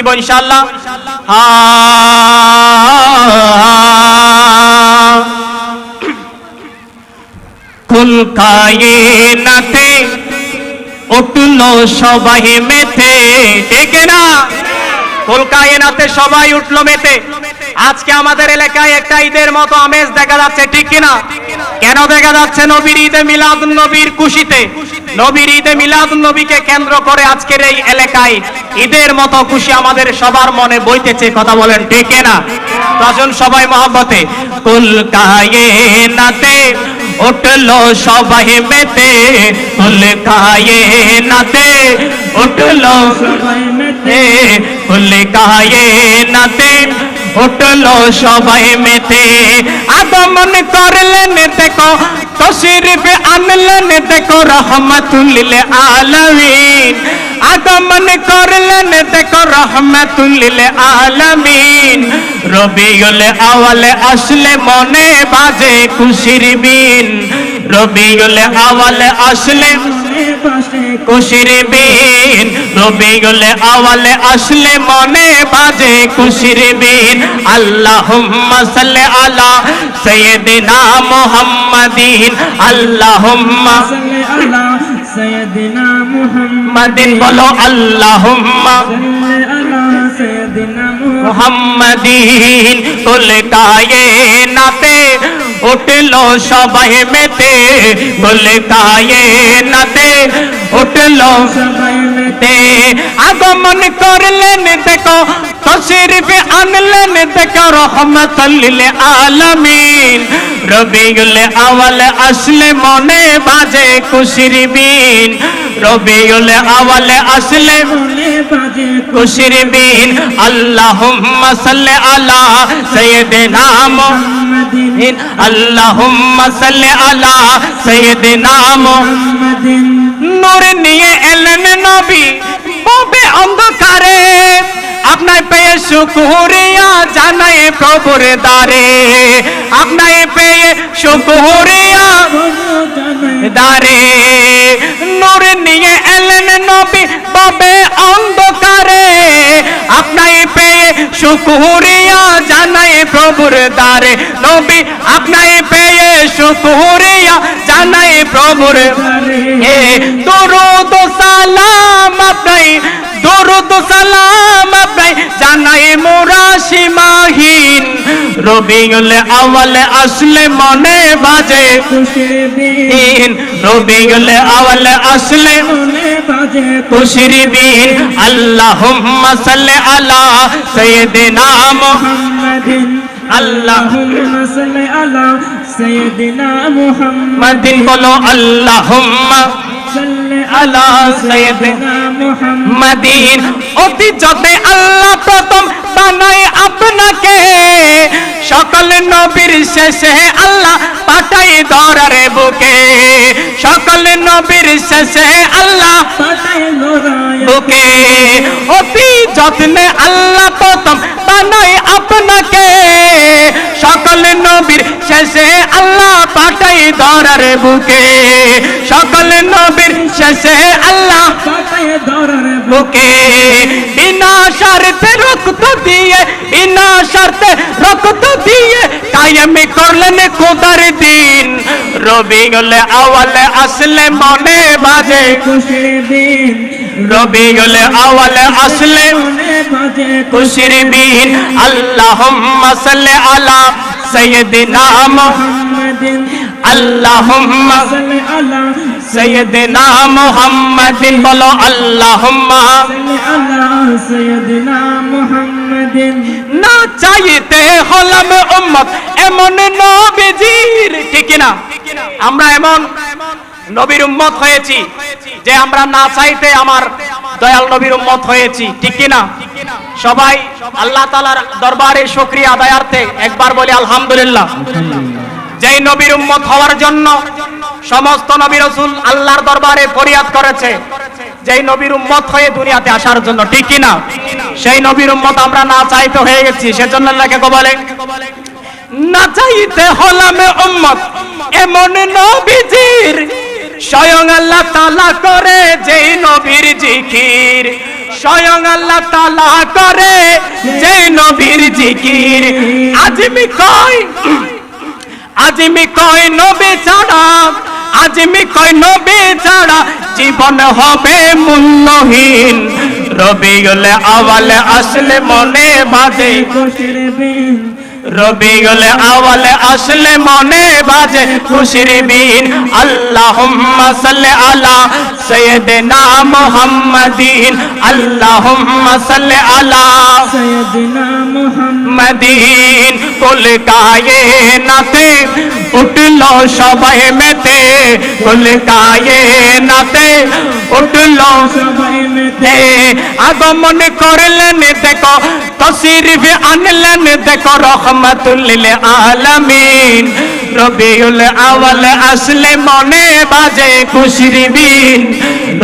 শুনবো ইনশাআল্লাহ। কুল কায়নাতে উঠলো সবাই মেতে, ঠিক না? কুল কায়নাতে সবাই উঠলো মেতে। আজকে আমাদের এলাকায় একটা ঈদের মতো আমেজ দেখা যাচ্ছে, ঠিক কিনা? কেন দেখা যাচ্ছে? নবীর ঈদে মিলাদুন নবীর খুশিতে, নবীর ঈদে মিলাদুন নবীকে কেন্দ্র করে আজকের এই এলাকায় ঈদের মতো খুশি আমাদের সবার মনে বইতেছে, কথা বলেন ঠিক কিনা? তখন সবাই মহব্বতে কুল কায়নাতে উঠলো সবাই মেতে, কুল কায়নাতে উঠলো সবাই মেতে, কুল কায়নাতে উঠলো সবাই মেতে। আগমন করলেন দেখো, তশরিফ আনলেন দেখো রহমাতুল লিল আলামিন। আগমন করলেন দেখো রহমাতুল লিল আলামিন। রবিউল আউয়াল আসলে মনে বাজে খুশির বিন, রবিউল আউয়াল আসলে খুশির বিন, রবিউল আউয়াল আসলে মনে বাজে খুশির বিন। আল্লাহুম্মা সাল্লি আলা সাইয়্যিদিনা মুহাম্মাদিন, আল্লাহুম্মা সাল্লি আলা সাইয়্যিদিনা মুহাম্মাদিন। বলো আল্লাহুম্মা সাল্লি আলা সাইয়্যিদিনা মুহাম্মাদিন। কুল কায়নাতে উঠলো সবাই মেতে, কুল কায়নাতে উঠলো সবাই মেতে। আগমন করলেন দেখো, তশরিফ আনলেন দেখো রহমাতুল লিল আলামিন। রবিউল আউয়াল আসলে মনে বাজে খুশির বিন, রবিউল আউয়াল আসলে মনে বাজে খুশির বিন। আল্লাহুম্মা সাল্লি আলা সাইয়্যিদিনা মুহাম্মাদিন, আল্লাহুম্মা সাল্লি আলা সাইয়্যিদিনা মুহাম্মাদিন। নূর নিয়ে এলেন নবী ববে অন্ধকারে, আপনার পেয়ে শুকরিয়া জানাই প্রভুর দারে, আপনার পেয়ে শুকরিয়া দারে। নূর নিয়ে এলেন নবী ববে অন্ধকারে, আপনার পেয়ে শুকরিয়া জানাই প্রভুর দারে। নবী আপনার পেয়ে শুকরিয়া জানাই প্রভুর দারে। দরুদ সালাম আপনার, দরুদ সালাম আপনার জানাই মোরা সীমাহীন। রবিউল আউয়াল আসলে মনে বাজে খুশির বিন, রবিউল আউয়াল আসলে মনে বাজে খুশির বিন। আল্লাহুম্মা সাল্লি আলা সাইয়্যিদিনা মুহাম্মাদিন, আল্লাহুম্মা সাল্লি আলা সাইয়্যিদিনা মুহাম্মাদিন। বলো আল্লাহুম্মা সাল্লি আলা সাইয়্যিদিনা মুহাম্মাদিন। অতি যত্নে আল্লাহ প্রথম বানায় আপনাকে, সকল নবীর শেষে আল্লাহ পাঠাই ধরার বুকে, সকল নবীর শেষে আল্লাহ পাঠাই ধরার বুকে। অতি যত্নে আল্লাহ প্রথম বানায় আপনাকে, সকল নবীর শেষে আল্লাহ পাঠাই ধরার বুকে, সকল নবীর শেষে আল্লাহ পাঠাই ধরার বুকে। বিনা শর্তে রক্ত দিয়ে, বিনা শর্তে রক্ত দিয়ে কায়েম করলেন খোদার দিন। রবিউল আউয়াল আসলে মনে বাজে খুশির বিন, রবিউল আউয়াল আসলে মনে বাজে খুশির বিন। আল্লাহুম্মা সাল্লি আলা সাইয়্যিদিনা মুহাম্মাদিন, আল্লাহুম্মা সাল্লি আলা সাইয়্যিদিনা মুহাম্মাদিন। বলো আল্লাহুম্মা সাল্লি আলা সাইয়্যিদিনা মুহাম্মাদিন। না চাইতে হলাম উম্মত এমন নবীজির, ঠিক না? আমরা এমন নবীর উম্মত হয়েছি যে আমরা না চাইতে আমার দয়াল নবীর উম্মত হয়েছি, ঠিক কিনা? সবাই আল্লাহ তাআলার দরবারে শুকরিয়া আদায়ার্থে একবার বলি আলহামদুলিল্লাহ। যেই নবীর উম্মত হওয়ার জন্য সমস্ত নবী রাসূল আল্লাহর দরবারে ফরিয়াদ করেছে, যেই নবীর উম্মত হয়ে দুনিয়াতে আসার জন্য, ঠিক কিনা? সেই নবীর উম্মত আমরা না চাইতে হয়ে গেছি, সেজন্য আল্লাহকে বলে না চাইতে হলাম উম্মত এমন নবীজির, স্বয়ং আল্লাহ তাআলা করে যেই নবীর জিকির। স্বয়ং আল্লাহ তাআলা করে যে নবীর জিকির। আজমি কয় নবী ছাড়া, আজমি কয় নবী ছাড়া জীবন হবে মূল্যহীন। রবিউল আউয়াল আসলে মনে বাজে খুশির বিন, রবিউল আউয়াল আসলে মনে বাজে খুশির বিন। আল্লাহুম্মা সাল্লি আলা সাইয়্যিদিনা মুহাম্মাদিন, আল্লাহুম্মা সাল্লি আলা সাইয়্যিদিনা মুহাম্মাদিন। কুল কায়নাতে উঠলো সবাই মেতে, কুল কায়নাতে উঠলো সবাই মেতে। আগমন করলেন দেখো, তশরিফ আনলেন দেখো রহমাতুল লিল আলামিন। রবিউল আউয়াল আসলে মনে বাজে খুশির বিন,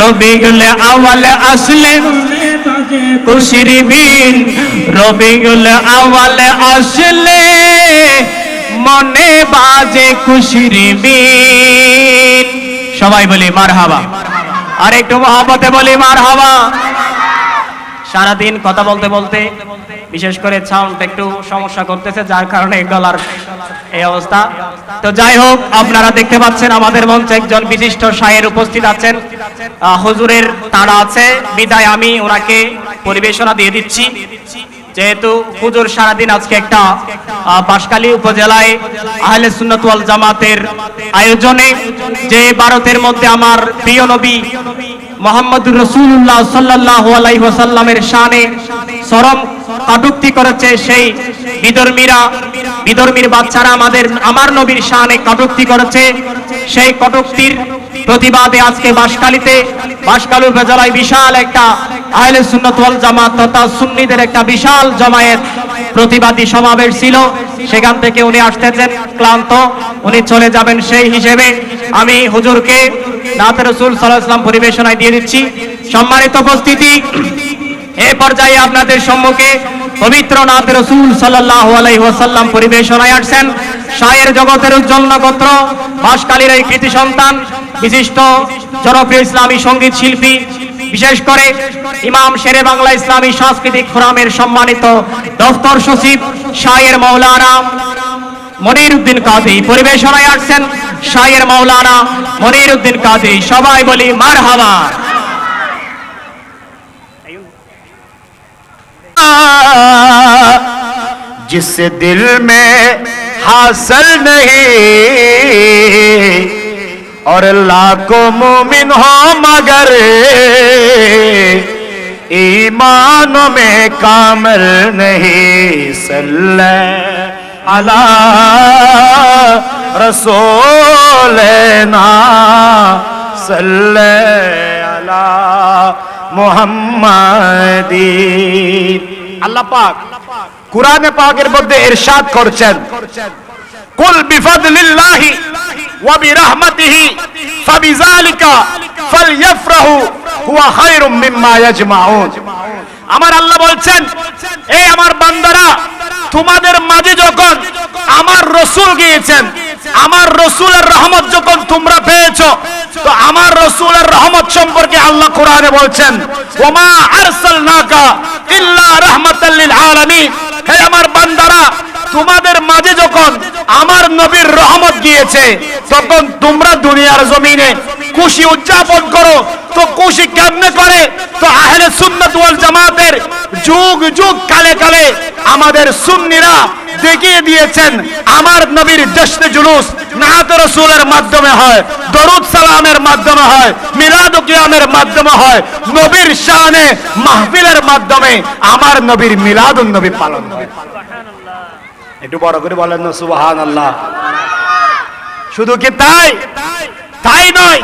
রবিউল আউয়াল আসলে মনে বাজে খুশির বিন। রবিউল আউয়াল আসলে মনে বাজে খুশির বিন। সবাই বলি মারহাবা, আর একটু মহব্বতে বলি মারহাবা। সারাদিন কথা বলতে বলতে বিশেষ করে সাউন্ড একটু সমস্যা করতেছে, যার কারণে গলার এই অবস্থা। তো যাই হোক, আপনারা দেখতে পাচ্ছেন আমাদের মঞ্চে একজন বিশিষ্ট শায়ের উপস্থিত আছেন। হুজুরের তাড়া আছে বিদায় আমি ওনাকে পরিবেশনা দিয়ে দিচ্ছি। যেহেতু হুজুর সারাদিন আজকে একটা বাঁশখালী উপজেলায় আহলে সুন্নাত ওয়াল জামাতের আয়োজনে, যে ভারতের মধ্যে আমার প্রিয় নবী মুহাম্মদুর রাসূলুল্লাহ সাল্লাল্লাহু আলাইহি ওয়াসাল্লামের শানে চরম কটূক্তি করেছে, সেই বিধর্মীর বাচ্চারা আমার নবীর শানে কটূক্তি করেছে। সেই কটূক্তির প্রতিবাদে আজকে বাঁশখালী উপজেলায় বিশাল একটা আহলে সুন্নাত ওয়াল জামাত তথা সুন্নিদের একটা বিশাল জমায়েত প্রতিবাদী সমাবেশ ছিল। সেখান থেকে উনি আসতেছেন ক্লান্ত, উনি চলে যাবেন। সেই হিসেবে আমি হুজুরকে নাতে রাসূল সাল্লাল্লাহু আলাইহি ওয়াসাল্লাম পরিবেশনায় দিয়ে দিচ্ছি। সম্মানিত উপস্থিতি, এই পর্যায়ে আপনাদের সম্মুখে পবিত্র নাতে রাসূল সাল্লাল্লাহু আলাইহি ওয়াসাল্লাম পরিবেশনায় আসছেন শায়ের জগতের উজ্জ্বল নক্ষত্র, বাঁশখালীর এই কৃতি সন্তান, বিশিষ্ট জনপ্রিয় ইসলামী সঙ্গীত শিল্পী, বিশেষ করে ইমাম শেরে বাংলা ইসলামী সাংস্কৃতিক ফোরামের সম্মানিত দফতর সচিব শায়ের মাওলানা মনিরউদ্দিন কাদরী পরিবেশনায় আসছেন। শায়ের মাওলানা মনিরউদ্দিন কাদরী, সবাই বলি মারহাবা। जिस दिल में हासिल नहीं और लाखों मोमिन हो मगर ईमान में कामिल नहीं, सल्ले अला रसूलना सल्ले अला মুহাম্মাদিন। আল্লাহ পাক কুরআনে পাকের মধ্যে ইরশাদ করেছেন, কুল বিফাদলিল্লাহি ওয়া বিরহমাতিহি ফাবিযালিকা ফালইফরাহু হুয়া খায়রুম মিম্মা ইয়াজমাউন। আমার আল্লাহ বলছেন, এই আমার বান্দারা, তোমাদের মাঝে যখন আমার রাসূল গিয়েছেন, আমার রাসূলের রহমত যখন তোমরা পেয়েছো, তো আমার রাসূলের রহমত সম্পর্কে আল্লাহ কোরআনে বলছেন, ওমা আরসালনাকা ইল্লা রাহমাতাল লিল আলামিন। হে আমার বান্দারা, তোমাদের মাঝে যখন আমার নবীর রহমত গিয়েছে, তখন তোমরা দুনিয়ার জমিনে খুশি উদযাপন করো। তো খুশি কেমনে করে? তো আহলে সুন্নাত ওয়াল জামাতের যুগ যুগ কালে কালে আমাদের সুন্নিরা দেখিয়ে দিয়েছেন, আমার নবীর জশ্নে জুলুস নাত রাসূলের মাধ্যমে হয়, দরুদ সালামের মাধ্যমে হয়, মিলাদ ও কিয়ামের মাধ্যমে হয়, নবীর শানে মাহফিলের মাধ্যমে আমার নবীর মিলাদুন নবী পালন হয়। একটু বড় করে বলেন না সুবহানাল্লাহ। শুধু কি তাই? তাই নয়,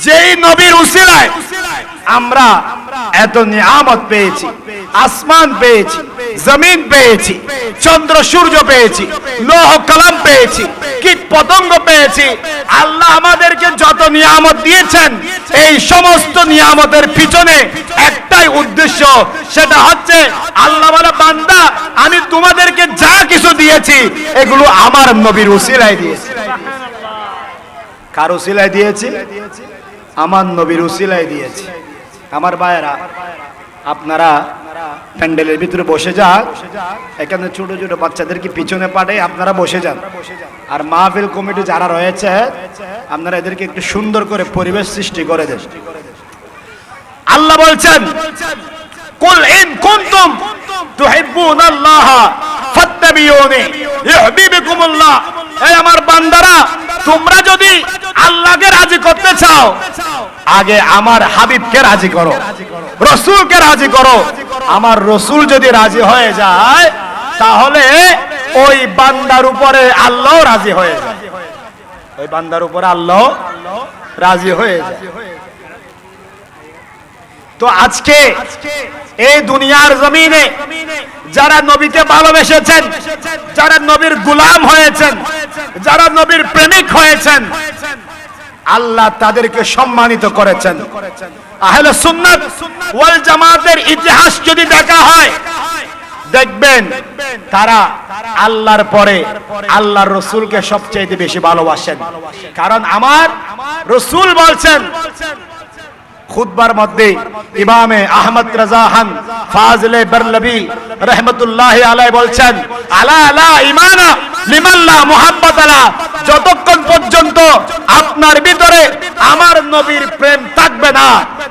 যেই নবীর উসিলায় আমরা এত নিয়ামত পেয়েছি, আসমান পেয়েছি, জমিন পেয়েছি, চন্দ্র সূর্য পেয়েছি, লৌহ কলম পেয়েছি, কীট পতঙ্গ পেয়েছি। আল্লাহ আমাদেরকে যত নিয়ামত দিয়েছেন, এই সমস্ত নিয়ামতের পিছনে একটাই উদ্দেশ্য, সেটা হচ্ছে আল্লাহ বলে, বান্দা আমি তোমাদেরকে যা কিছু দিয়েছি এগুলো আমার নবীর উসিলায় দিয়েছি। কার উসিলায় দিয়েছি? আমার নবীর উসিলায় দিয়েছি। আমার ভাইয়েরা, আপনারা প্যান্ডেলের ভিতরে বসে যান, এখানে ছোট ছোট বাচ্চাদেরকে পিছনে পাঠাই, আপনারা বসে যান। আর মাহফিল কমিটি যারা রয়েছে আপনারা এদেরকে একটু সুন্দর করে পরিবেশ সৃষ্টি করে দেন। আল্লাহ বলছেন, কুল ইন কুনতুম তুহিব্বুনাল্লাহ ফাত্তাবিউনি ইউহিব্বুকুমুল্লাহ। এই আমার বান্দারা, তোমরা যদি আল্লাহকে রাজি করতে চাও, আগে আমার হাবিবকে রাজি করো, রাসূলকে রাজি করো। আমার রাসূল যদি রাজি হয়ে যায়, তাহলে ওই বান্দার উপরে আল্লাহ রাজি হয়ে যায়, ওই বান্দার উপরে আল্লাহ রাজি হয়ে যায়। তো আজকে এই দুনিয়ার জমিনে যারা নবীকে ভালোবেসেছেন, যারা নবীর গোলাম হয়েছেন, যারা নবীর প্রেমিক হয়েছেন, আল্লাহ তাদেরকে সম্মানিত করেছেন। আহলে সুন্নাত ওয়াল জামাতের ইতিহাস যদি দেখা হয়, দেখবেন তারা আল্লাহর পরে আল্লাহর রাসূলকে সবচেয়ে বেশি ভালোবাসেন। কারণ আমার রাসূল বলছেন খুতবার মধ্যে, ইমামে আহমদ রাজা খান ফাজলে বরলবি রহমতুল্লাহি আলাইহি বলছেন, আলা লা ঈমানা লিমান লা মুহাব্বাত লা। যতক্ষণ পর্যন্ত আপনার ভিতরে আমার নবীর প্রেম থাকবে না,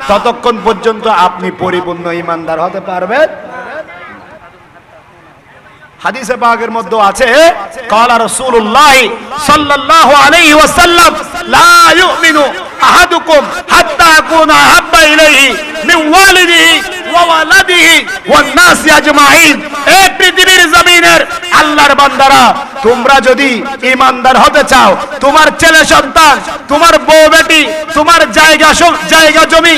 ততক্ষণ পর্যন্ত আপনি পরিপূর্ণ ঈমানদার হতে পারবেন। হাদিসে পাকের মধ্যে আছে, ক্বালা রাসূলুল্লাহ সাল্লাল্লাহু আলাইহি ওয়াসাল্লাম, লা ইউমিনু আহাদুকুম হাত্তা আকুনা হাব্বা ইলাইহি মিন ওয়ালিদিহি ওয়া ওয়ালাদিহি ওয়ান নাসি আজমাইন। এই পৃথিবীর জমিনের আল্লাহর বান্দারা, তোমরা যদি ঈমানদার হতে চাও, তোমার ছেলে সন্তান, তোমার বউ বেটি, তোমার জায়গা জমি,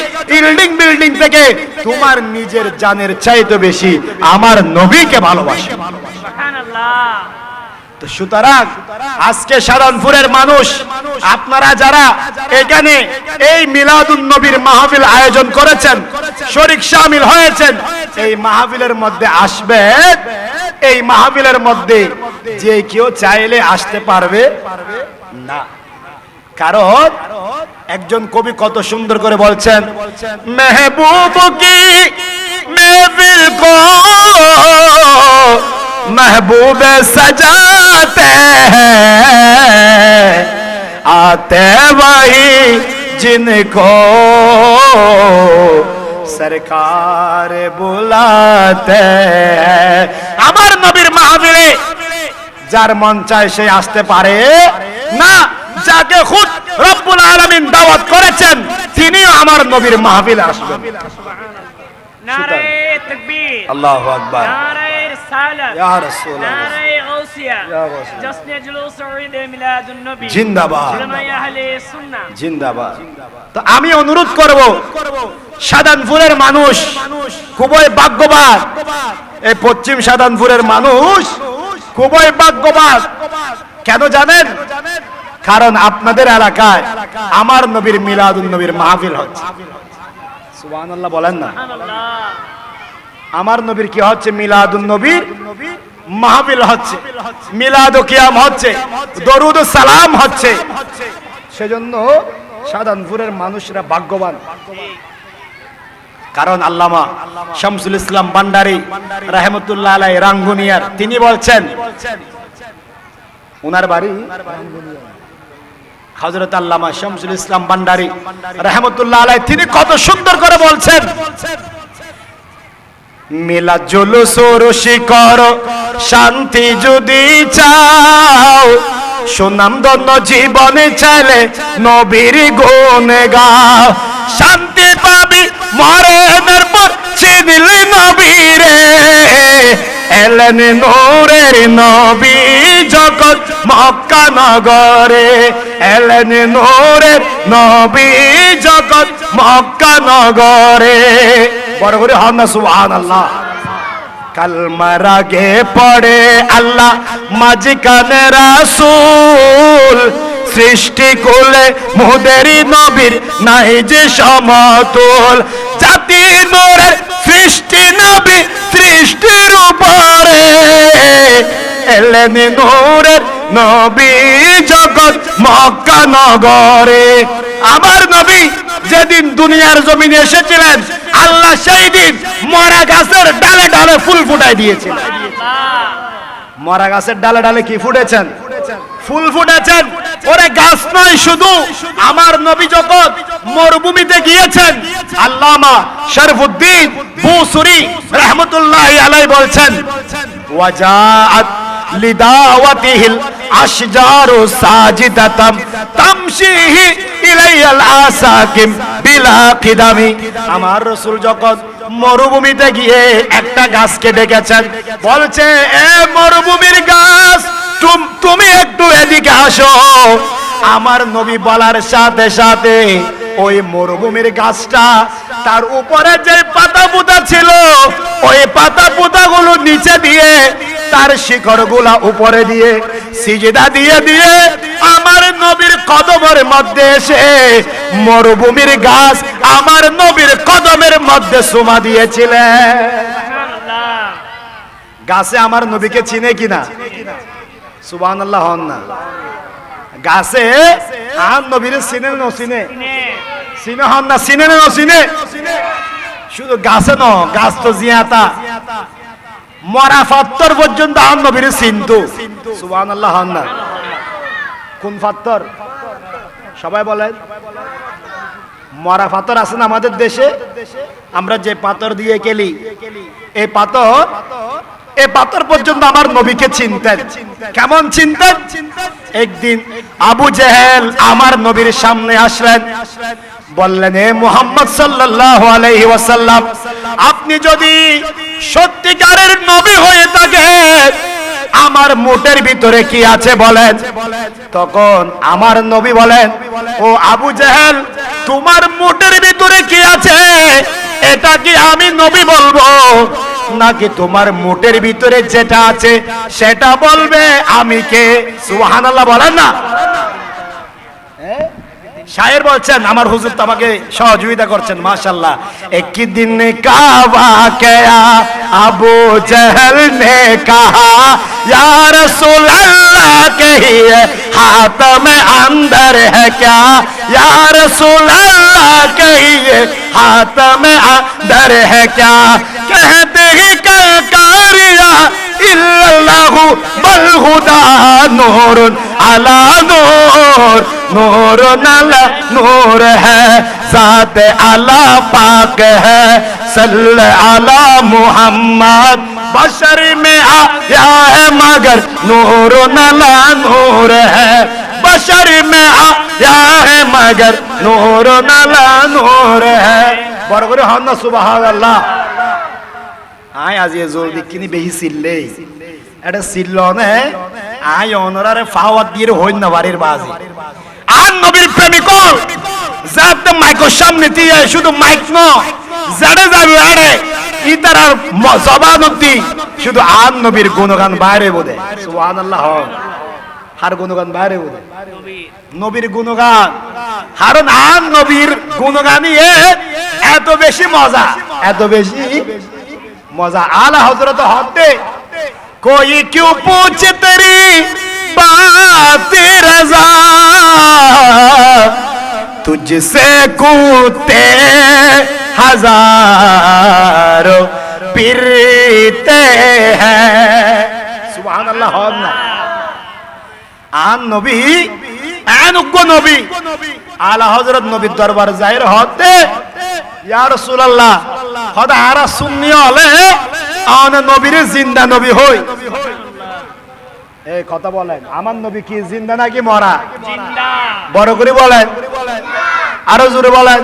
বিল্ডিং থেকে তোমার নিজের জানের চাইতে বেশি আমার নবীকে ভালোবাসো। তো সুতরাং আজকে সাধনপুরের মানুষ, আপনারা যারা এখানে এই মিলাদুন নবীর মাহফিল আয়োজন করেছেন, শরীক শামিল হয়েছেন, এই মাহফিলের মধ্যে আসবেন। এই মাহফিলের মধ্যে যে কেউ চাইলে আসতে পারবে না, কারণ একজন কবি কত সুন্দর করে বলছেন, মেহবুব কি महफिल को महबूब सजाते हैं, आते वही जिनको सरकार बुलाते हैं। আমার নবীর মাহফিলে যার মন চায় সে আসতে পারে না, যাকে খুদ রব্বুল আলামিন দাওয়াত করেছেন তিনিও আমার নবীর মাহফিলে আসবেন। নারে তাকবীর, আল্লাহু আকবার, নারে রিসালাত, ইয়া রাসূলুল্লাহ, নারে গাউসিয়া, ইয়া গাউসিয়া, জশ্নে জুলুস ঈদ মিলাদুন নবী জিন্দাবাদ, উলামায়ে আহলে সুন্নাহ জিন্দাবাদ। তো আমি অনুরোধ করব, সাধনপুরের মানুষ খুবই ভাগ্যবান, এই পশ্চিম সাধনপুরের মানুষ খুবই ভাগ্যবান। কেন জানেন? কারণ আপনাদের এলাকায় আমার নবীর মিলাদুন নবীর মাহফিল হচ্ছে। সুবহানাল্লাহ বলেন না? আমার নবীর কি হচ্ছে? মিলাদুন নবীর মাহফিল হচ্ছে, মিলাদ ও কিয়াম হচ্ছে, দরুদ ও সালাম হচ্ছে। সেজন্য সাধনপুরের মানুষরা ভাগ্যবান। কারণ আল্লামা শামসুল ইসলাম ভান্ডারী রাহমাতুল্লাহ আলাইহি রাঙ্গুনিয়ার, তিনি বলছেন, ওনার বাড়ি হযরত আল্লামা শামসুল ইসলাম ভান্ডারী রাহমাতুল্লাহ আলাইহি, তিনি কত সুন্দর করে বলছেন, মিলাদ জুলুস রশি করো, শান্তি যদি চাও, সুনাম ধন্য জীবনে চাইলে নবীর গুণ গাও, শান্তি পাবি মরণের পর চিনলে নবীরে, এলেন নূরের নবী জগৎ মক্কা নগরে, এলেন নূরের নবী জগৎ মক্কা নগরে। বড় করে হন না সুবহানাল্লাহ। কালমার আগে পড়ে আল্লাহ মাঝখানে রাসূল, সৃষ্টি কুলে মুদেরি নবীর নাই যে সমতুল, জাতি নূরের সৃষ্টি নবী সৃষ্টির উপরে, এলেন নূরের নবী জগৎ মক্কা নগরে। আমার নবী যেদিন দুনিয়ার জমিনে এসেছিলেন আল্লাহ সেই দিন মরা গাছের ডালে ডালে ফুল ফুটাই দিয়েছিলেন। মরা গাছের ডালে ডালে কি ফুটেছেন? ফুল ফুটেছেন। ওরে গাছ নয় শুধু, আমার নবী যখন মরুভূমিতে গিয়েছেন, আল্লামা শরফুদ্দীন বুসরি রাহমাতুল্লাহি আলাইহি বলছেন, ওয়াজাআত লিদাওয়াতিহিল আশজারু সাজিদাতাম তামশিহি ইলাইয়াল আসাকিম বিলা কিদামি। আমার রাসূল যখন মরুভূমিতে গিয়ে একটা গাছকে ডেকেছেন, বলছে এ মরুভূমির গাছ তুমি একটু এদিকে আসো। আমার নবী বলার সাথে সাথে ওই মরুভূমির গাছটা তার উপরে যে পাতা পুঁতা ছিল ওই পাতা পুঁতাগুলো নিচে দিয়ে তার শিকড়গুলা উপরে দিয়ে সিজদা দিয়ে দিয়ে আমার নবীর কদমের মধ্যে এসে মরুভূমির গাছ আমার নবীর কদমের মধ্যে চুমা দিয়েছিলেন। গাছে আমার নবীকে চিনে কিনা? সুবহানাল্লাহ হন না। গাছে আর নবীর চিনে না চিনে? চিনে হন না? চিনে না চিনে? শুধু গাছে ন, গাছ তো জিয়াতা মরা পাথর পর্যন্ত আর নবীর চিনতো। সুবহানাল্লাহ হন না? কোন পাথর? সবাই বলেন। মরা পাথর আছে না আমাদের দেশে, আমরা যে পাথর দিয়ে খেলি, এই পাথর পর্যন্ত আমার নবীকে চিনতেন। কেমন চিনতেন? একদিন আবু জেহেল আমার নবীর সামনে আসলেন, বললেন, হে মুহাম্মদ সাল্লাল্লাহু আলাইহি ওয়াসাল্লাম, আপনি যদি সত্যিকারের নবী হয়ে থাকেন আমার মুটের ভিতরে কি আছে বলেন। তখন আমার নবী বলেন, ও আবু জেহেল, তোমার মুটের ভিতরে কি আছে এটা কি আমি নবী বলবো নাকি তোমার মুটের ভিতরে যেটা আছে সেটা বলবে আমি কে? সুবহানাল্লাহ বলেন না। শায়ের বলছেন, আমার হুজুর তো আমাকে সহযোগিতা করছেন, মাশাআল্লাহ। এক দিন কা ওয়াকিয়া আবু জহল নে কহা ইয়া রাসূল আল্লাহ কহিয়ে হাতম अंदर है क्या, या रसूल अल्लाह कहिए हातम अंदर है क्या। कहते ही कारिया इल्लल्लाहु बल हुदा नूरुन अला नूर, नूरुन अला नूर है ज़ात अला पाक है सल्ले अला मुहम्मद। बशर में आया है मगर नूरुन अला नूर है, बशर में आया है मगर नूरुन अला नूर है। বড় করে হন না সুবহানাল্লাহ। আয় আজ এ জোর দিকিনি বেহি সিললে এটা সিলল না, আয় অনরারে ফাওয়াত দিয়ে হইন না বাড়ির বাজি। আর নবীর প্রেমিক যাত মাইকের সামনে দিয়ে শুধু মাইক ন জাড়ে যাবে আরে ইতার আর জবানতি শুধু আর নবীর গুণগান বাইরে বলে। সুবহানাল্লাহ। হার গুণগান বাইরে বলে নবীর গুণগান, কারণ আর নবীর গুণগানই এত বেশি মজা, এত বেশি मजा। आला हजरत होते कोई क्यों पूछे तेरी बात रज़ा, तुझसे कूदते हजारों फिरते हैं। सुभान अल्लाह। आन नबी आन उग्गो नबी आला हजरत नबी दरबार जाहिर होते या रसूल अल्लाह হদা আরা সুন্নি হলে আনা নবীর জিন্দা নবী হই। এই কথা বলেন, আমার নবী কি জিন্দা নাকি মরা? জিন্দা। বড় করে বলেন, আরো জোরে বলেন,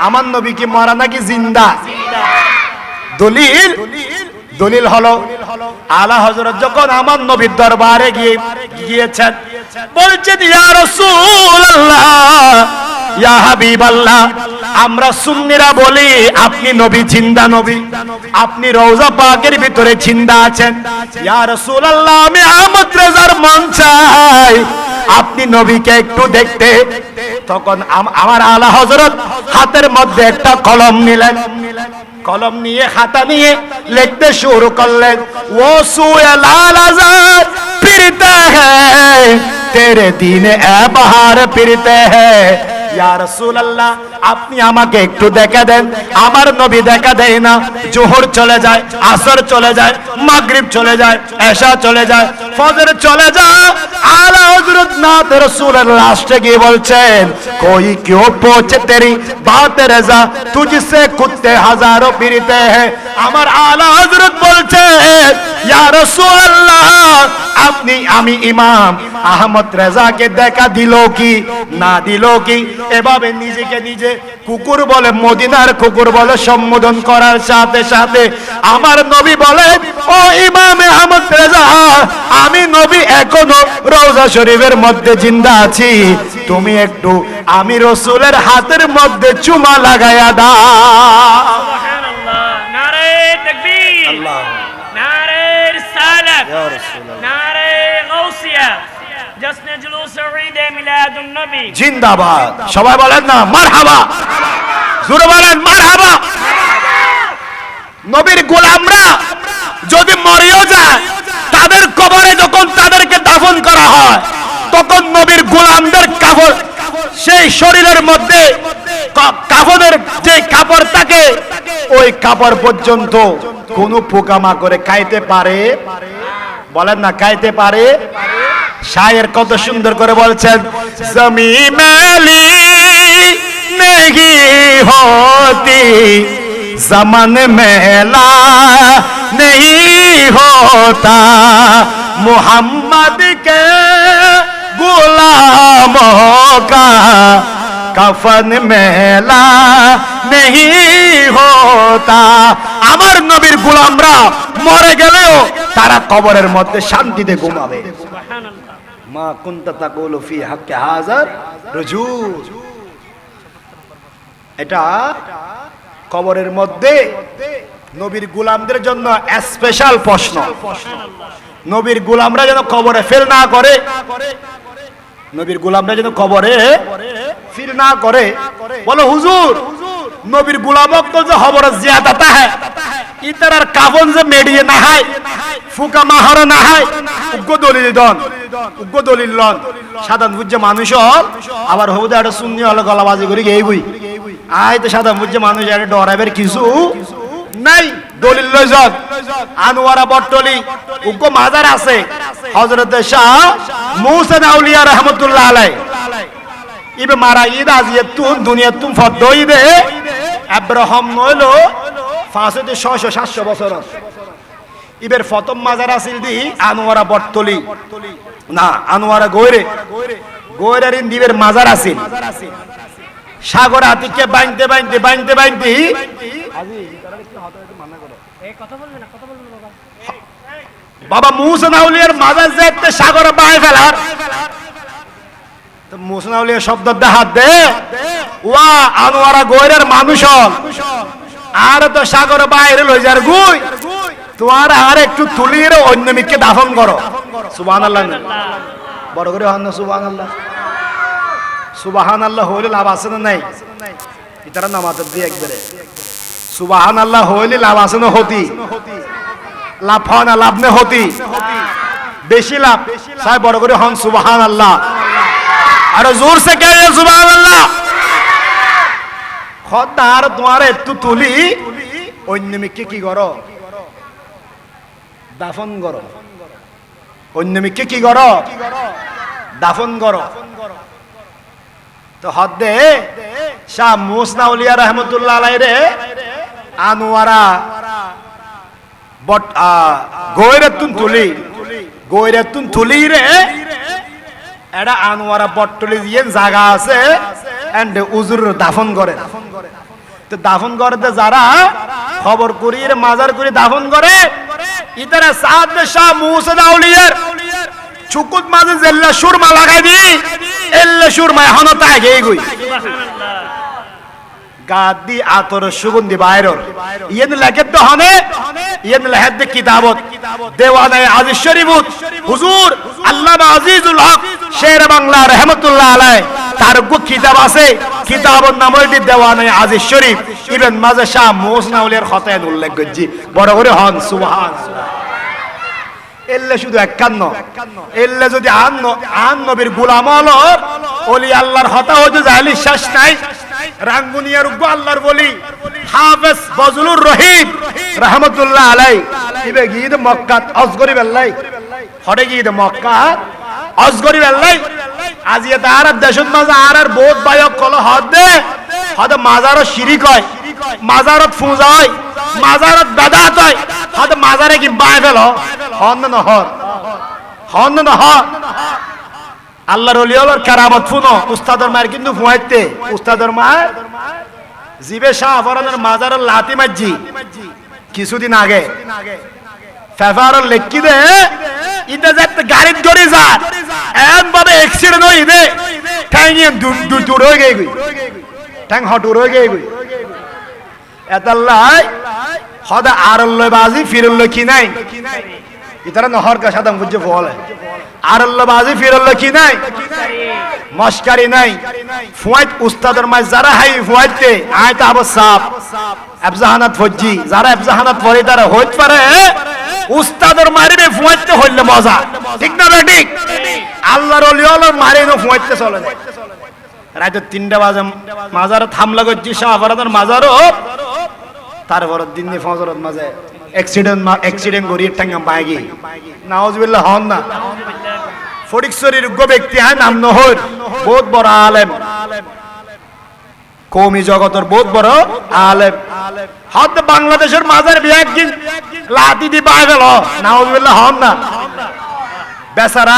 আমার নবী কি মরা নাকি জিন্দা? দলিল দলিল হলো আলা হযরত যখন আমার নবীর দরবারে গিয়েছেন, বলছেন ইয়া রাসূলুল্লাহ, ইয়া হাবিবাল্লাহ, আমরা সুন্নিরা বলি আপনি নবী জিন্দা নবী, আপনি রওজা পাকের ভিতরে জিন্দা আছেন। ইয়া রাসূলুল্লাহ, আমি আহমদ রেজার মন চাই আপনি নবীকে একটু দেখতে। তখন আমার আলা হযরত হাতের মধ্যে একটা কলম নিলেন, কলম নিয়ে খাতা নিয়ে লিখতে শুরু করলেন। ও সুয়ে লাল আজাদ फिरता है तेरे दीन ए बहार फिरते हैं, ইয়া রাসূলুল্লাহ আপনি আমাকে একটু দেখা দেন। আমার নবী দেখা দেয় না। জোহর চলে যায়, আসর চলে যায়, মাগরিব চলে যায়, এশা চলে যায়, ফজর চলে যায়। আলা হযরত নাত রাসূলের লাস্টে গিয়ে বলছেন कोई क्यों पहुंचे तेरी बात रजा तुझसे कुत्ते हजारों फिरते हैं। আমার আলা হযরত বলছেন ইয়া রাসূলুল্লাহ আপনি আমি ইমাম আহমদ রেজাকে দেখা দিল কি না দিল কি, এভাবে নিজেকে নিজে কুকুর বলে, মদিনার কুকুর বলে সম্বোধন করার সাথে সাথে আমার নবী বলেন ও ইমাম আহমদ রেজা আমি নবী এখনো রওজা শরীফের মধ্যে জিন্দা আছি, তুমি একটু আমি রাসূলের হাতের মধ্যে চুমা লাগায়া দাও। সুবহানাল্লাহ, নারে তাকবীর, নারে রিসালাত, নারে গাউসিয়া, জশ্নে জুলুস ঈদ মিলাদুন নবী জিন্দাবাদ। সবাই বলেন না মারহাবা, জোরে বলেন মারহাবা। নবীর গোলামরা যদি মরেও যায় তাদের কবরে যখন তাদেরকে দাফন করা হয় তখন নবীর গোলামদের কাফন সেই শরীরের মধ্যে কাফনের যে কাপড় থাকে ওই কাপড় পর্যন্ত কোন পোকামাকড়ে খাইতে পারে? বলেন না খাইতে পারে? শায়ের কত সুন্দর করে বলছেন জমি মেলি নেহি होती जमन मेला नहीं होता मोहम्मद के गुलामों का कफन मेला नहीं होता। আমার নবীর গোলামরা মরে গেলেও তারা কবরের মধ্যে শান্তিতে ঘুমাবে। সুবহানাল্লাহ। মা কুনতা তাকুলু ফি হাক্কি হাযার রুজু। এটা কবরের মধ্যে নবীর গোলামদের জন্য স্পেশাল প্রশ্ন। নবীর গোলামরা যেন কবরে ফেল না করে, নবীর গোলামরা যেন কবরে ফিল না করে। বলো হুজুর নবীর গোলামক তো যে খবর জিয়াদাতা হ্যায় ইতারার কাফন যে মেডিয়ে না হয় ফুকা মাহর না হয় উগ্র দলিল দন উগ্র দলিল লন সাধারণ বুঝে মানুষ হল আবার হবুদে একটা শূন্য হলে গলাবাজি করি গেই বই আয় তো সাধারণ বুঝে মানুষ একটা ডরাইবের কিছু নাই। দলিল লই যাক আনোয়ারা বটতলি উগ্র মাজার আছে হযরত শাহ মুহসিন আউলিয়া রাহমাতুল্লাহ আলাইহি ইবে মারা ঈদ আজিয়ে তুন দুনিয়া তুম ফদই দে আব্রাহাম নইলো 500-600-700 বছর ইবের প্রথম মাজার আছিল দি আনোয়ারা বটতলি না আনোয়ারা গোয়রের ইন্দিবের মাজার আছিল সাগর আতিকে বাইনতে বাইনতে বাইনতে বাইনতে বাবা মুহসিন আউলিয়ার মাজার যেতে সাগর বায় ফেলার তো মুহসিন আউলিয়া শব্দ হাত দে ওয়া আনোয়ারা গোয়রের মানুষ আর তো সাগর বাইরে লই যার গুই তোমার আর একটু তুলিয়ে অন্য মিকে দাফন করো। সুবহানাল্লাহ বড় করে হন না সুবহানাল্লাহ। সুবহানাল্লাহ হইলে লাভ আছে না নাই? ইতারা নামাজ দিয়ে একবারে সুবহানাল্লাহ হইলে লাভ আছে না? হতি লাভ হয় না? লাভ নে হতি বেশি লাভ। সাই বড় করে হন সুবহানাল্লাহ আর জোর সে কে সুবহানাল্লাহ। খদার তোমার একটু তুলি অন্য মিকে কি করো? দাফন করো। অন্য মিকে কি করো? দাফন করো। তো হদ্দে শাহ মুহসিন আউলিয়া রাহমাতুল্লাহ আলাইহি রে আনোয়ারা বট গৈরাতুন তুলি রে এটা আনোয়ারা বটতলি দিয়ে জায়গা আছে এন্ড উজুর দাফন করে। তো দাফন করতে যারা খবর করি মাজার করে দাফন করে ইতারা সাদ শাহ মুহসিন আউলিয়ার চুকুত মাঝে জেল্লা সুরমা লাগাই দি এল্লা সুরমা এখনো তাই গেই গই গাদি আতর সুগন্ধি বাইরর ইয়েন লেখে তো হনে ইয়েন লেখে দে কিতাবত দেওয়ানে আজিজ শরীফুত হুজুর আল্লামা আজিজুল হক শের বাংলা রহমাতুল্লাহ আলাইহি তার গো কিতাব আছে কিতাবর নাম হইছে দেওয়ানে আজিজ শরীফ ইবন মাঝে শাহ মুহসিন আউলিয়ার খতায় উল্লেখ করছি বড় করে হন সুবহানাল্লাহ। এল্লে শুধু 51 এল্লে যদি আন নবীর গোলাম হলো ওলি আল্লাহর হতা হতে জাহেলি শেষ নাই রাঙ্গুনিয়ার উগ্র আল্লাহর বলি হাফেজ বজলুর রহিম রাহমাতুল্লাহ আলাই ইবে গিয়ে মক্কা অজগরি বেল্লাই হড়ে গিয়ে মক্কা অজগরি বেল্লাই আজিয়ে তার দেশত মাঝে আর বহুত বায়ক কল হদ দে হদ মাজারত শিরিক হয় মাজারত পূজা হয় মাজারত বেদাত হয় হদ মাজারে কি বায় ফেল হন নহর হন নহর আল্লাহর ওলি হলোর কারামত ফুনো উস্তাদর মায়ের কিন্তু ফুয়াইতে উস্তাদর মায়ের জিবে শাহ ফরানের মাজারের লাতি মাজি কিছুদিন আগে ফেফারের লেখি দে ইতে যাতে গাড়িত গড়ি যাত এমন ভাবে অ্যাক্সিডেন্ট হই দে ঠ্যাং দূর হয়ে গই ঠ্যাং হটুর হয়ে গই এতাল্লাই হদা আরল্লয় বাজি ফিরল্লয় কি নাই ইতারা নহর কা সাদাম বুঝে বলে আরল্লয় বাজি ফিরল্লয় কি নাই মস্কারি নাই ফুয়াইত উস্তাদের মাঝ যারা হাই ফুয়াইতে আয়তা আবু সাপ আফজাহানাত ফজ্জি যারা আফজাহানাত পড়ে তারা হইতে পারে উস্তাদের মারিবে ফুয়াইতে হইলে মজা ঠিক না ঠিক আল্লাহর ওলি হলো মারে নো ফুয়াইতে চলে যায় রাত 3টা বাজে মাজারত হামলা করছি শাহফরাদের মাজারও তারপর দিন ফজরত মাঝে অ্যাক্সিডেন্ট করিয়ে টাঙ্গা বাইগি নাউজুবিল্লাহ হন না ফটিকছড়ির উগ্র ব্যক্তি হয় নাম নহর বহুত বড় আলেম কওমি জগতের বহুত বড় আলেম হদ বাংলাদেশের মাজার বিয়াকিন লাতি দি পায় গেল নাউজুবিল্লাহ হন না বেচারা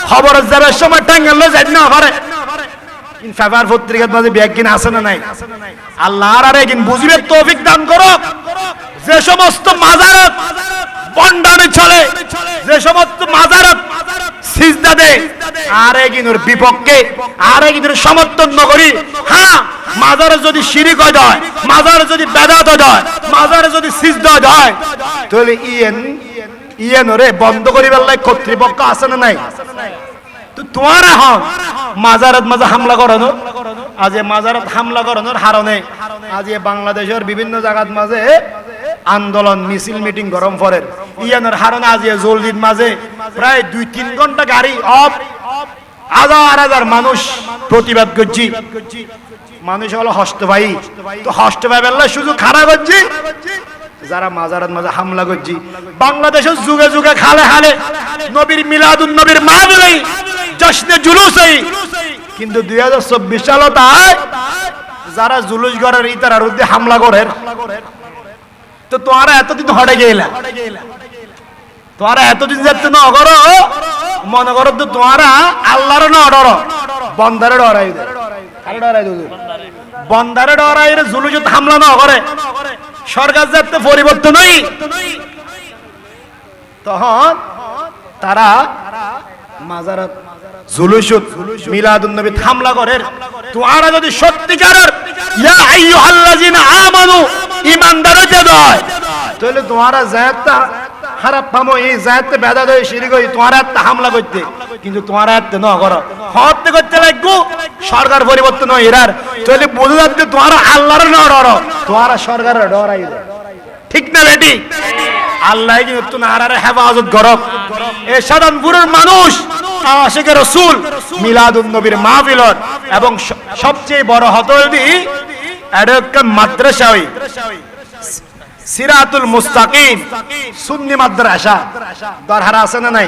খবর যাবার সময় টাঙ্গাল যাই না পারে ফেভার পত্রিকার মাঝে বিয়াকিন আছে না নাই আল্লাহর আরে কিন বুঝিবে তৌফিক দান করো যে সমস্ত মাজারত বন্ডারে চলে যে সমস্ত মাজারত সিজদা দেয় আর একদিনের বিপক্ষে আর একদিনের সমর্থন নগরী হ্যাঁ মাজারে যদি শিরিক হয় মাজারে যদি বেদাত হয় মাজারে যদি সিজদা হয় তাহলে ইয়েন রে বন্ধ করিবার লাই কর্তৃপক্ষ আছে না নাই তো তোমার এখন মাজারত মাঝে হামলা করানো আজ মাজারত হামলা করানোর হারণে আজ বাংলাদেশের বিভিন্ন জায়গার মাঝে আন্দোলন মিছিল মিটিং গরম পড়ে ইয়ানোর হারণে আজ জলদির মাঝে প্রায় 2-3 ঘন্টা গাড়ি অফ হাজার হাজার মানুষ প্রতিবাদ করছি মানুষ হলো হস্তভাই তো হস্তভাই বেলা শুধু খারাপ করছি যারা মাজারত মাঝে হামলা করছি বাংলাদেশের যুগে যুগে খালে খালে নবীর মিলাদুন নবীর মাহফিল জশ্নে জুলুস কিন্তু 2024 সালে তাই যারা জুলুস করার ইতারার উদ্দে হামলা করে তো তোমরা এতদিন হড়ে গেলা তোমরা এতদিন যেতে না করো মনে করো তো তোমরা আল্লাহর না ডর বন্দারে ডরাই দে কারে ডরাই দে বন্দারে ডরাই রে জুলুস হামলা না করে সরকার যাতে পরিবর্তন হই তখন তারা মাজারাত জুলুসুত মিলাদুন নবী হামলা করে তোমরা যদি সত্যিকারের ইয়া আইয়ুহাল্লাযিনা আমানু ঈমানদার হতে হয় তাহলে তোমরা যাতে খারাপ পামো এই যাতে বেদাত হই শিরিক হই তোমরা এত হামলা করতে কিন্তু তোমরা এত না করো হতে করতে লাগবো সরকার পরিবর্তন হয় এরার তাহলে বুঝা যাচ্ছে তোমরা আল্লাহর না ডর তোমরা সরকারের ডরাই ঠিক না বেটি আল্লাহ কিন্তু নারারে হেফাজত করব এই সাধারণপুরের মানুষ আশিকে রাসূল মিলাদুন নবীর মাহফিল এবং সবচেয়ে বড় হতলদি একটা মাদ্রাসা হই সিরাতুল মুস্তাকিম সুন্নি মাদ্রাসা দরহারা আছে না নাই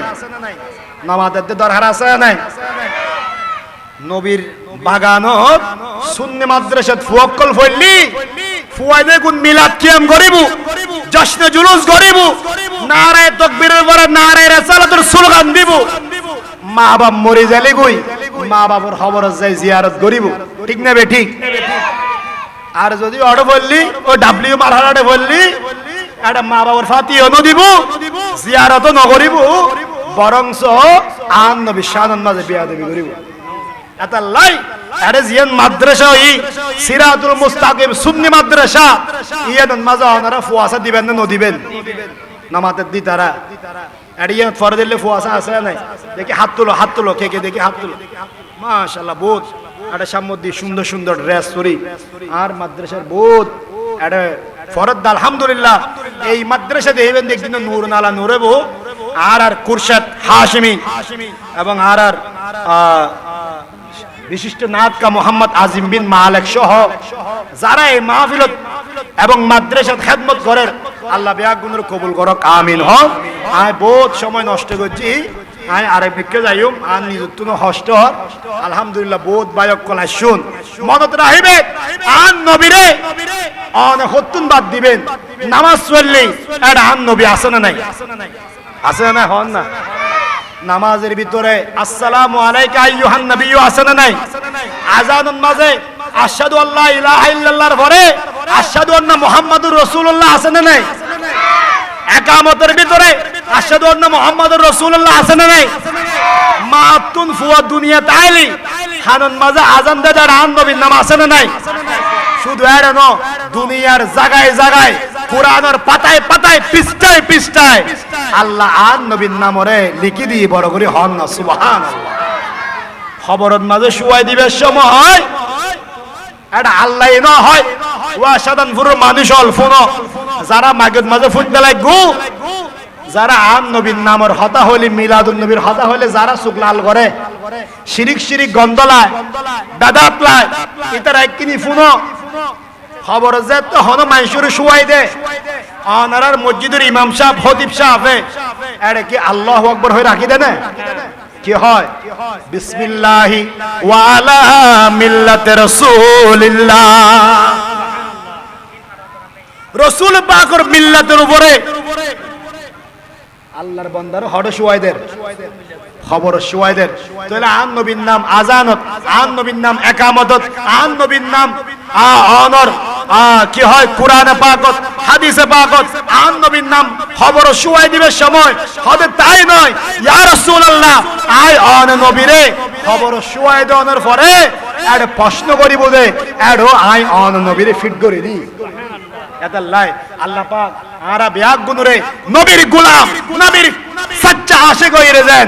নামাজের দরহারা আছে না নাই নবীর বাগানত সুন্নি মাদ্রাসাত ফুয়াক্কল ফইলি ফুয়াইদে গুন মিলাদ কিয়াম করিবু জশ্নে জুলুস করিবু নারায়ে তাকবীরের পরে নারায়ে রিসালাতুর স্লোগান দিবু মা বাপ মরে যালে গই মা বাবার খবর যাই জিয়ারত করিবু ঠিক না বে ঠিক আর যদি অটো বললি ও ডাব্লিউ মারহারাটে বললি এটা মা বাবার ফাতিহা ন দিবু জিয়ারত ন করিবু বরংস আন নবী শানন মাঝে বিয়াদবি করিবু এটা লাই আরে জিয়ান মাদ্রাসা ই সিরাতুল মুস্তাকিম সুন্নি মাদ্রাসা ইয়ান মাঝে ওনারা ফুয়াসা দিবেন না দিবেন নামাজের দি তারা এড়িয়ে ফরজ দিলে ফুয়াসা আছে নাই দেখি হাত তুলো কে দেখি হাত তুলো মাশাআল্লাহ বহুত এটা সামুদ্রি সুন্দর সুন্দর ড্রেস পরি আর মাদ্রাসার বহুত এটা ফরজ আলহামদুলিল্লাহ এই মাদ্রাসা দেবেন দেখদিন নূর নালা নূরেবো আর কুরশাদ হাশিমি এবং আর বিশিষ্ট নায়িকা মোহাম্মদ আজিম বিন মালেক সহ যারা এই মাহফিলত এবং মাদ্রাসাত খেদমত করেন আল্লাহ বিয়াক গুণের কবুল করক আমিন হক। আয় বহুত সময় নষ্ট করছি, আয় আরেক বিকে যাইম আর নিজত্ব হষ্ট আলহামদুলিল্লাহ বহুত বায়ক কলাই শুন মনত রাখিবে আন নবীরে অনেক হত্তুন বাদ দিবেন নামাজ চললি এটা আন নবী আছে না নাই? আছে না নাই? হন না নামাজের ভিতরে আসসালামু আলাইকা আইয়ুহান নবিয়্যু আছে না নাই? আযানের মাঝে আশহাদু আল্লা ইলাহা ইল্লাল্লাহর পরে আশহাদু আন্না মুহাম্মাদুর রাসূলুল্লাহ আছে না নাই? একামতের ভিতরে আশহাদু আন্না মুহাম্মাদুর রাসূলুল্লাহ আছে না নাই? মাতুন ফুয়া দুনিয়া তাইলি হানন মাঝে আযান দেয় আর আন নবীর নাম আছে না নাই? শুধু এর ন দুনিয়ার জায়গায় জায়গায় কোরআনের পাতায় পাতায় পৃষ্ঠায় পৃষ্ঠায় আল্লাহ আন নবীর নামরে লিখি দিয়ে বড় করে হন না সুবহানাল্লাহ। খবরের মাঝে শুয়াই দিবের সময় এটা আল্লাহ ন হয় ওয়া সাদানপুর মানুষ অল্প ন যারা মাগের মাঝে ফুটতে লাগু যারা আন নবীর নামের হতা হলে মিলাদুন নবীর হতা হলে যারা চোখ লাল করে শিরিক শিরিক গন্ধলায় বেদাত লায় ইতারা কিনি ফুনো খবর যে তো হন মাইশুরে শুয়াই দে অনারার মসজিদের ইমাম সাহেব খতিব সাহেব এর কি আল্লাহু আকবার হয়ে রাখি দেন কি হয় বিসমিল্লাহি ওয়া আলা মিল্লাতি রাসূলিল্লাহ রাসূল পাকের মিল্লাতের উপরে আল্লাহর বান্দার হড় শুয়াইদের খবর শুয়াইদের তাহলে আন নবীর নাম আযানত আন নবীর নাম একামতত আন নবীর নাম অনর কি হয় কোরআনে পাকত হাদিসে পাকত আন নবীর নাম খবর শুয়াই দিবে সময় হবে তাই নয় ইয়া রাসূলুল্লাহ আয় অন নবীরে খবর শুয়াই দেওয়ার পরে আর প্রশ্ন করিব যে এডো আয় অন নবীরে ফিট করে দি এদাল্লাহ আল্লাহ পাক আরা বিয়াক গুনুরে নবীর গোলাম নবীর সচ্চা আশিক হইরে যান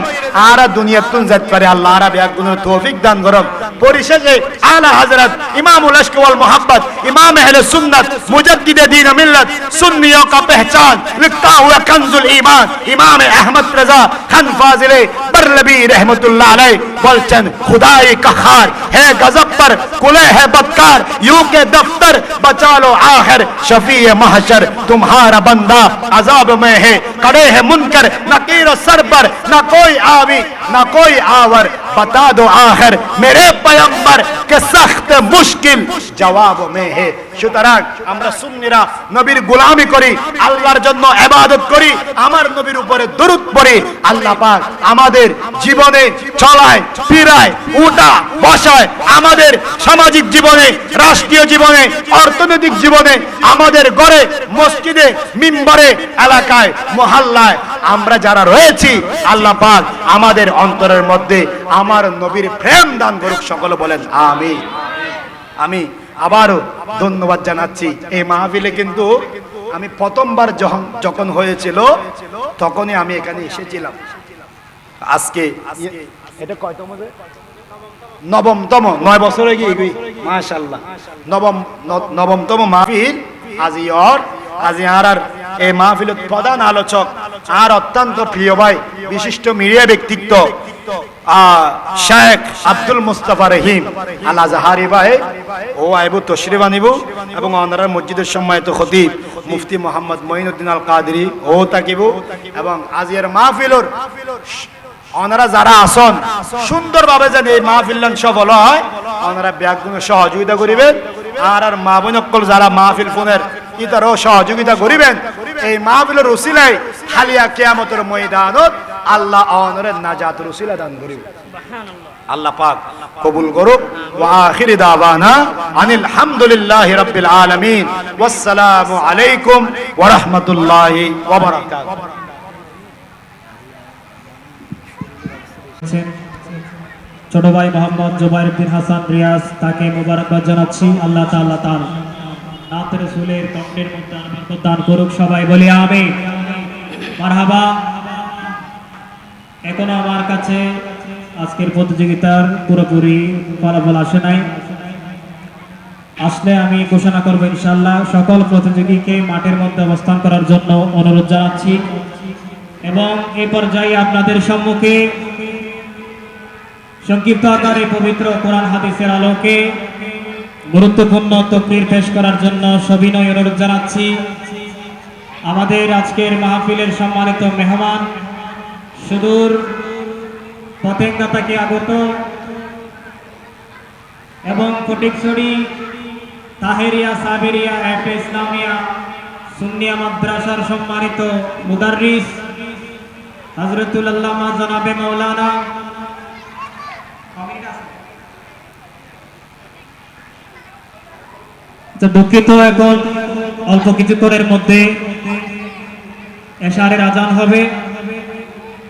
আরা দুনিয়া তুন জাত পারে আল্লাহ আরা বিয়াক গুনুরে তৌফিক দান করুন। পরিশেষে আলা হযরত ইমামুল ইশক ওয়াল মুহাব্বত ইমাম আহলে সুন্নাত মুজাদ্দিদ দ্বীন মিল্লাত সুন্নিयों का पहचान लिखता हुआ कंजुल ईमान इमाम अहमद रजा खान फाजिले बरलबी रहमतुल्लाह अलैह बोलचन खुदाई का खार है गजब पर कुले है बदकार यूं के दफ्तर बचा लो आखिर शफी महशर तुम्हारा बंदा अजाब में है कड़े है मुनकर नकीर सर पर न कोई आवी न कोई आवर बता दो आखिर मेरे पैगंबर के सख्त मुश्किल जवाब में है। সুতরাং আমরা সুন্নিরা নবীর গোলামি করি আল্লাহর জন্য ইবাদত করি আমার নবীর উপরে দরুদ পড়ি আল্লাহ পাক আমাদের জীবনে চলায় ফিরায় উঠা বসায় আমাদের সামাজিক জীবনে রাষ্ট্রীয় জীবনে অর্থনৈতিক জীবনে আমাদের ঘরে মসজিদে মিম্বরে এলাকায় মহল্লায় আমরা যারা রয়েছি আল্লাহ পাক আমাদের অন্তরের মধ্যে আমার নবীর প্রেম দান করুক সকলে বলেন আমিন। আমি আবারও ধন্যবাদ জানাচ্ছি এই মাহফিলে কিন্তু আমি প্রথমবার যখন হয়েছিল তখনই আমি এখানে এসেছিলাম আজকে এটা কয়তম নবমতম 9 বছর হয়ে গিয়ে মাশাআল্লাহ নবমতম মাহফিল আজি আর এই মাহফিলত প্রধান আলোচক আর অত্যন্ত প্রিয় ভাই বিশিষ্ট মিডিয়া ব্যক্তিত্ব শেখ আব্দুল মুস্তাফা রহিম আল আজহারি ভাই ও আইবু তশরিফ আনিব এবং ওনার মসজিদের সম্মানিত খতিব মুফতি মোহাম্মদ মঈনুদ্দিন আল কাদরি ও তাকিব এবং আজির মাহফিলর ওনারা যারা আসন সুন্দরভাবে যেন এই মাহফিলন সফল হয় ওনারা ব্যাগগুলো সহযোগিতা করিবেন আর মা বোনকল যারা মাহফিল ফোনের ইতারও সহযোগিতা করিবেন এই মাহফিলের উসিলায় হালিয়া কিয়ামতের ময়দানত আল্লাহ ওনারে নাজাতের উসিলা দান করিবেন আল্লাহ পাক কবুল করুক ওয়া আখির দাওয়ানা আনিল হামদুলিল্লাহি রাব্বিল আলামিন ওয়াসসালামু আলাইকুম ওয়া রাহমাতুল্লাহি ওয়া বারাকাতুহু। ছোট ভাই মোহাম্মদ জুবাইর বিন হাসান রিয়াজ তাকে মোবারকবাদ জানাচ্ছি আল্লাহ তাআলা তার নাত রাসূলের কণ্ঠের মধ্যে বরকত দান করুক সবাই বলি আমিন মারহাবা। এখনো আমার কাছে আজকের প্রতিযোগিতার পুরোপুরি ফলাফল আসে নাই, আসলে আমি ঘোষণা করব ইনশাআল্লাহ। সকল প্রতিযোগীকে মাঠের মধ্যে অবস্থান করার জন্য অনুরোধ জানাচ্ছি এবং এই পর্যায়ে আপনাদের সম্মুখে সংক্ষিপ্ত আকারে পবিত্র কোরআন হাদিসের আলোকে গুরুত্বপূর্ণ তকরির পেশ করার জন্য সবিনয় অনুরোধ জানাচ্ছি আমাদের আজকের মাহফিলের সম্মানিত মেহমান, সুদূর পতেঙ্গা থেকে আগত এবং ফটিকছড়ি তাহেরিয়া সাবেরিয়া এফএ ইসলামিয়া সুন্নিয়া মাদ্রাসার সম্মানিত মুদাররিস হযরতুল আল্লামা জনাবে মাওলানা দুঃখিত, এখন অল্প কিছুক্ষণের মধ্যে এশারের আজান হবে।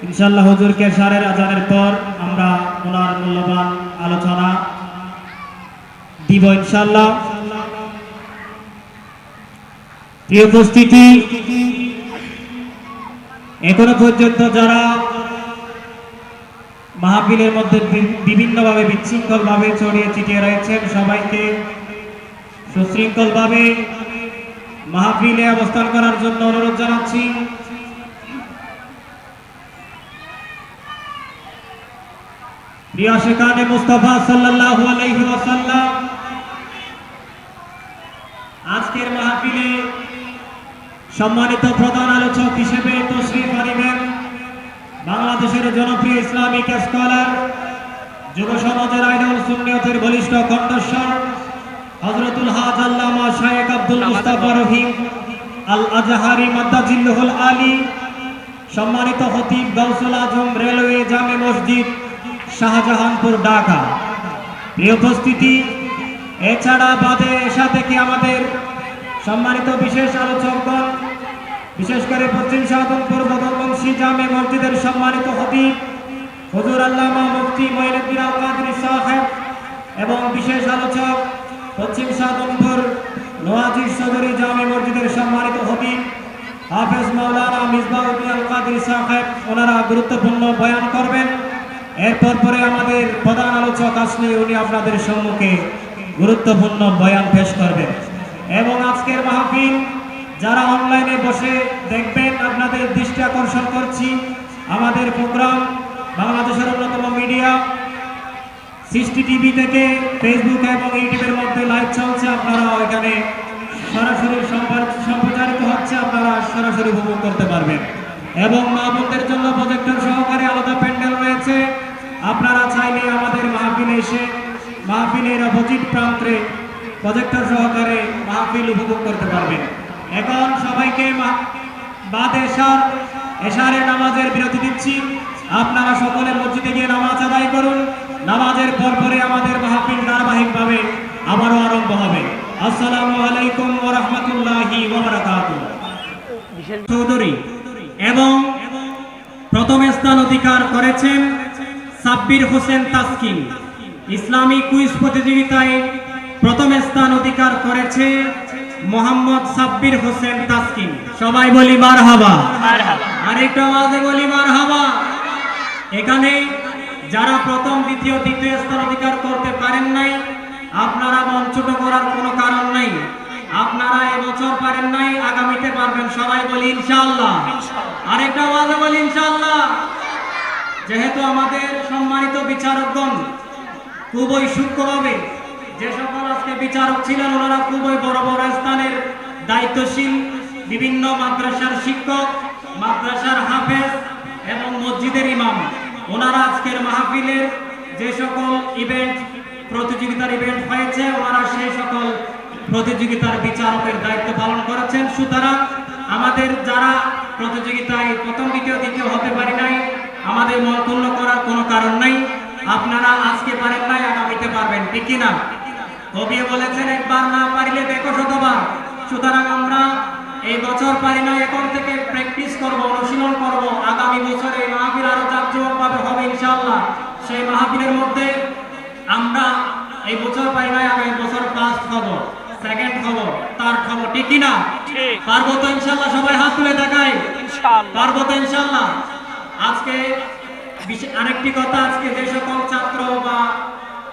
ইনশাআল্লাহ হুজুরকে এশারের আজানের পর আমরা ওনার মূল্যবান আলোচনা দিব ইনশাআল্লাহ। প্রিয় উপস্থিতি, এখনো পর্যন্ত যারা মাহফিলের মধ্যে বিভিন্নভাবে বিশৃঙ্খলভাবে ছড়িয়ে ছিটিয়ে রয়েছেন, সবাইকে সুশৃঙ্খলভাবে মাহফিলে অবস্থান করার জন্য অনুরোধ জানাচ্ছি। প্রিয় আশিকানে মুস্তাফা সাল্লাল্লাহু আলাইহি ওয়াসাল্লাম, আজকের মাহফিলে সম্মানিত প্রধান আলোচক হিসেবে তশরিফ আনিবেন বাংলাদেশের জনপ্রিয় ইসলামিক স্কলার, যুব সমাজের আইনুল সুন্নিয়তের বলিষ্ঠ কণ্ঠস্বর হযরতুল হাজ আল্লামা শায়েখ আব্দুল মুস্তাফা রহিম আল আজহারি মাদ্দাজিল্লুহুল আলী, সম্মানিত খতিব গাউসুল আজম রেলওয়ে জামে মসজিদ শাহজাহানপুর ঢাকা। প্রিয় উপস্থিতি, এছাড়া বাদে এশা থেকে আমাদের সম্মানিত বিশেষ আলোচকগণ, বিশেষ করে পশ্চিম শাহজাহানপুর বদরবংশী জামে মসজিদের সম্মানিত খতিব হুজুর আল্লামা মুফতি মঈনুদ্দিন আল কাদরি সাহেব এবং বিশেষ আলোচক পশ্চিম শাহজাহানপুর নোয়াজির সদরি জামে মসজিদের সম্মানিত খতিব হাফেজ মাওলানা মিসবাউদ্দিন আল কাদরি সাহেব, ওনারা গুরুত্বপূর্ণ বয়ান করবেন। এরপর পরে আমাদের প্রধান আলোচক আসলে উনি আপনাদের সম্মুখে গুরুত্বপূর্ণ বয়ান পেশ করবেন। এবং আজকের মাহফিল যারা অনলাইনে বসে দেখবেন, আপনাদের দৃষ্টি আকর্ষণ করছি আমাদের প্রোগ্রাম বাংলাদেশের অন্যতম মিডিয়া সৃষ্টি টিভি থেকে ফেসবুক এবং ইউটিউবের মধ্যে লাইভ চলছে, আপনারা এখানে সরাসরি সম্প্রচারিত হচ্ছে, আপনারা সরাসরি উপভোগ করতে পারবেন। এবং মা বোনদের জন্য প্রজেক্টর সহকারে আলাদা প্যান্ডেল রয়েছে, আপনারা চাইলে আমাদের মাহফিলে এসে মাহফিলের অপোজিট প্রান্তে প্রজেক্টর সহকারে মাহফিল উপভোগ করতে পারবেন। এখন সবাইকে বাদ এশারের নামাজের বিরতি দিচ্ছি, আপনারা সকলে মসজিদে গিয়ে নামাজ আদায় করুন। নামাজের পর পরে আমাদের মাহফিল ধারাবাহিকভাবে আবারও আরম্ভ হবে। আসসালামু আলাইকুম ওয়া রাহমাতুল্লাহি ওয়া বারাকাতুহু। চৌধুরী এবং প্রথম স্থান অধিকার করেছেন সাব্বির হোসেন তাসকিন। ইসলামিক কুইজ প্রতিযোগিতায় প্রথম স্থান অধিকার করেছে মোহাম্মদ সাব্বির হোসেন তাসকিন। সবাই বলি মারহাবা, আরেকটা আওয়াজে বলি মারহাবা। এখানে যারা প্রথম দ্বিতীয় তৃতীয় স্থান অধিকার করতে পারেন নাই, আপনারা মন ছোট করার কোনো কারণ নাই। আপনারা এবছর পারেন নাই, আগামীতে পারবেন। সবাই বলি ইনশাআল্লাহ, আরেকটা আওয়াজে বলি ইনশাআল্লাহ। যেহেতু আমাদের সম্মানিত বিচারকগণ খুবই সূক্ষ্মভাবে, যে সকল আজকে বিচারক ছিলেন ওনারা খুবই বড় বড় স্থানের দায়িত্বশীল, বিভিন্ন মাদ্রাসার শিক্ষক, মাদ্রাসার হাফেজ এবং মসজিদের ইমাম, ওনারা আজকের মাহফিলের যে সকল প্রতিযোগিতার ইভেন্ট হয়েছে, ওনারা সেই সকল প্রতিযোগিতার বিচারকের দায়িত্ব পালন করেছেন। সুতরাং আমাদের যারা প্রতিযোগিতায় প্রথম দ্বিতীয় তৃতীয় হতে পারি নাই, আমাদের মন ক্ষুণ্ণ করার কোনো কারণ নাই। আপনারা আজকে পারেন নাই, আগামীতে পারবেন, ঠিক কিনা? কবি বলেছেন একবার না পারিলে দেখো শতবার। সুতরাং আমরা এই বছর পারি না, এখন থেকে প্র্যাকটিস করব, অনুশীলন করব। আগামী বছর এই মাহফিল আরো জাঁকজমকভাবে হবে ইনশাআল্লাহ। সেই মাহফিলের মধ্যে আমরা এই বছর পারি না, আগামী বছর ফার্স্ট হব, সেকেন্ড হব, থার্ড হব, ঠিক কিনা? পারবো তো ইনশাআল্লাহ? সবাই হাত তুলে দেখাই, পারবো তো ইনশাআল্লাহ? আজকে আরেকটি কথা, আজকে যে সকল ছাত্র বা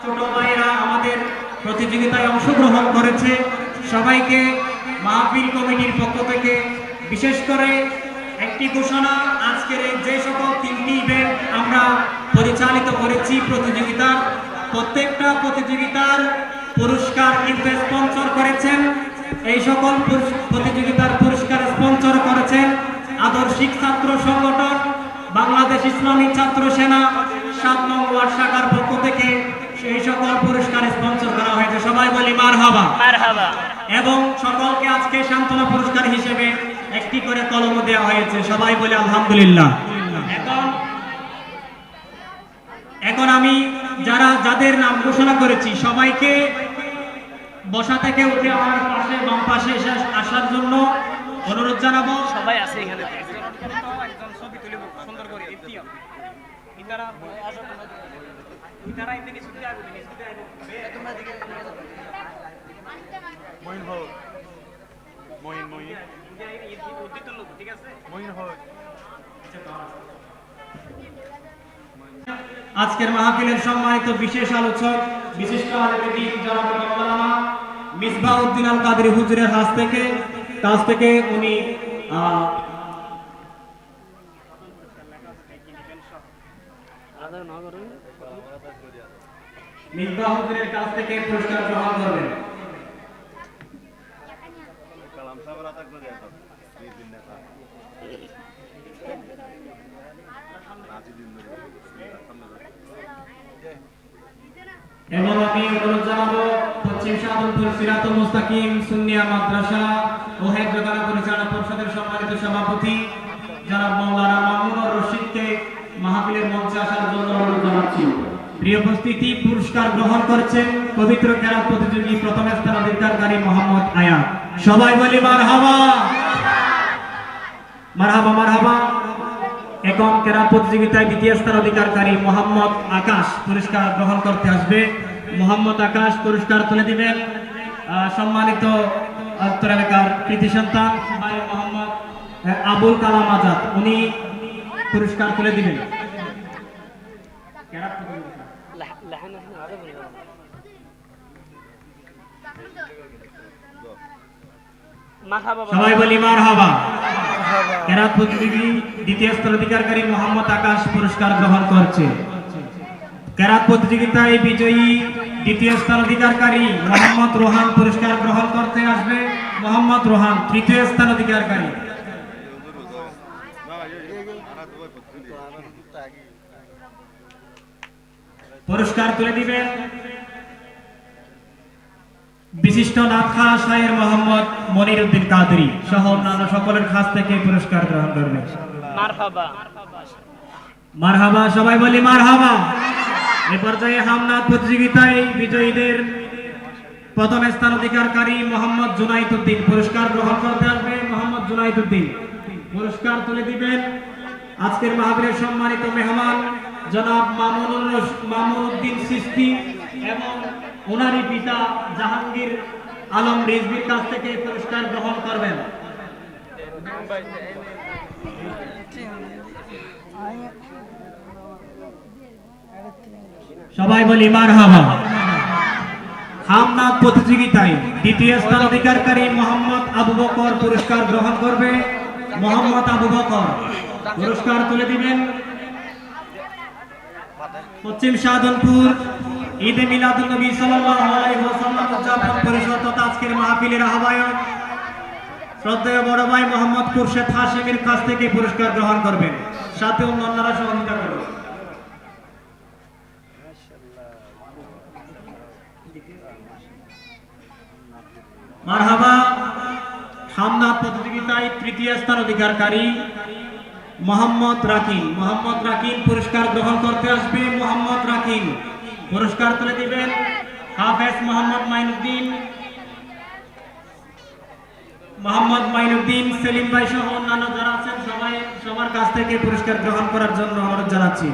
ছোট ভাইরা আমাদের প্রতিযোগিতায় অংশগ্রহণ করেছে, সবাইকে মাহফিল কমিটির পক্ষ থেকে বিশেষ করে একটি ঘোষণা, আজকের যে সকল তিনটি ইভেন্ট আমরা পরিচালিত করেছি প্রতিযোগিতার প্রত্যেকটা প্রতিযোগিতার পুরস্কার কিন্তু স্পন্সর করেছেন, এই সকল প্রতিযোগিতার পুরস্কার স্পন্সর করেছেন আদর্শিক ছাত্র সংগঠন বাংলাদেশ ইসলামী ছাত্র সেনা ৭ নং ওয়ার্ড শাখার পক্ষ থেকে সেই সকল পুরস্কার স্পন্সর করা হয়েছে। সবাই বলি মারহাবা। মারহাবা। এবং সকলকে আজকে সান্ত্বনা পুরস্কার হিসেবে একটি করে কলম দেওয়া হয়েছে। সবাই বলি আলহামদুলিল্লাহ। এখন আমি যাদের নাম ঘোষণা করেছি সবাইকে বসা থেকে উঠে আমার পাশে বাম পাশে আসার জন্য অনুরোধ জানাবো। সবাই আছে এখানে। আজকের মাহফিলের সম্মানিত বিশেষ আলোচক বিশিষ্ট আলেম দ্বীন জনাব মাওলানা মিসবাউদ্দিন আল কাদরি হুজুরের কাছ থেকে উনি মিসবাহ হুজুরের কাছ থেকে পুরস্কার গ্রহণ করবেন। এবং আমি অনুরোধ জানাবো পশ্চিম শাহজাহানপুর সিরাতুল মুস্তাকিম সুন্নিয়া মাদ্রাসা ও হেফজখানা পরিচালনা পরিষদের সম্মানিত সভাপতি জনাব মাওলানা মামুনুর রশিদকে মাহফিলের মঞ্চে আসার জন্য অনুরোধ জানাচ্ছি। প্রিয় উপস্থিতি, পুরস্কার গ্রহণ করছেন পবিত্র কেরাত প্রতিযোগী প্রথম স্থান অধিকারী মোহাম্মদ আয়াত। সবাই বলি মারহাবা। মারহাবা মারহাবা। এখন কেরাত প্রতিযোগিতায় দ্বিতীয় স্থান অধিকারী মোহাম্মদ আকাশ পুরস্কার গ্রহণ করতে আসবে। মোহাম্মদ আকাশ পুরস্কার তুলে দিবেন সম্মানিত উত্তর এলাকার কৃতি সন্তান ভাই মোহাম্মদ আবুল কালাম আজাদ, উনি পুরস্কার তুলে দিবেন। সবাই বলি মারহাবা। কেরাত প্রতিযোগী দ্বিতীয় স্থান অধিকারী মোহাম্মদ আকাশ পুরস্কার গ্রহণ করছে। কেরাত প্রতিযোগিতায় বিজয়ী দ্বিতীয় স্থান অধিকারী মোহাম্মদ রোহান পুরস্কার গ্রহণ করতে আসবে। মোহাম্মদ রোহান তৃতীয় স্থান অধিকারী। পুরস্কার তুলে দিবেন বিশিষ্ট নাথা শায়ের মোহাম্মদ মনির উদ্দিন কাদরি সহ অন্যান্য সকলের কাছ থেকে পুরস্কার গ্রহণ করবেন। মারহাবা। মারহাবা। সবাই বলি মারহাবা। এই পর্যায়ে হামনাদ প্রতিযোগিতায় বিজয়ীদের প্রথম স্থান অধিকারী মোহাম্মদ জুনাইদ উদ্দিন পুরস্কার গ্রহণ করতে আসবে। মোহাম্মদ জুনাইদ উদ্দিন পুরস্কার তুলে দিবেন আজকের মাহফিলের সম্মানিত মেহমান জনাব মামুনুদ্দিন চিশতি এবং ওনারই পিতা জাহাঙ্গীর আলম রিজভির কাছ থেকে পুরস্কার গ্রহণ করবেন। সবাই বলি মারহাবা। হামনাদ প্রতিযোগিতায় দ্বিতীয় স্থান অধিকারী মোহাম্মদ আবু বকর পুরস্কার গ্রহণ করবে। মোহাম্মদ আবু বকর পুরস্কার তুলে দিবেন পশ্চিম শাহজাহানপুর ঈদে মিলাদুন নবী সাল্লাল্লাহু আলাইহি ওয়াসাল্লাম উদযাপন পরিষদ তথা আজকের মাহফিলের আহ্বায়ক শ্রদ্ধেয় বড় ভাই মোহাম্মদ খুরশেদ হাশেমের কাছ থেকে পুরস্কার গ্রহণ করবেন। সাথে অন্যান্যরা সহযোগিতা করবেন। মারহাবা। হামনাদ প্রতিযোগিতায় তৃতীয় স্থান অধিকারী মোহাম্মদ রাকিন পুরস্কার গ্রহণ করতে আসবে। মোহাম্মদ রাকিন পুরস্কার তুলে দিবেন হাফেজ মোহাম্মদ মাইনুদ্দিন সেলিম ভাই সহ অন্যান্য যারা আছেন সবার কাছ থেকে পুরস্কার গ্রহণ করার জন্য অনুরোধ জানাচ্ছি।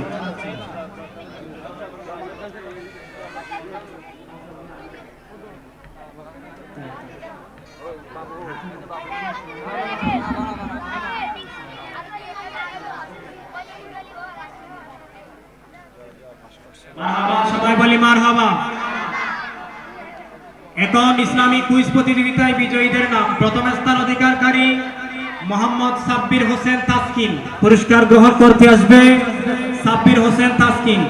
সবাই বলি মারহাবা। এখন ইসলামী কুইজ প্রতিযোগিতায় বিজয়ীদের নাম প্রথম স্থান অধিকারী মোহাম্মদ সাব্বির হোসেন তাসকিন পুরস্কার গ্রহণ করতে আসবে। সাব্বির হোসেন তাসকিন।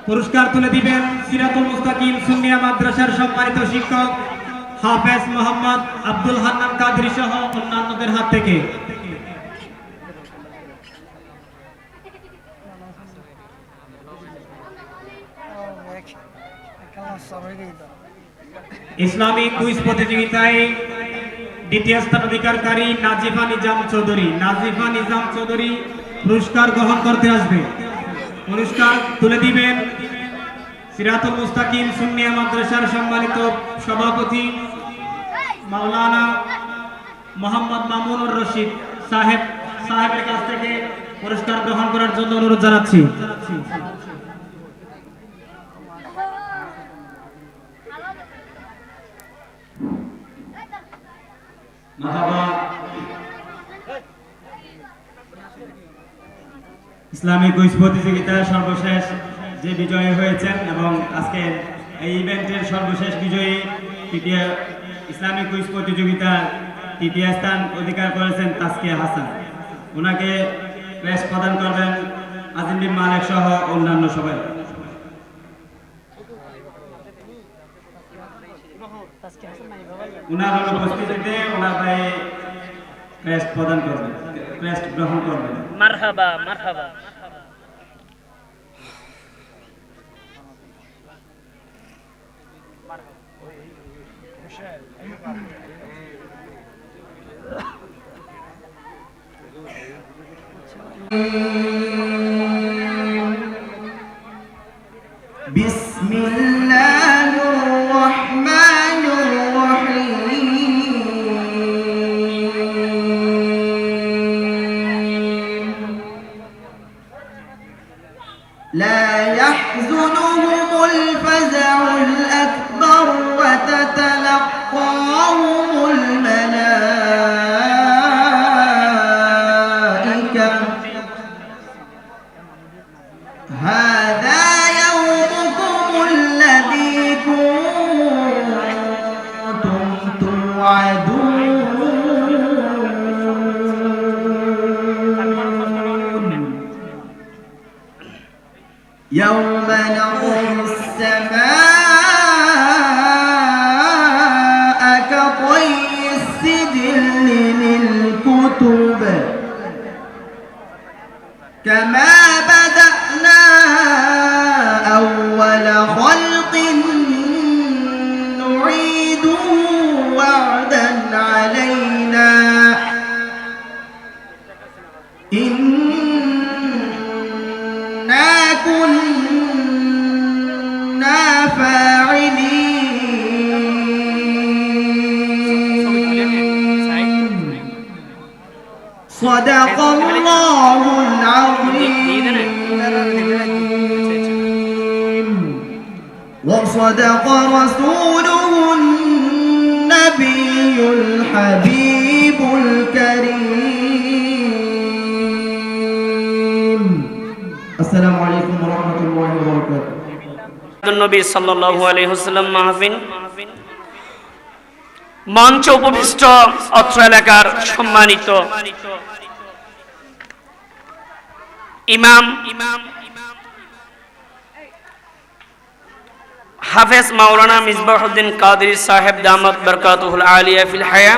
পুরস্কার তুলে দিবেন সিরাতুল মুস্তাকিম সুন্নিয়া মাদ্রাসার সম্মানিত শিক্ষক হাফেজ মোহাম্মদ আব্দুল হান্নান কাদরি সহ অন্যান্যদের হাত থেকে। ইসলামিক কুইজ প্রতিযোগিতায় দ্বিতীয় স্থান অধিকারকারী নাজিফা নিজাম চৌধুরী পুরস্কার গ্রহণ করতে আসবে। পুরস্কার তুলে দিবেন সিরাতুল মুস্তাকিম সুন্নিয়া মাদ্রাসার সম্মানিত সভাপতি মাওলানা মোহাম্মদ মামুনুর রশিদ সাহেবের কাছ থেকে পুরস্কার গ্রহণ করার জন্য অনুরোধ জানাচ্ছি। ইসলামিক কুইজ প্রতিযোগিতার সর্বশেষ যে বিজয়ী হয়েছেন এবং আজকে এই ইভেন্টের সর্বশেষ বিজয়ী ইসলামিক কুইজ প্রতিযোগিতার তৃতীয় স্থান অধিকার করেছেন তাসকিয়া হাসান। ওনাকে ক্রেস্ট প্রদান করবেন আজিম বিন মালেক সহ অন্যান্য সবাই। ওনার উপস্থিতিতে ওনার ভাই ক্রেস্ট প্রদান করবেন, ক্রেস্ট গ্রহণ করবেন। মারহাবা মারহাবা। বিসমিল্লাহির রহমানির রহিম লা ইয়াহযুনুহুমুল ফাযাউল আকবার ওয়া তাতালাক্কাহুমুল মালায়েকা হাযা يوم نطوي السماء كطي السجل للكتب كما بدأنا أول خلق نعيده وعدا علينا إنا كنا فاعلين صدق الله العظيم وصدق رسوله النبي الحبيب الكريم السلام عليكم ورحمة الله وبركاته নবী সাল্লাল্লাহু আলাইহি ওয়াসাল্লাম মাহফিল মঞ্চ উপবিষ্ট অত্র এলাকার সম্মানিত ইমাম হাফেজ মাওলানা মিসবাহুদ্দিন কাদরি সাহেব দামাত বরকাতুহুল আলিয়া ফিল হায়া,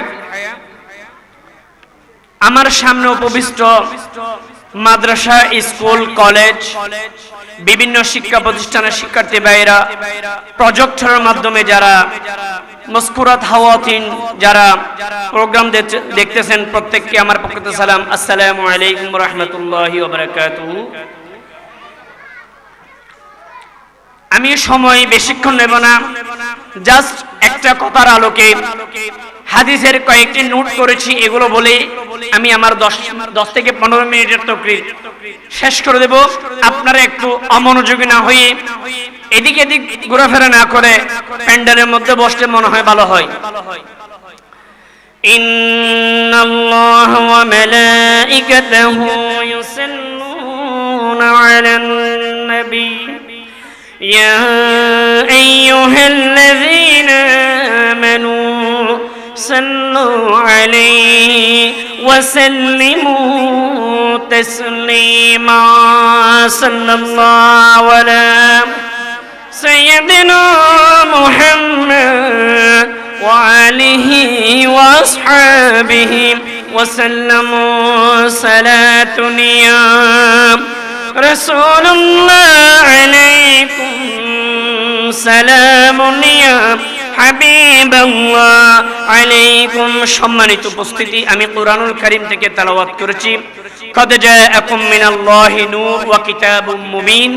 আমার সামনে উপবিষ্ট মাদ্রাসা, স্কুল, কলেজ, বিভিন্ন শিক্ষা প্রতিষ্ঠানের শিক্ষার্থী ভাইরা, প্রজেক্টরের মাধ্যমে যারা মসকুরাত হাওয়াতিন যারা প্রোগ্রাম দেখতেছেন, প্রত্যেককে আমার পক্ষ থেকে সালাম। আসসালামু আলাইকুম ওয়া রাহমাতুল্লাহি ওয়া বারাকাতুহু। আমি সময় বেশিক্ষণ নেব না, জাস্ট একটা কথার আলোকে হাদিসের কয়েকটি নোট করেছি, এগুলো বলে আমি আমার 10 থেকে 15 মিনিটের তাকরীর শেষ করে দেব। আপনারা একটু অমনোযোগী না হয়ে এদিক এদিক ঘোরাফেরা না করে প্যান্ডেলের মধ্যে বসলে মনে হয় ভালো হয়। ইন্নাল্লাহা ওয়া মালাইকাতাহু ইউসাল্লুনা আলান নবী ইয়া আইয়ুহাল্লাযীনা আমানু সাল্লু আলাইহি ওয়া সাল্লিমু تسليما صلى الله على سيدنا محمد وآله وأصحابه وسلم صلاة يا رسول الله عليكم سلام يا হাবিব আল্লাহ আলাইকুম। সম্মানিত উপস্থিতি, আমি কুরআনুল কারীম থেকে তেলাওয়াত করেছি কদ জাআকুম মিনাল্লাহি নূর ওয়া কিতাবুম মুবিন।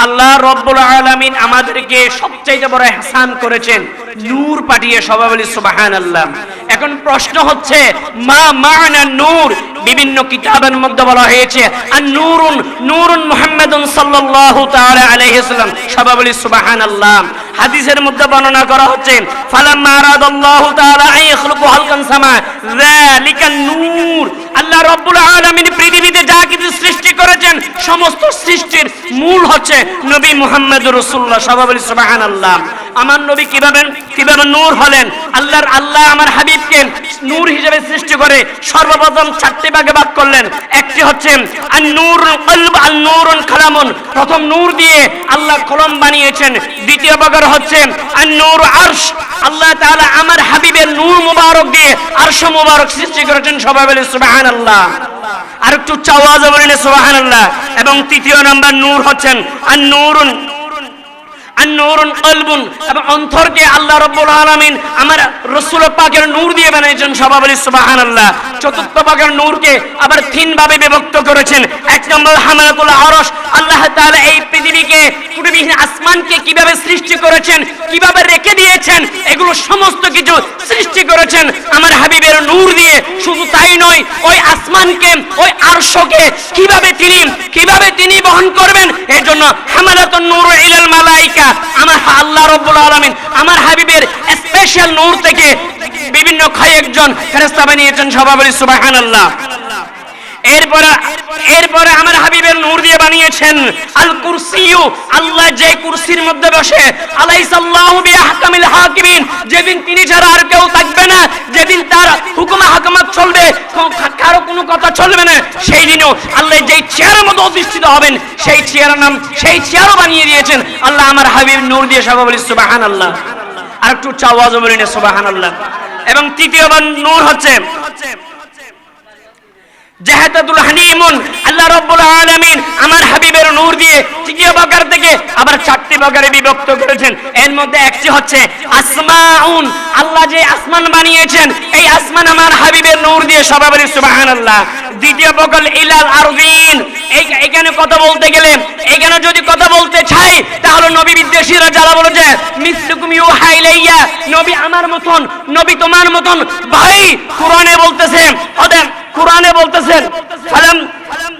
আল্লাহ রাব্বুল আলামিন আমাদেরকে সবচেয়ে বড় ইহসান করেছেন, নূর পাঠিয়ে। সবাই বলি সুবহানাল্লাহ। এখন প্রশ্ন হচ্ছে মা মা'না নূর? বিভিন্ন কিতাবের মধ্যে বলা হয়েছে আর নূরুন নূরুন মুহাম্মাদুন সাল্লাল্লাহু তাআলা আলাইহি ওয়াসাল্লাম। সবাই বলি সুবহানাল্লাহ। হাদিসের মধ্যে বর্ণনা করা হচ্ছে ফালাম্মা আরাদাল্লাহু তাআলা আন ইয়াখলুকু হালকান সামা যালিকা নূর। আল্লাহ রাব্বুল আলামিন পৃথিবীতে যা কিছু সৃষ্টি করেছেন সমস্ত সৃষ্টির মূল হচ্ছে নবী মুহাম্মদুর রাসূলুল্লাহ। সবাই বলি সুবহানাল্লাহ। আমার নবী কিভাবে নূর হলেন? আল্লাহ আমার হাবিবকে নূর হিসেবে সৃষ্টি করে সর্বপ্রথম চারটি ভাগে ভাগ করলেন। একটি হচ্ছে আন নূরুল কলব আন নূরুন কালামুন, প্রথম নূর দিয়ে আল্লাহ কলম বানিয়েছেন। দ্বিতীয় ভাগ হচ্ছে আন নূর আরশ, আল্লাহ তাআলা আমার হাবিবের নূর মুবারক দিয়ে আরশ মুবারক সৃষ্টি করেছেন। সবাই বলি সুবহানাল্লাহ। আর একটু আওয়াজে বলেন সুবহানাল্লাহ। এবং তৃতীয় নাম্বার নূর হচ্ছেন আন নূরুন কলবুন, এবং অন্তরকে আল্লাহ রাব্বুল আলামিন আমার রাসূল পাকের নূর দিয়ে বানিয়েছেন। সবাই বলি সুবহানাল্লাহ। চতুর্থ ভাগের নূরকে আবার তিন ভাবে বিভক্ত করেছেন। এক নম্বর হামালাতুল আরশ, আল্লাহ তাআলা এই পৃথিবীকে পৃথিবীহীন আসমানকে কিভাবে সৃষ্টি করেছেন, কিভাবে রেখে দিয়েছেন, এগুলো সমস্ত কিছু সৃষ্টি করেছেন আমার হাবিবের নূর দিয়ে। শুধু তাই নয়, ওই আসমানকে ওই আরশকে কিভাবে তিনি বহন করবেন, এর জন্য হামালাতুন নূর ইলাল মালাইকা, আমার আল্লাহ রাব্বুল আলামিন আমার হাবিবের স্পেশাল নূর থেকে বিভিন্ন কয়েকজন ফেরেশতা বানিয়েছেন। সবাই বলি সুবহানাল্লাহ। এরপরে আমার হাবিবের নূর দিয়ে বানিয়েছেন আল কুরসিয়ু, আল্লাহ যে কুরসির মধ্যে বসে। আলাইসাল্লাহু বিআহকামিল হাকিমিন, যেদিন তিনি ছাড়া আর কেউ থাকবে না, যেদিন তার হুকুম হাকামাত চলবে, কারো কোনো কথা চলবে না, সেই দিনও আল্লাহ যেই চেয়ারের মধ্যে অধিষ্ঠিত হবেন সেই চেয়ারও বানিয়ে দিয়েছেন আল্লাহ আমার হাবিব নূর দিয়ে। সবাই বলি সুবহানাল্লাহ। আর একটু আওয়াজ বলেন সুবহানাল্লাহ। এবং তৃতীয়বার নূর হচ্ছে জাহাদাতুল হানিমুন, আল্লাহ রাব্বুল আলামিন আমার হাবিবের নূর দিয়ে তৃতীয় ভাগ থেকে আবার চারটি ভাগে বিভক্ত করেছেন। এর মধ্যে একটি হচ্ছে আসমাউন, আল্লাহ যে আসমান বানিয়েছেন এই আসমান আমার হাবিবের নূর দিয়ে। সবাই বলি সুবহানাল্লাহ। দ্বিতীয় ভাগ ইলাল আরদিন, এখানে কথা বলতে গেলে, এখানে যদি কথা বলতে চাই তাহলে নবী বিদ্বেষীরা যারা বলেছে মিসলুকুম ইউহা ইলাইয়া, নবী আমার মতন, নবী তোমার মতন, ভাই কোরআনে বলতেছেন ফালাম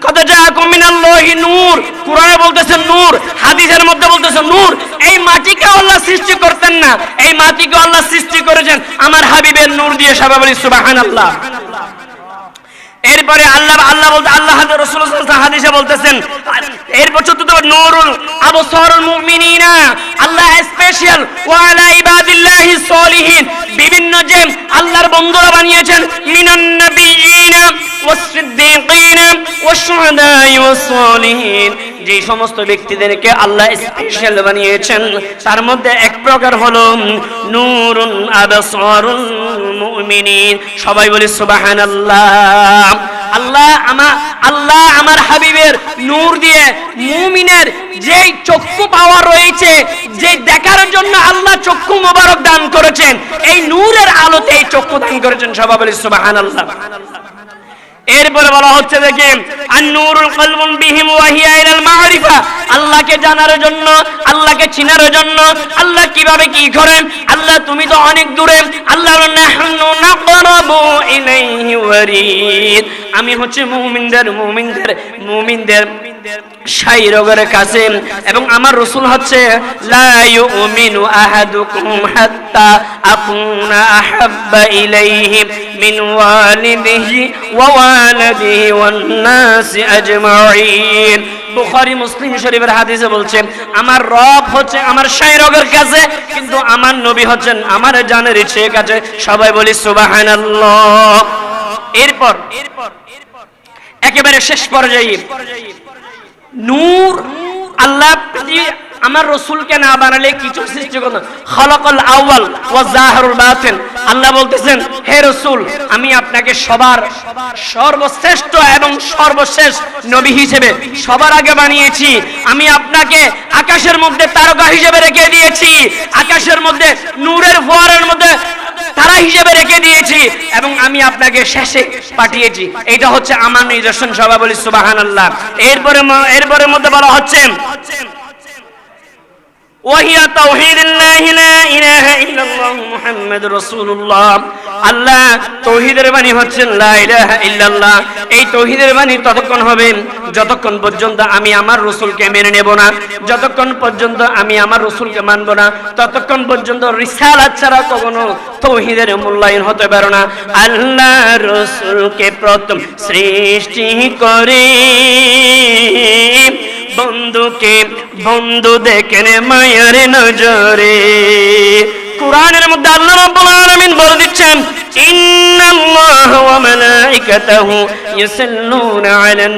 কদ জাআকুম মিনাল্লাহি নূর, কোরআনে বলতেছেন নূর, হাদিসের মধ্যে বলতেছেন নূর। এই মাটিকে আল্লাহ সৃষ্টি করতেন না, এই মাটিকে আল্লাহ সৃষ্টি করেছেন আমার হাবিবের নূর দিয়ে। সবাই বলি সুবহানাল্লাহ। এরপরে আল্লাহ বলতে আল্লাহ রাসূল সাল্লাল্লাহু আলাইহি হাদিসে বলতেছেন, এরপর চতুর্থ নূরুল আবসারুল মুমিনিনা, আল্লাহ স্পেশাল ওয়া আলা ইবাদিল্লাহি সলিহিন, বিভিন্ন যে আল্লাহর বন্ধুরা বানিয়েছেন মিনান নাবিয়িনা ওয়াস সিদ্দিকিনা ওয়াস শুহাদাই ওয়াস সলিহিন, যে সমস্ত ব্যক্তিদেরকে আল্লাহ স্পেশাল বানিয়েছেন তার মধ্যে এক প্রকার হলো নূরুন আবসারুল মুমিনিন। সবাই বলি সুবহানাল্লাহ। আল্লাহ আমার হাবিবের নূর দিয়ে মুমিনের যে চক্ষু পাওয়ার রয়েছে, যে দেখার জন্য আল্লাহ চক্ষু মোবারক দান করেছেন, এই নূরের আলোতে এই চক্ষু দান করেছেন। সবাই বলি সুবহানাল্লাহ। এরপরে বলা হচ্ছে দেখেন আন-নূরুল কলবুন বিহিম ওয়া হিয়া ইলাল মারিফা, আল্লাহকে জানার জন্য, আল্লাহকে চিনার জন্য আল্লাহ কিভাবে কি করেন, আল্লাহ তুমি তো অনেক দূরে, আল্লাহ নাহনু নাকরাবু ইলাইহি ওয়ারিদ, আমি হচ্ছে মুমিনদের শাইরগের কাছে, এবং আমার রাসূল হচ্ছে লা ইউমিনু আহাদুকুম হাত্তা আকুনা আহাব্বা ইলাইহি মিন ওয়ালিদিহি ওয়া ওয়ালাদিহি ওয়ান নাসি আজমাইন। বুখারী মুসলিম শরীফের হাদিসে বলছে আমার রব হচ্ছে আমার শাইরগের কাছে, কিন্তু আমার নবী হচ্ছেন আমার জানের ইচ্ছের কাছে। সবাই বলি সুবহানাল্লাহ। একেবারে শেষ পর্যায়ে নূর আল্লাহ আমার রসুলকে না বানালে কিছু সৃষ্টি করত খলাকাল আউয়াল ওয়া জাহিরুল বাতিন। আল্লাহ বলতেছেন, হে রসুল, আমি আপনাকে সবার সর্বশ্রেষ্ঠ এবং সর্বশেষ নবী হিসেবে সবার আগে বানিয়েছি। আমি আপনাকে আকাশের মধ্যে তারকা হিসেবে রেখে দিয়েছি, আকাশের মধ্যে নূরের ফোয়ারার মধ্যে তারা হিসেবে রেখে দিয়েছি, এবং আমি আপনাকে শেষে পাঠিয়েছি। এটা হচ্ছে আমার নিদর্শন। সবাই বলি সুবহানাল্লাহ। এরপরে মধ্যে বলা হচ্ছে ওয়াহিয়া তাওহীদুল্লাহ লা ইলাহা ইল্লাল্লাহ মুহাম্মাদুর রাসূলুল্লাহ। আল্লাহ তাওহীদের বাণী হচ্ছে লা ইলাহা ইল্লাল্লাহ। এই তাওহীদের বাণী ততক্ষণ হবে যতক্ষণ পর্যন্ত আমি আমার রাসূলকে মেনে নেব না, যতক্ষণ পর্যন্ত আমি আমার রাসূলকে মানব না, ততক্ষণ পর্যন্ত রিসালাত ছাড়া কখনো তাওহীদের মূল্যায়ন হতে পারে না। আল্লাহ রাসূলকে প্রথম সৃষ্টি করে বন্ধুকে বন্ধু দেখেন মায়ের নজরে। কুরআনের মধ্যে আল্লাহ রাব্বুল আলামিন বলে দিচ্ছেন, ইন্নাল্লাহা ওয়া মালাইকাতাহু ইউসাল্লুনা আলান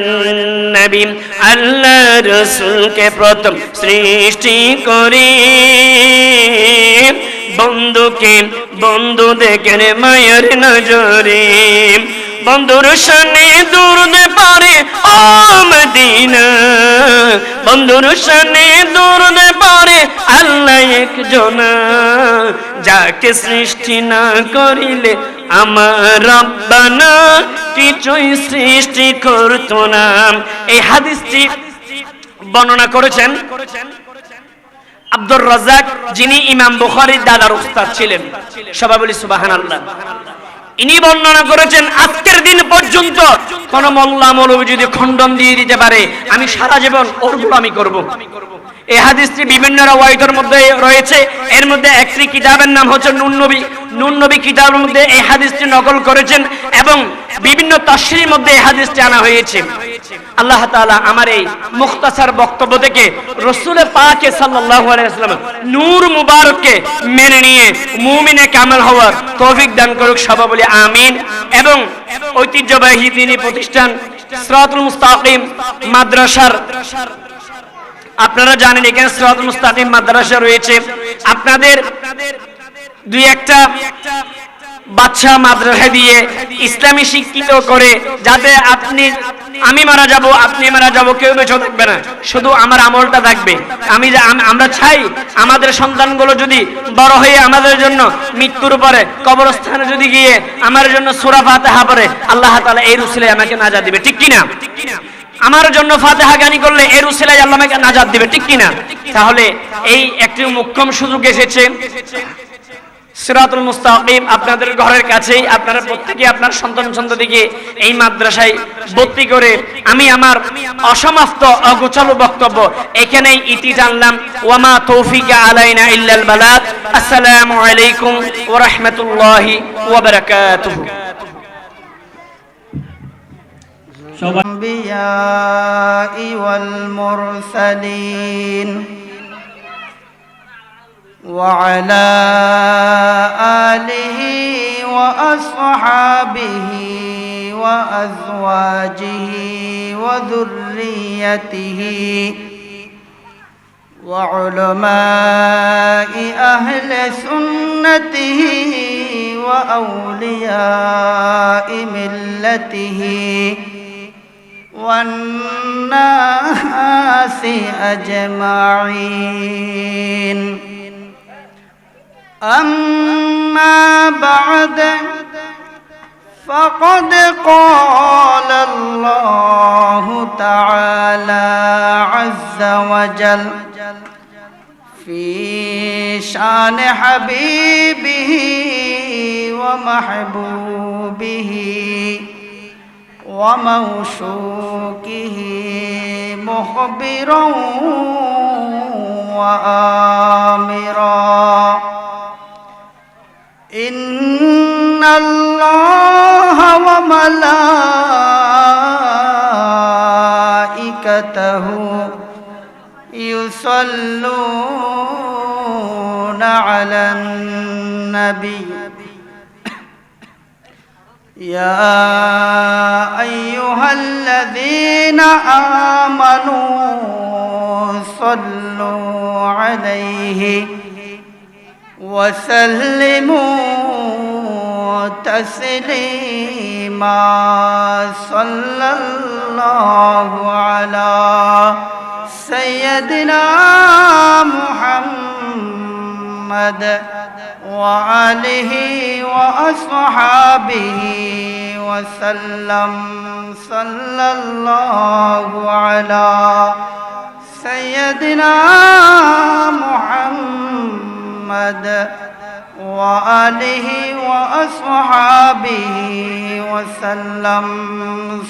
নবী। আল্লাহ রাসূলকে প্রথম সৃষ্টি করে বন্ধুকে বন্ধু দেখেন মায়ের নজরে। বন্ধুর শানে দুরুদ পড়ে ও মদিনা, বন্ধুর শানে দুরুদ পড়ে আল্লাহ একজনা। যাকে সৃষ্টি না করিলে আমার রব্বানা কিছুই সৃষ্টি করতো না। এই হাদিসটি বর্ণনা করেছেন আব্দুর রাজ্জাক, যিনি ইমাম বুখারীর দাদার উস্তাদ ছিলেন। সবাই বলি সুবহানাল্লাহ। ইনি বর্ণনা করেছেন, আজকের দিন পর্যন্ত কোন মোল্লা মৌলবী যদি খণ্ডন দিয়ে দিতে পারে, আমি সারা জীবন ওর গোলামি করব। এই হাদিসটি বিভিন্ন রাওয়ায়াতের মধ্যে রয়েছে। এর মধ্যে একটি কিতাবের নাম হচ্ছে নুন নবী কিতাবের মধ্যে এই হাদিসটি নকল করেছেন, এবং বিভিন্ন তাফসীরের মধ্যে এই হাদিসটি আনা হয়েছে। আল্লাহ তাআলা আমার এই মুখতাসার বক্তব্য থেকে রাসূল পাক সাল্লাল্লাহু আলাইহি ওয়াসাল্লাম নূর মুবারককে মেনে নিয়ে মুমিনে কামেল হওয়ার তৌফিক দান করুক। সবাই বলি আমিন। এবং ঐতিহ্যবাহী দ্বীনি প্রতিষ্ঠান সিরাতুল মুস্তাকিম মাদ্রাসার, আপনারা জানেন এখানে সিরাতুল মুস্তাকিম মাদ্রাসা রয়েছে। আপনাদের দুই একটা বাচ্চা মাদ্রাসা দিয়ে ইসলামী শিক্ষিত করে, যাতে আমি মারা যাব, আপনি মারা যাব, কেউ বেঁচে থাকবে না, শুধু আমার আমলটা থাকবে। আমরা চাই আমাদের সন্তানগুলো যদি বড় হয়ে আমাদের জন্য মৃত্যুর পরে কবরস্থানে যদি গিয়ে আমার জন্য সূরা ফাতিহা পড়ে, আল্লাহ তাআলা এই উসিলায় আমাকে নাজাত দিবে, ঠিক কিনা? আমার জন্য ফাতিহা গানি করলে এর উসিলায় আল্লাহ আমাকে নাজাত দিবে, ঠিক কিনা? তাহলে এই একটি মুখ্যম সুযোগ এসেছে। সিরাতুল মুস্তাকিম আপনাদের ঘরের কাছেই, আপনারা প্রত্যেকে আপনার সন্তানদিকে এই মাদ্রাসায় ভর্তি করে আমি আমার অসমাপ্ত অগোছালো বক্তব্য এখানেই ইতি টানলাম। ওয়ামা তৌফিকা আলাইনা ইল্লাল বালাগ। আসসালামু আলাইকুম ওয়া রাহমাতুল্লাহি ওয়া বারাকাতুহু। الأنبياء والمرسلين وعلى آله وأصحابه وأزواجه وذريته وعلماء أهل سنته وأولياء ملته والناس أجمعين. أما بعد، فقد قال الله تعالى عز وجل في شان حبيبه ومحبوبه وموشوكه مخبرا وآمرا: إن الله وملائكته يصلون على النبي يا أيها الذين آمنوا صلوا عليه وسلموا تسليما صلى الله على سيدنا محمد وآله وأصحابه وسلم صلى الله على سيدنا محمد وآله وأصحابه وسلم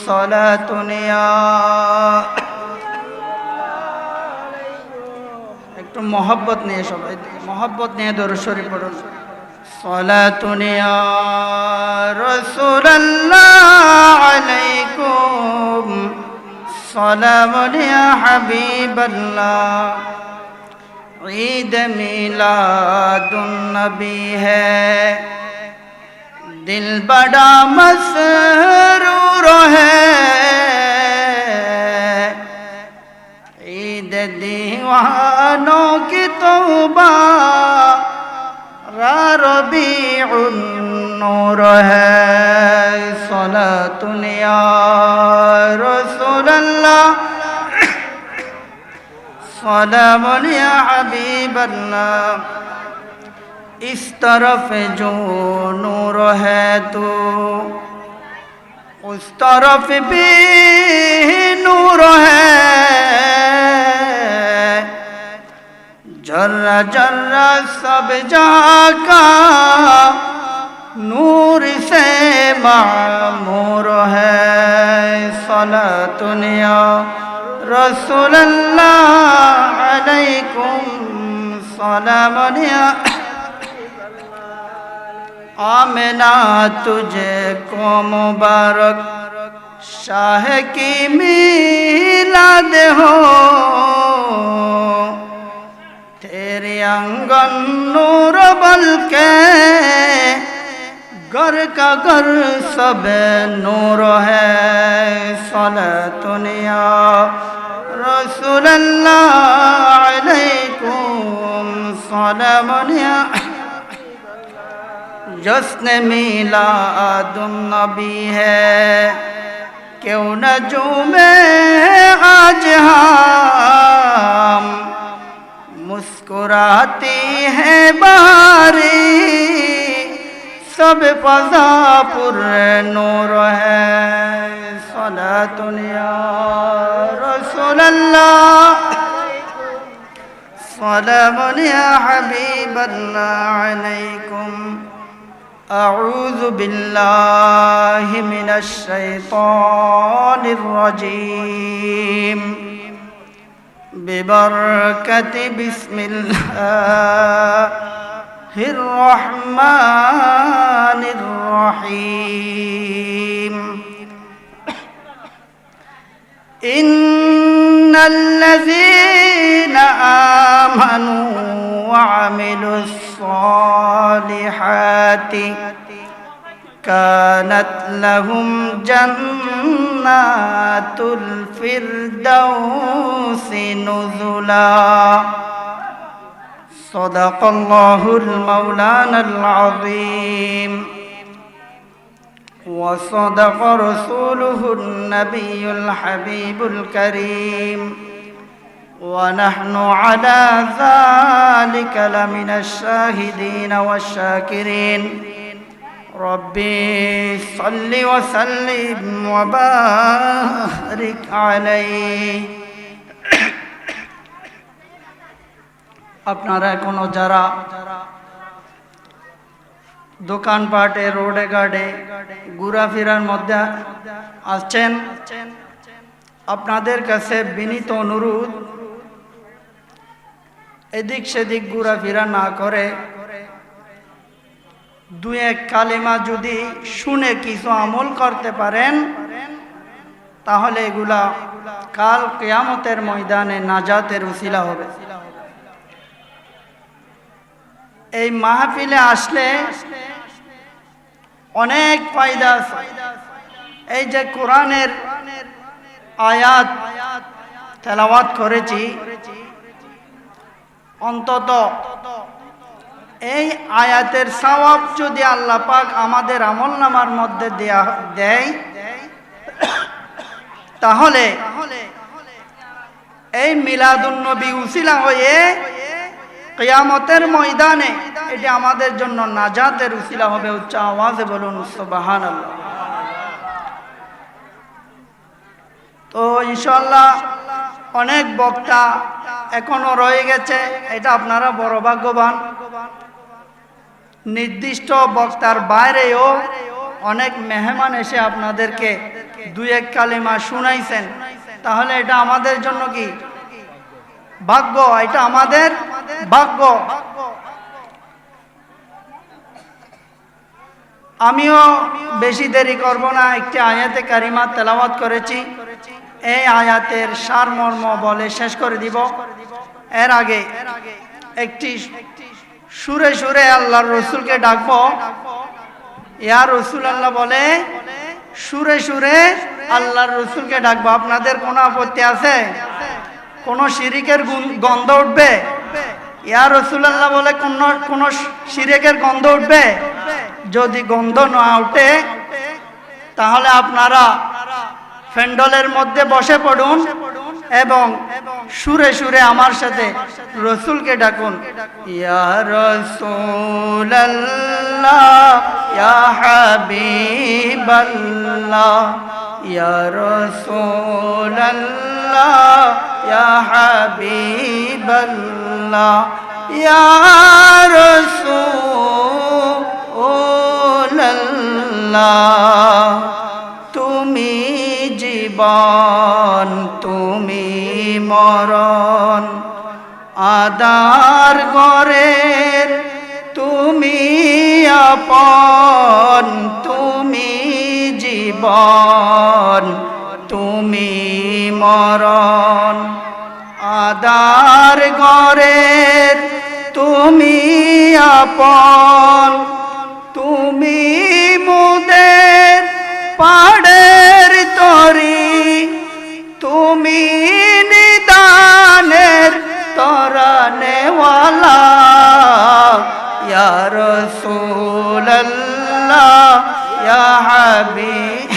صلاة يا একটু মহব্বত নিয়ে সবাই মহব্বত নিয়ে দরুদ শরীফ পড়ুন সালাতুন ইয়া রাসূলুল্লাহ আলাইকুম সালামুন ইয়া হাবিবাল্লাহ ঈদ মিলাদুন নবী হ্যায় दिल बड़ा मसरूर है ईद दीवानों की तौबा रबीउन नूर है सलातुन या रसूलल्लाह सलामुन या हबीबल्लाह इस तरफ जो नूर है तो उस तरफ भी नूर है जर्रा जर्रा सब जहाँ का नूर से मामूर है सलातुन या रसूलल्लाह अलैकुम सलामुन या आमिना तुझे को मुबारक शाह की मिलाद हो तेरे आंगन नूर बल्कि घर का घर सब नूर है सलातुन या रसूलल्लाह अलैकुम सलामुन या जश्न मिलादुन नबी है क्यों न झूमे आज हम मुस्कुराती है बारी सब फज़ा पुर नूर है सलातुन या रसूलल्लाह सलामुन या हबीबल्लाह अलैकुम أعوذ بالله من الشيطان الرجيم ببركة بسم الله الرحمن الرحيم إن الذين آمنوا وعملوا الصالحات كانت لهم جنات الفردوس نزلا صدق الله المولانا العظيم وصدق رسوله النبي الحبيب الكريم ونحن على ذلك لمن الشاهدين والشاكرين ربي صل وسلم وبارك عليه আপনারা এখনো যারা দোকানপাটে রোডে ঘাটে ঘোরাফেরার মধ্যে আছেন আপনাদের কাছে বিনীত অনুরোধ এদিক সেদিক ঘোরাফেরা না করে দুই এক কালিমা যদি শুনে কিছু আমল করতে পারেন তাহলে এগুলা কাল কিয়ামতের ময়দানে নাজাতের উসিলা হবে। এই মাহফিলে আসলে অনেক ফায়দা আছে। এই যে কোরআনের আয়াত তেলাওয়াত করেছি, অন্তত এই আয়াতের সওয়াব যদি আল্লাহ পাক আমাদের আমলনামার মধ্যে দেয়, তাহলে এই মিলাদুন্নবী উসিলা হয়ে কিয়ামতের ময়দানে এটি আমাদের জন্য নাজাতের উসিলা হবে। উচ্চ আওয়াজে বলুন সুবহানাল্লাহ। তো ইনশাআল্লাহ অনেক বক্তা এখনো রয়ে গেছে, এটা আপনারা বড় ভাগ্যবান। নির্দিষ্ট বক্তার বাইরেও অনেক মেহমান এসে আপনাদেরকে দুই এক কালিমা শুনাইছেন, তাহলে এটা আমাদের জন্য কি ভাগ্য, এটা আমাদের ভাগ্য। আমিও বেশি দেরি করব না, একটি আয়াতে কারিমা তেলাওয়াত করেছি, এই আয়াতের সারমর্ম বলে শেষ করে দিব। এর আগে একটি সুরে সুরে আল্লাহর রসুলকে ডাকবো। ইয়া রাসূলুল্লাহ বলে সুরে সুরে আল্লাহর রসুলকে ডাকবো। আপনাদের কোনো আপত্তি আছে? কোনো শিরিকের গন্ধ উঠবে? ইয়া রাসূলুল্লাহ বলে কোন শিরিকের গন্ধ উঠবে? যদি গন্ধ না উঠে তাহলে আপনারা ফ্যান্ডলের মধ্যে বসে পড়ুন এবং সুরে সুরে আমার সাথে রসুলকে ডাকুন। ইয়া রাসূলুল্লাহ ইয়া হাবিবাল্লাহ, ইয়া রাসূলুল্লাহ ইয়া হাবিবাল্লাহ, ইয়া রাসূলুল্লাহ। তুমি জীবন, তুমি মরণ, আদার ঘরের তুমি আপন, তুমি জীবন, তুমি মরণ, আদার ঘরের তুমি আপন, তুমি মুদের পাড়ের তরি, তুমি নিদানের তরানেওয়ালা, ইয়া রাসূলুল্লাহ ইয়া হাবিব।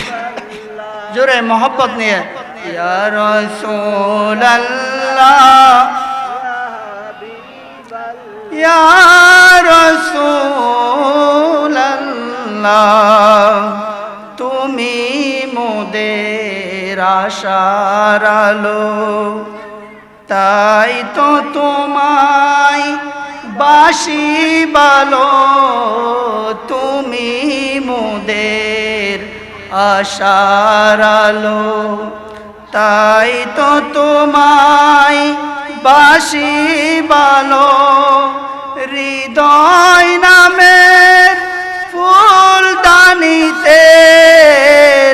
জোরে মোহব্বত নিয়ে ইয়া রাসূলুল্লাহ ইয়া রাসূলুল্লাহ। তুমি মোদের আশার আলো, তাই তো তোমায় বাসি ভালো, তুমি মোদের আশার আলো, তাই তো তোমায় বাসি ভালো। হৃদয় নামের ফুলদানিতে,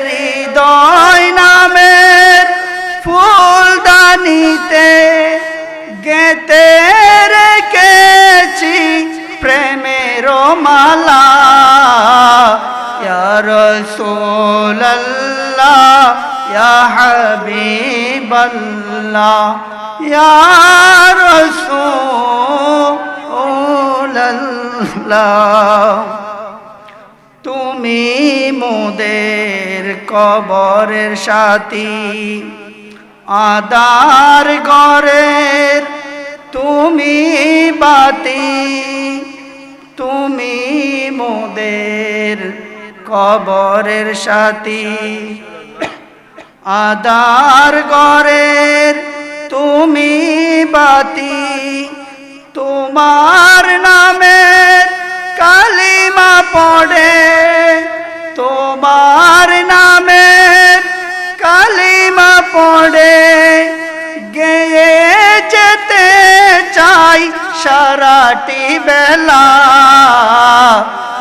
হৃদয় নামের ফুলদানিতে গেতে রেখেছি প্রেমের মালা, ইয়া রাসূলুল্লাহ ইয়া হাবিবাল্লাহ, ইয়া রাসূলুল্লাহ। তুমি মোদের কবরের সাথী, আদার ঘরের তুমি বাতি, তুমি মোদের কবরের সাথী, আদার ঘরের তুমি বাতি। তোমার নামের কালিমা পড়ে, তোমার নামের কালিমা পড়ে গেয়ে যেতে চাই সারাটি বেলা,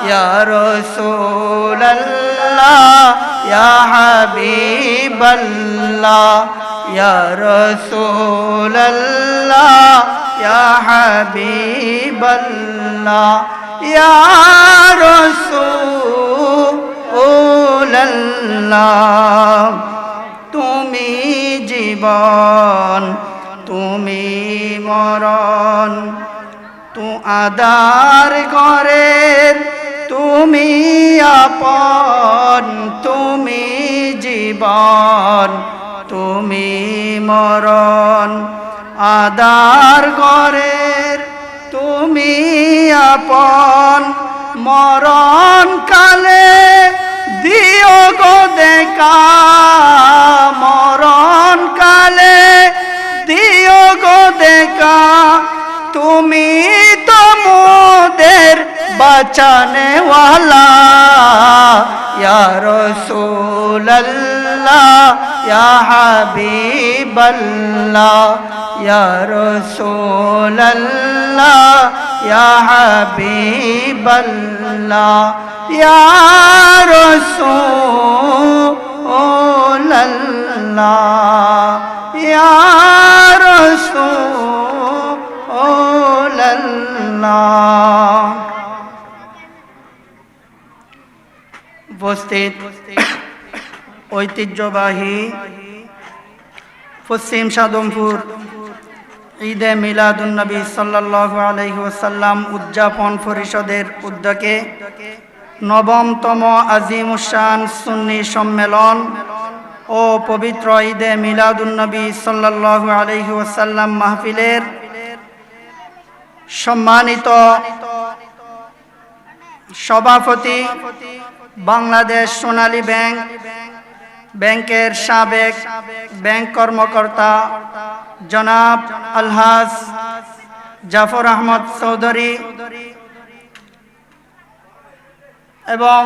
ইয়া রাসূলুল্লাহ ইয়া হাবিবাল্লাহ, ইয়া রাসূলুল্লাহ ইয়া হাবিবাল্লাহ, ইয়া রাসূলুল্লাহ। তুমি জীবন তুমি মরণ তু আদার ঘরের তুমি আপন তুমি জীবন তুমি মরণ আদার ঘরের তুমি আপন মরণ কালে দিও গো দেখা মরণ কালে দিও গো দেখা তুমি তো মোদের বাঁচানে ওয়ালা ইয়া রাসূলুল্লাহ ইয়া হাবিবাল্লাহ ইয়া রাসূলুল্লাহ ইয়া হাবিবাল্লাহ ইয়া রাসূলুল্লাহ ইয়া রাসূলুল্লাহ। উপস্থিত ঐতিহ্যবাহী পশ্চিম সাদমপুর ঈদে মিলাদুন্নবী সাল্লাল্লাহু আলাইহি ওয়াসাল্লাম উদযাপন পরিষদের উদ্যোগে নবমতম আজিমুশান সুন্নি সম্মেলন ও পবিত্র ঈদে মিলাদুন্নবী সাল্লাল্লাহু আলাইহি ওয়াসাল্লাম মাহফিলের সম্মানিত সভাপতি বাংলাদেশ সোনালী ব্যাংকের সাবেক ব্যাংক কর্মকর্তা জনাব আলহাজ জাফর আহমদ চৌধুরী এবং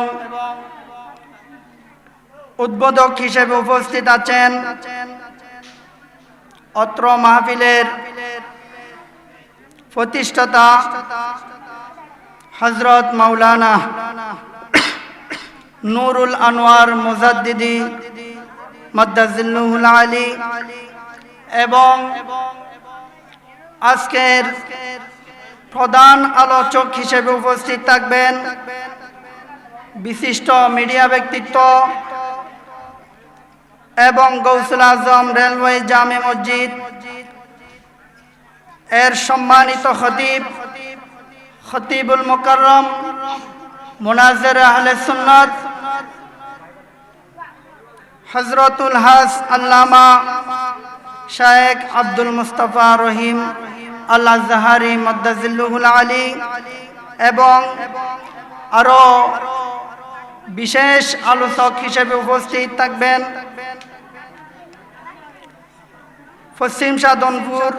উদ্বোধক হিসেবে উপস্থিত আছেন অত্র মাহফিলের প্রতিষ্ঠাতা হযরত মাওলানা নুরুল আনোয়ার মুজাদ্দিদি মাদ্দাজিল্লুহুল আলী এবং আজকের প্রধান আলোচক হিসেবে উপস্থিত থাকবেন বিশিষ্ট মিডিয়া ব্যক্তিত্ব এবং গৌসুল আজম রেলওয়ে জামে মসজিদ এর সম্মানিত খতিবুল মুকাররম মুনাজ্জির আহলে সুন্নাত হযরতুল হাস আল্লামা শায়েখ আব্দুল মুস্তাফা রহিম আল আজহারি মাদ্দাজিল্লুহুল আলী এবং আরো বিশেষ আলোচক হিসেবে উপস্থিত থাকবেন পশ্চিম সাদমপুর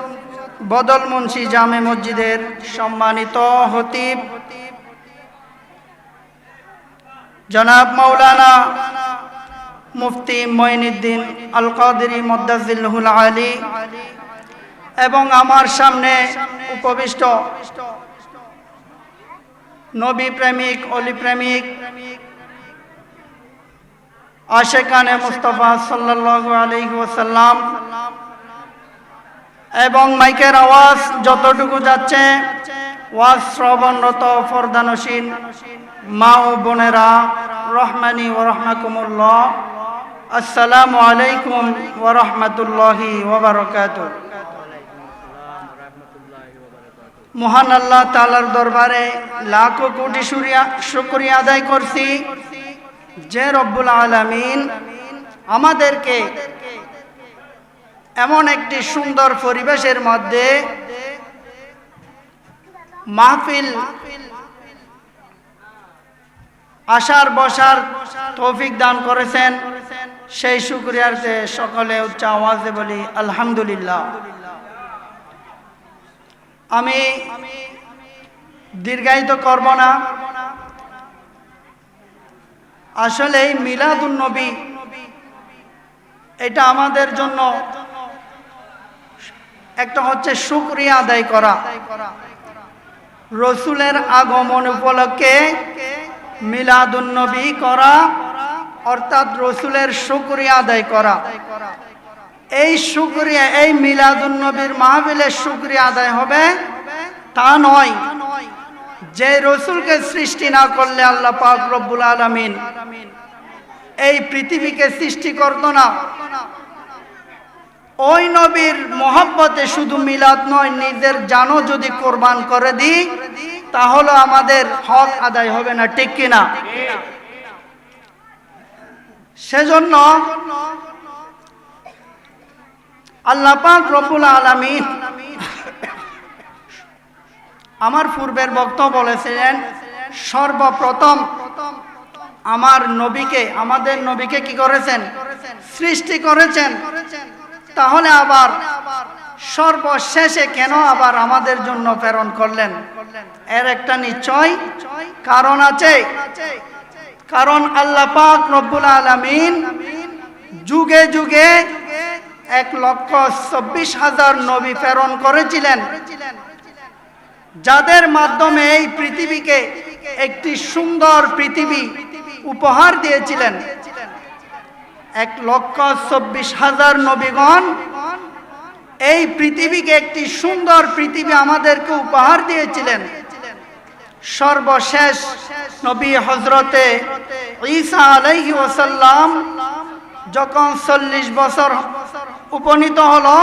বদল মুন্সি জামে মসজিদের সম্মানিত খতিব জনাব মাওলানা মুফতি মঈনুদ্দিন আল কাদেরী মাদ্দাজিল্লুহুল আলী এবং আমার সামনে উপবিষ্ট নবী প্রেমিক অলি প্রেমিক আশিকানে মুস্তাফা সাল্লাল্লাহু আলাইহি ওয়াসাল্লাম এবং মাইকের আওয়াজ যতটুকু যাচ্ছে ওয়াজ শ্রবণরত পর্দানসীন মা ও বোনেরা রহমানি ওয়া রাহমাকুমুল্লাহ আসসালামু আলাইকুম ওয়া রাহমাতুল্লাহি ওয়া বারাকাতুহু। মহান আল্লাহ তাআলার দরবারে লাখো কোটি শুকরিয়া আদায় করছি যে রব্বুল আলামিন আমাদেরকে এমন একটি সুন্দর পরিবেশের মধ্যে মাহফিল আসার বসার তৌফিক দান করেছেন, সেই শুকরিয়াতে সকলে উচ্চ আওয়াজে বলি আলহামদুলিল্লাহ। আমি দীর্ঘায়িত করব না। আসলে মিলাদুন নবী এটা আমাদের জন্য একটা হচ্ছে শুকরিয়া আদায় করা। রসুলের আগমন উপলক্ষে মিলাদুন নবী করা অর্থাৎ রসুলের শুকরিয়া আদায় করা। এই শুকরিয়া এই মিলাদুন নবীর মাহফিলের শুকরিয়া আদায় হবে তা নয়। যে রসুলকে সৃষ্টি না করলে আল্লাহ পাক রব্বুল আলামিন এই পৃথিবীকে সৃষ্টি করত না। ওই নবীর মোহাব্বতে শুধু মিলাদ নয়, নিজের জানও যদি কোরবান করে দিই তাহলে আমাদের হক আদায় হবে না, ঠিক কিনা? সেজন্য আল্লাহ পাক রব্বুল আলামিন আমার পূর্বের বক্তব্য বলেছিলেন, সর্বপ্রথম আমাদের নবীকে কি করেছেন? সৃষ্টি করেছেন। তাহলে আবার সর্বশেষে কেন আবার আমাদের জন্য প্রেরণ করলেন? এর একটা নিশ্চয় কারণ আছে। কারণ আল্লাহ পাক রব্বুল আলামিন যুগে যুগে 1,24,000 নবী প্রেরণ করেছিলেন, যাদের মাধ্যমে এই পৃথিবীকে একটি সুন্দর পৃথিবী উপহার দিয়েছিলেন। 1,24,000 নবীগণ এই পৃথিবীকে একটি সুন্দর পৃথিবী আমাদেরকে উপহার দিয়েছিলেন। সর্বশেষ নবী হযরতে ঈসা আলাইহিস সালাম যখন 40 বছর উপনীত হলো,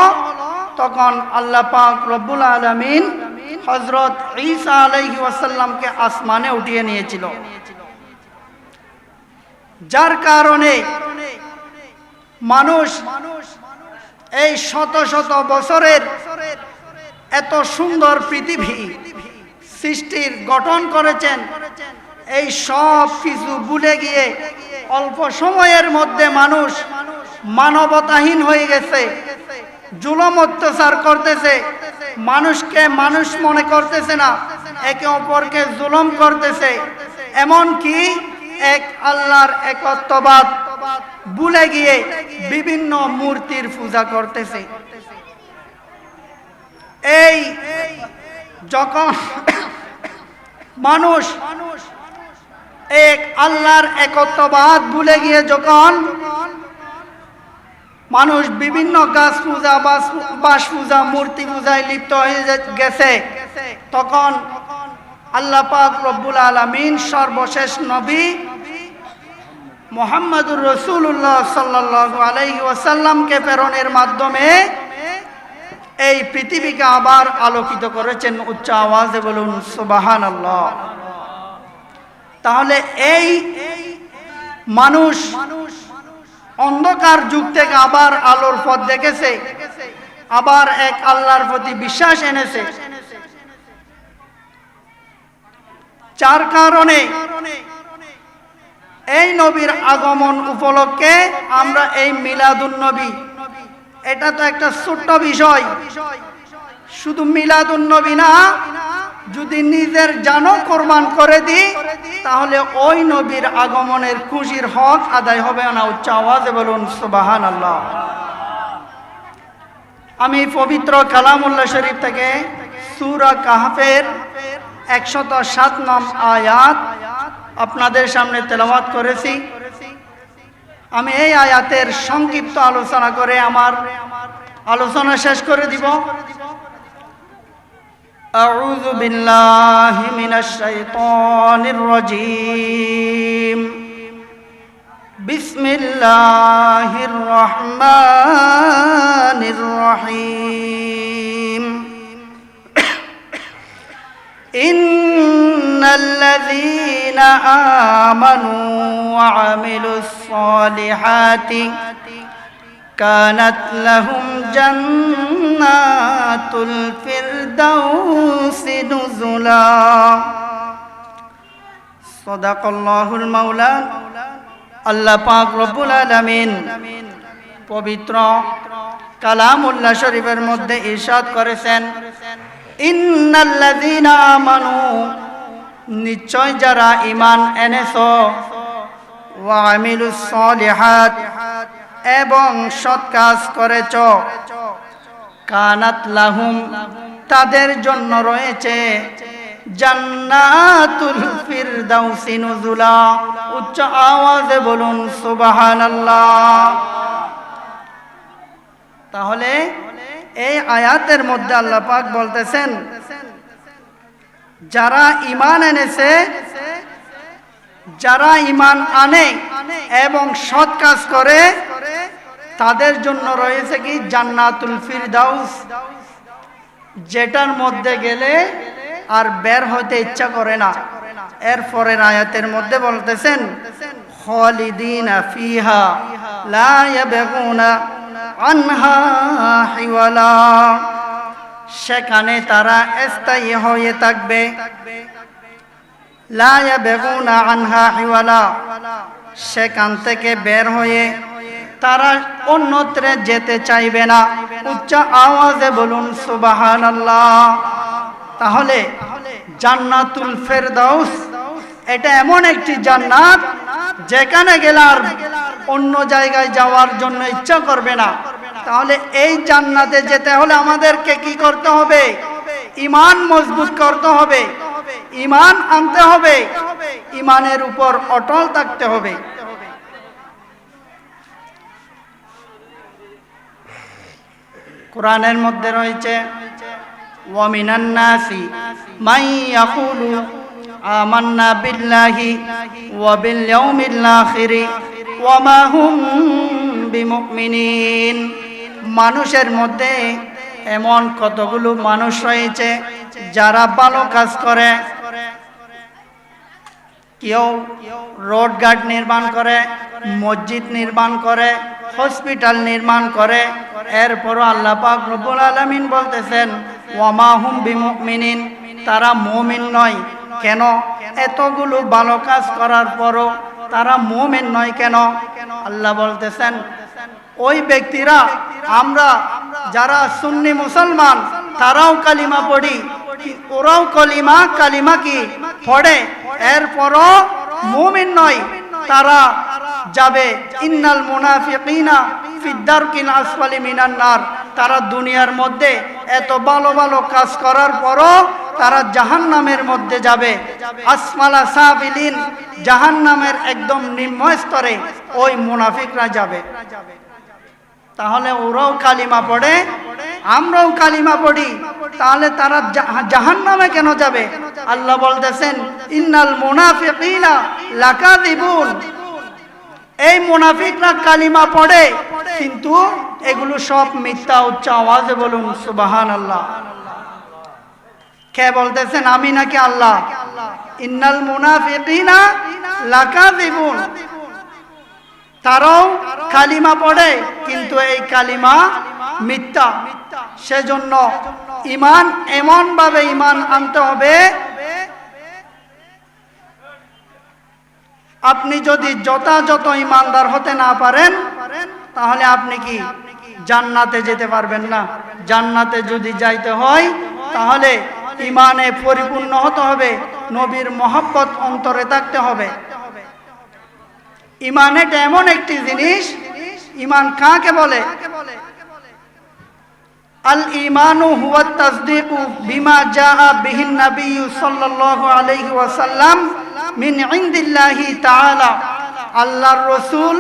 তখন আল্লাহ পাক রব্বুল আলামিন হযরত ঈসা আলাইহিস সালামকে আসমানে উঠিয়ে নিয়েছিল। যার কারণে মানুষ এই শত শত বছরের এত সুন্দর পৃথিবী সৃষ্টির গঠন করেছেন, এই সব কিছু ভুলে গিয়ে অল্প সময়ের মধ্যে মানুষ মানবতাহীন হয়ে গেছে, জুলুম অত্যাচার করতেছে, মানুষকে মানুষ মনে করতেছে না, একে অপরকে জুলুম করতেছে, এমনকি এক আল্লাহর একত্ববাদ ভুলে গিয়ে বিভিন্ন মূর্তির পূজা করতেছে। এই যখন মানুষ এক আল্লাহর একত্ববাদ ভুলে গিয়ে যখন মানুষ বিভিন্ন গাছ পূজা, বাস পূজা, মূর্তি পূজায় লিপ্ত হয়ে গেছে, তখন আল্লাহ পাক রব্বুল আলামিন সর্বশেষ নবী মুহাম্মদুর রাসূলুল্লাহ সাল্লাল্লাহু আলাইহি ওয়াসাল্লামকে প্রেরণের মাধ্যমে এই পৃথিবীকে আবার আলোকিত করেছেন। উচ্চ আওয়াজে বলুন সুবহানাল্লাহ। তাহলে এই মানুষ অন্ধকার যুগ থেকে আবার আলোর পথ দেখেছে, আবার এক আল্লাহর প্রতি বিশ্বাস এনেছে। যার কারণে এই নবীর আগমন উপলক্ষে আমরা এই মিলাদুন নবী, এটা তো একটা ছোট্ট বিষয়, শুধু মিলাদুন নবী না, যদি নিজের জানও কোরবান করে দিই তাহলে ওই নবীর আগমনের খুশির হক আদায় হবে না। উচ্চ আওয়াজে বলুন সুবহানাল্লাহ। আমি পবিত্র কালামুল্লাহ শরীফ থেকে সূরা কাহফের 107 নং আয়াত আপনাদের সামনে তেলাওয়াত করেছি। আমি এই আয়াতের সংক্ষিপ্ত আলোচনা করে আমার আলোচনা শেষ করে দিব। আউযু বিল্লাহি মিনাশ শাইতানির রাজীম। বিসমিল্লাহির রহমানির রহিম। ইন্নাল্লাযীনা আমানু ওয়া আমিলুস সালিহাতি কানাত লাহুম জান্নাতুল ফিরদাউসি নুজুলা। সাদাকাল্লাহুল মাওলা। আল্লাহ পাক রব্বুল আলামিন পবিত্র কালামুল্লাহ শরীফের মধ্যে ইরশাদ করেছেন, ইন্নাল্লাযীনা আমানু, নিশ্চয় যারা ঈমান এনেছো, ওয়া আমিলুস সালিহাত, এবং সৎ কাজ করেছ, কানাত লাহুম, তাদের জন্য রয়েছে জান্নাতুল ফিরদাউসি নুজুলা। উচ্চ আওয়াজে বলুন সুবহানাল্লাহ। তাহলে এই আয়াতের মধ্যে আল্লাহ পাক বলতেছেন, যারা ঈমান এনেছে, যারা ঈমান আনে এবং সৎ কাজ করে, তাদের জন্য রয়েছে কি জান্নাতুল ফিরদাউস, যেটার মধ্যে গেলে আর বের হতে ইচ্ছা করে না। এরপরের আয়াতের মধ্যে বলতেছেন খালিদিনা ফিহা লা ইয়াবগুনা আনহা হিওয়ালা, সেখানে তারা স্থায়ী হয়ে থাকবে। লা ইয়াবগুনা আনহা হিওয়ালা, সেখান থেকে বের হয়ে তারা অন্যত্রে যেতে চাইবে না। উচ্চ আওয়াজে বলুন সুবহানাল্লাহ। তাহলে জান্নাতুল ফেরদাউস এটা এমন একটি জান্নাত যেখানে গেলে আর অন্য জায়গায় যাওয়ার জন্য ইচ্ছা করবে না। তাহলে এই জান্নাতে যেতে হলে আমাদেরকে কি করতে হবে? ঈমান মজবুত করতে হবে, ঈমান আনতে হবে, ঈমানের উপর অটল থাকতে হবে। কোরআনের মধ্যে রয়েছে ওয়া মিনান নাসি মান ইয়াকুলু আমান্না বিল্লাহি ওয়া বিল ইয়াউমিল আখির ওয়া মা হুম বিমুমিনিন। মানুষের মধ্যে এমন কতগুলো মানুষ রয়েছে যারা ভালো কাজ করে। কেউ রোড গার্ড নির্মাণ করে, মসজিদ নির্মাণ করে, হসপিটাল নির্মাণ করে। এরপরও আল্লাহ পাক রব্বুল আলামিন বলতেছেন ওয়া মা হুম বিমুমিনিন, তারা মুমিন নয়। কেন? এতগুলো ভালো কাজ করার পরও তারা মুমিন নয় কেন? আল্লাহ বলতেছেন ওই ব্যক্তিরা, আমরা যারা সুন্নি মুসলমান তারাও কালিমা পড়ি, ওরাও কালিমা কি পড়ে, এরপরও মুমিন নয়, তারা যাবে ইন্নাল মুনাফিকিনা ফিদ দারকিল আসফালি মিনান নার। তারা দুনিয়ার মধ্যে এত ভালো ভালো কাজ করার পরও তারা জাহান্নামের মধ্যে যাবে। আসফালা সাফিলিন, জাহান্নামের একদম নিম্ন স্তরে ওই মুনাফিকরা যাবে। তাহলে ওরাও কালিমা পড়ে, আমরাও কালিমা পড়ি, তাহলে তারা জাহান্নামে কেন যাবে? আল্লাহ বলতেছেন ইন্নাল মুনাফিকিনা লাকাযিবুন, এই মুনাফিকরা কালিমা পড়ে কিন্তু এগুলো সব মিথ্যা। উচ্চ আওয়াজে বলুন সুবহানাল্লাহ। কে বলতেছেন? আমি নাকি আল্লাহ? ইন্নাল মুনাফিকিনা লাকাযিবুন, তারাও কালিমা পড়ে কিন্তু এই কালিমা মিথ্যা। সেজন্য ঈমান এমন ভাবে ঈমান আনতে হবে, আপনি যদি যথাযথ ঈমানদার হতে না পারেন তাহলে আপনি কি জান্নাতে যেতে পারবেন না। জান্নাতে যদি যাইতে হয় তাহলে ঈমানে পরিপূর্ণ হতে হবে, নবীর মহব্বত অন্তরে থাকতে হবে। ঈমান এটা এমন একটি জিনিস, ঈমান কাকে বলে? আল ঈমানু হুয়া তাসদীকু বিমা জাআ বিহিন নবী সাল্লাল্লাহু আলাইহি ওয়াসাল্লাম মিন ইনদিল্লাহি তাআলা। আল্লাহর রাসূল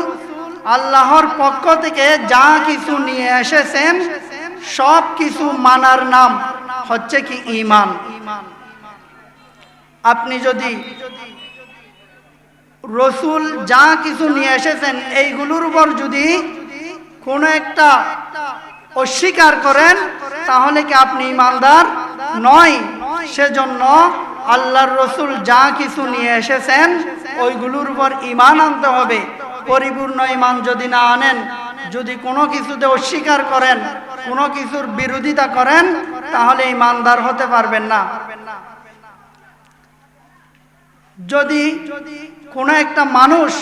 আল্লাহর পক্ষ থেকে যা কিছু নিয়ে এসেছেন সব কিছু মানার নাম হচ্ছে কি ঈমান। আপনি যদি রাসূল যা কিছু নিয়ে এসেছেন এইগুলোর উপর যদি কোনো একটা অস্বীকার করেন তাহলে কি আপনি ঈমানদার নয়। সেজন্য আল্লাহর রাসূল যা কিছু নিয়ে এসেছেন ওইগুলোর উপর ঈমান আনতে হবে। পরিপূর্ণ ঈমান যদি না আনেন, যদি কোনো কিছুতে অস্বীকার করেন, কোনো কিছুর বিরোধিতা করেন তাহলে ঈমানদার হতে পারবেন না। যদি কোনো একটা মানুষ,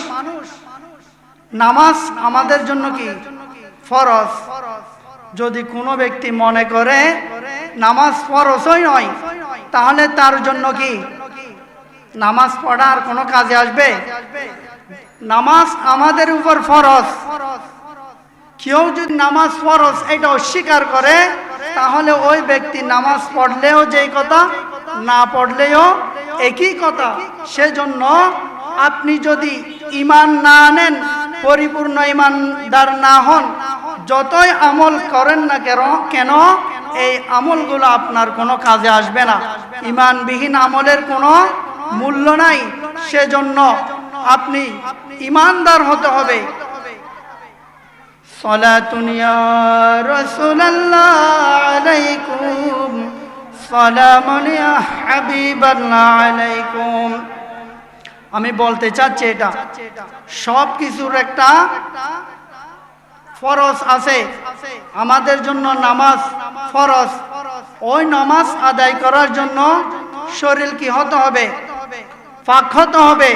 নামাজ আমাদের জন্য কি ফরজ, যদি কোনো ব্যক্তি মনে করে নামাজ ফরজই নয় তাহলে তার জন্য কি নামাজ পড়ার কোনো কাজে আসবে? নামাজ আমাদের উপর ফরজ। কেউ যদি নামাজ ফরজ এটা অস্বীকার করে তাহলে ওই ব্যক্তি নামাজ পড়লেও যেই কথা, না পড়লেও একই কথা। সেজন্য আপনি যদি ঈমান না আনেন, পরিপূর্ণ ঈমানদার না হন, যতই আমল করেন না কেন এই আমলগুলো আপনার কোনো কাজে আসবে না। ঈমানবিহীন আমলের কোনো মূল্য নাই। সেজন্য আপনি ঈমানদার হতে হবে। সালাতুন ইয়া রাসূলুল্লাহ আলাইকুম, সালামুন ইয়া হাবিবাল্লাহ আলাইকুম। আমি বলতে চাচ্ছি এটা সব কিছুর একটা ফরজ আছে। আমাদের জন্য নামাজ ফরজ। ওই নামাজ আদায় করার জন্য শরীর কি হতে হবে? পাক হতে হবে,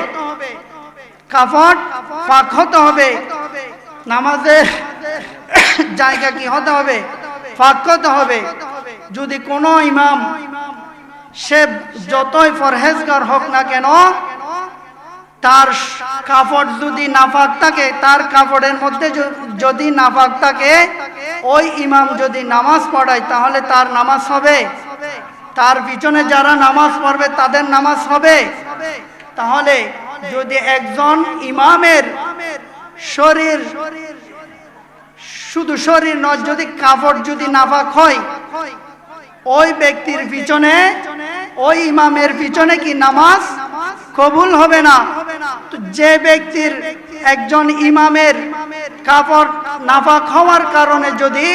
কাপড় পাক হতে হবে, নামাজের জায়গা কি হতে হবে? পাক হতে হবে। যদি কোনো ইমাম সে যতই পরহেজগার হোক না কেন, তার কাপড় যদি নাপাক থাকে, তার কাপড়ের মধ্যে যদি নাপাক থাকে, ওই ইমাম যদি নামাজ পড়ায় তাহলে তার নামাজ হবে? তার পিছনে যারা নামাজ পড়বে তাদের নামাজ হবে? তাহলে যদি একজন ইমামের শরীর, শুধু শরীর নয়, যদি কাপড় যদি নাপাক হয়, ওই ব্যক্তির পিছনে, ওই ইমামের পিছনে কি নামাজ কবুল হবে না। তো যে ব্যক্তির, একজন ইমামের কাপড় নাপাক হওয়ার কারণে যদি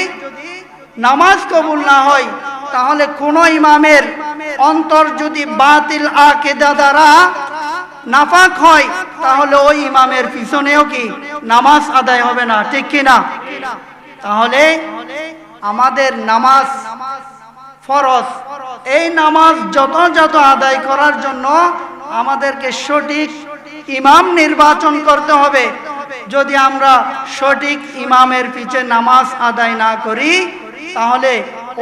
নামাজ কবুল না হয়, তাহলে কোন ইমামের অন্তর যদি বাতিল আকীদা দ্বারা নাপাক হয়, তাহলে ওই ইমামের পিছনেও কি নামাজ আদায় হবে না, ঠিক কি না? তাহলে আমাদের নামাজ ফরজ। এই নামাজ যথাযথ আদায় করার জন্য আমাদেরকে সঠিক ইমাম নির্বাচন করতে হবে। যদি আমরা সঠিক ইমামের পিছে নামাজ আদায় না করি, তাহলে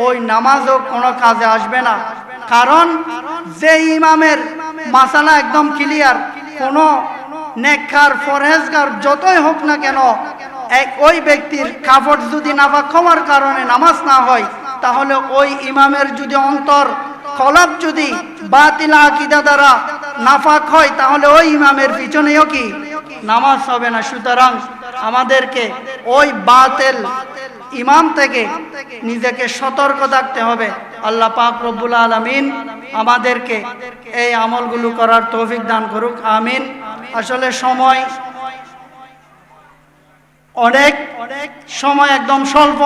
ওই নামাজও কোনো কাজে আসবে না। কারণ যে ইমামের মাসালা একদম ক্লিয়ার, কোনো নেককার পরহেজগার যতই হোক না কেন, ওই ব্যক্তির কাপড় যদি নাপাক হওয়ার কারণে নামাজ না হয়, তাহলে ওই ইমামের যদি অন্তর কলব যদি বাতিল আকীদা দ্বারা নাপাক হয়, তাহলে ওই ইমামের পিছনেও কি নামাজ হবে না। সুতরাং আমাদেরকে ওই বাতিল ইমাম থেকে নিজেকে সতর্ক থাকতে হবে। আল্লাহ পাক রব্বুল আলামিন আমাদেরকে এই আমলগুলো করার তৌফিক দান করুক, আমিন। আসলে সময় অনেক একদম স্বল্প,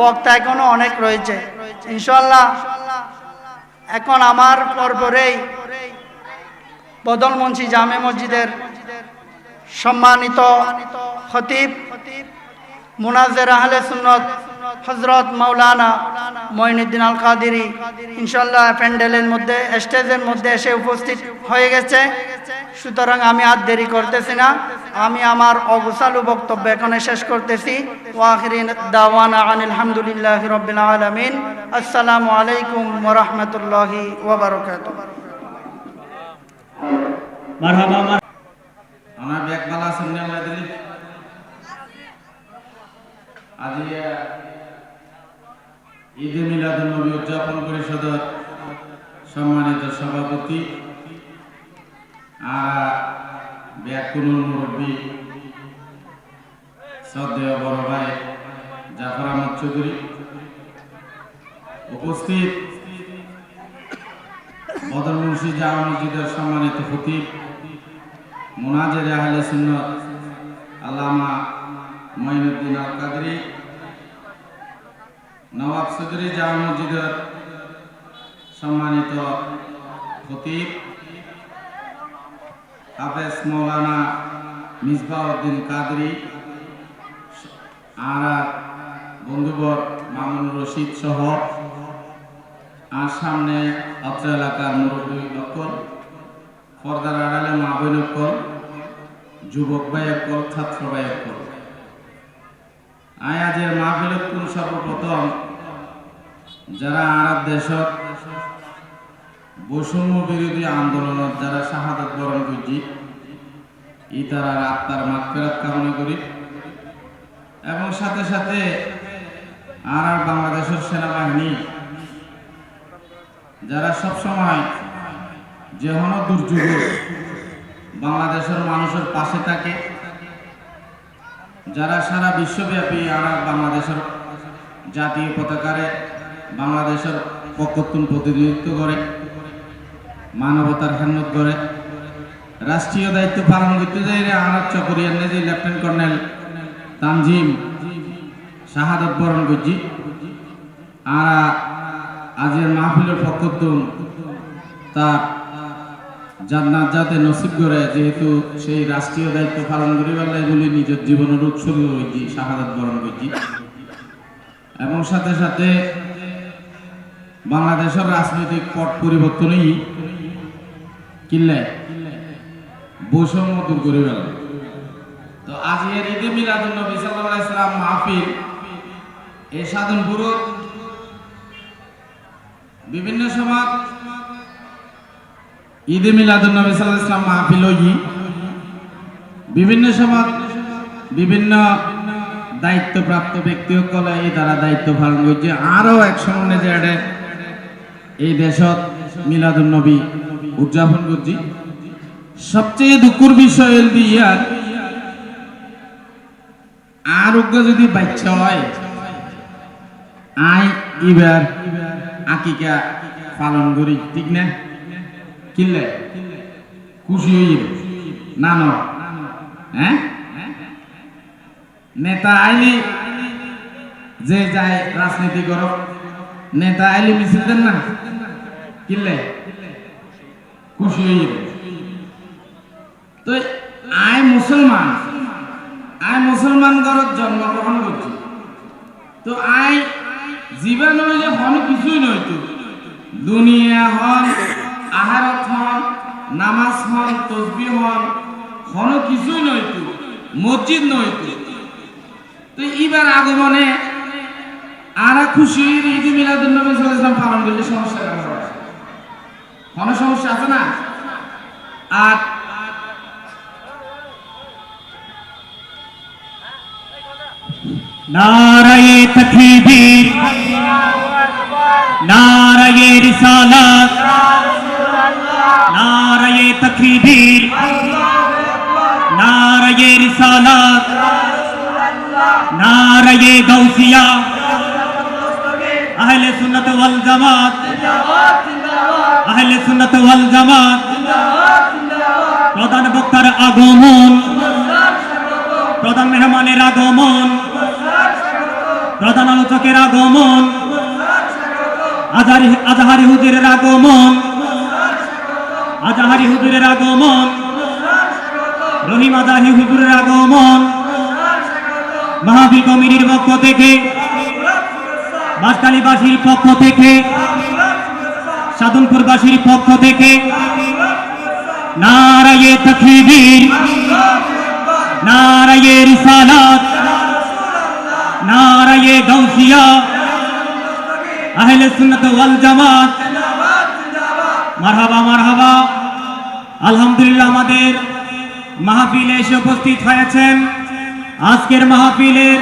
বক্তা এখনো অনেক রয়েছে। ইনশাআল্লাহ এখন আমার পরপরেই বদলমঞ্চি জামে মসজিদের সম্মানিত খতিব মুনাজ্জের আহলে সুন্নাত হযরত মাওলানা মঈনুদ্দিন আল কাদেরী ইনশাআল্লাহ প্যান্ডেলের মধ্যে, স্টেজের মধ্যে এসে উপস্থিত হয়ে গেছে। সুতরাং আমি আর দেরি করতেছি না, আমি আমার অগোছালো বক্তব্য এখানে শেষ করতেছি। ওয়া আখিরি দাওয়ানা আনিল হামদুলিল্লাহি রাব্বিল আলামিন। আসসালামু আলাইকুম ওয়া রাহমাতুল্লাহি ওয়া বারাকাতুহু। মারহাবা। আমার ব্যাগবালা সামনে আল্লাহ দিলি আজি ঈদে মিলাদুন নবী উদযাপন পরিষদের সম্মানিত সভাপতি আর ব্যাকুনুল মুরব্বী শ্রদ্ধেয় বড় ভাই জাফর আহমদ চৌধুরী, উপস্থিত বদরমুন্সি জামে মসজিদের সম্মানিত খতিব মুনাজ্জের আহলে সুন্নাত আল্লামা মঈনুদ্দিন আল কাদেরী, নওয়াব চৌধুরী জামে মসজিদের সম্মানিত খতিব হাফেজ মৌলানা মিসবাউদ্দিন কাদেরী, আর বন্ধুবর মামুনুর রশিদ সহ, আর সামনে অত্র এলাকার মুরব্বী অক্কল, পর্দার আড়ালে মা বোন অক্কল, যুবক ভাই অক্কল, ছাত্র ভাই অক্কল, আয়াজের মাহফিলকুল সর্বপ্রথম যারা আরব দেশত বৈষম্য বিরোধী আন্দোলনত যারা শাহাদাত বরণ করছি, ই তারা আত্মার মাগফিরাত কামনা করি, এবং সাথে সাথে আর বাংলাদেশের সেনাবাহিনী যারা সবসময় যে কোনো দুর্যোগে বাংলাদেশের মানুষের পাশে থাকে, যারা সারা বিশ্বব্যাপী আর বাংলাদেশের জাতীয় পতাকারে বাংলাদেশের পক্ষতুন প্রতিনিধিত্ব করে, মানবতার খেদমত করে, রাষ্ট্রীয় দায়িত্ব পালন করতে যাই আর চকরিয়ার নেজি লেফটেন্যান্ট কর্নেল তানজিম শাহাদত বরণ করছি। আর আজের মাহফিলের পক্ষতুন তার জান্নাত যাতে নসিব করে, যেহেতু সেই রাষ্ট্রীয় দায়িত্ব পালন করি বেলা এগুলি নিজের জীবনের উৎসর্গ হয়েছি, শাহাদত বরণ করছি। এবং সাথে সাথে বাংলাদেশের রাজনৈতিক পট পরিবর্তনই কিনলে বৈষম্য দূর করে বেলা। তো আজকের ঈদে মিলাদুন নবী সাল্লাল্লাহু আলাইহি সাল্লাম মাহফিল এই সাধনপুর বিভিন্ন সময় ঈদে মিলাদুন নবী সাল্লাল্লাহু আলাইহি সাল্লাম মাহফিল হই বিভিন্ন সময় বিভিন্ন দায়িত্বপ্রাপ্ত ব্যক্তিসকলে এই দ্বারা দায়িত্ব পালন করছে। আরও এক সময় যে এই দেশত মিলাদুন নবী উদযাপন করছি। সবচেয়ে দুঃখের বিষয় ইয়ার আরোগ্য যদি বাচ্চা হয় আই এবার আকিকা পালন করি, ঠিক না? কিনলে খুশি হয়ে না ন হ্যাঁ নেতা আইলি যে যায় রাজনীতি করো, নেতা আইলি মিছিল দেন না, কিনলে খুশি হয়ে তো আই মুসলমান ঘরত জন্মগ্রহণ করছি। তো আই জীবন হইলে হন কিছুই নয়তো দুনিয়া হন, আহারত হন, নামাজ হন, তসবিহ হন, হন কিছুই নয়তো মসজিদ নয়তো। তো এবার আগমনে আর খুশির ঈদ মিলাদুন নবী সাল্লাল্লাহু আলাইহি ওয়াসাল্লাম পালন করলে সমস্যা কোনো সমস্যা আছে না? আর नाराये तकबीर नाराये रिसालत नाराये तकबीर नाराये रिसालत नाराये गौसिया अहले सुन्नत वल जमात अहले सुन्नत वल जमात प्रधान बक्तार আগমন প্রধান মেহমানের আগমন প্রধান আলোচকের আগমন আজাহারি হুজুরের আগমন আজাহারি হুজুরের আগমন রহিম আজাহি হুজুরের আগমন মাহফিল কমিটির পক্ষ থেকে বাঁশখালীবাসীর পক্ষ থেকে সাধনপুরবাসীর পক্ষ থেকে নারায়ে তাকবীর नाराये रिसालत नाराये गौसिया अहले सुन्नत वल जमात মারহাবা মারহাবা। আলহামদুলিল্লাহ আমাদের মাহফিলে এসে উপস্থিত হয়েছেন আজকের মাহফিলের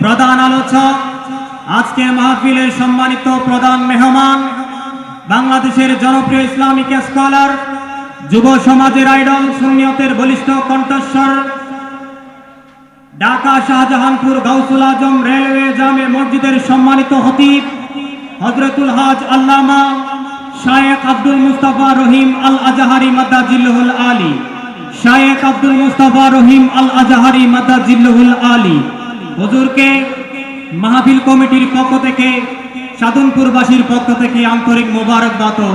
প্রধান আলোচক, আজকের মাহফিলের সম্মানিত প্রধান মেহমান, বাংলাদেশের জনপ্রিয় ইসলামিক স্কলার, যুব সমাজের আইডল, সুন্নিয়তের বলিষ্ঠ কণ্ঠস্বর, ঢাকা শাহজাহানপুর গাউসুল আজম রেলওয়ে জামে মসজিদের সম্মানিত খতিব হযরতুল হাজ আল্লামা শায়েখ আব্দুল মুস্তাফা রহিম আল আজহারি মাদাজিল্লুহুল আলী, শায়েখ আব্দুল মুস্তাফা রহিম আল আজহারি মাদাজিল্লুহুল আলী হুজুরকে মাহফিল কমিটির পক্ষ থেকে, সাধনপুরবাসীর পক্ষ থেকে আন্তরিক মোবারকবাদ ও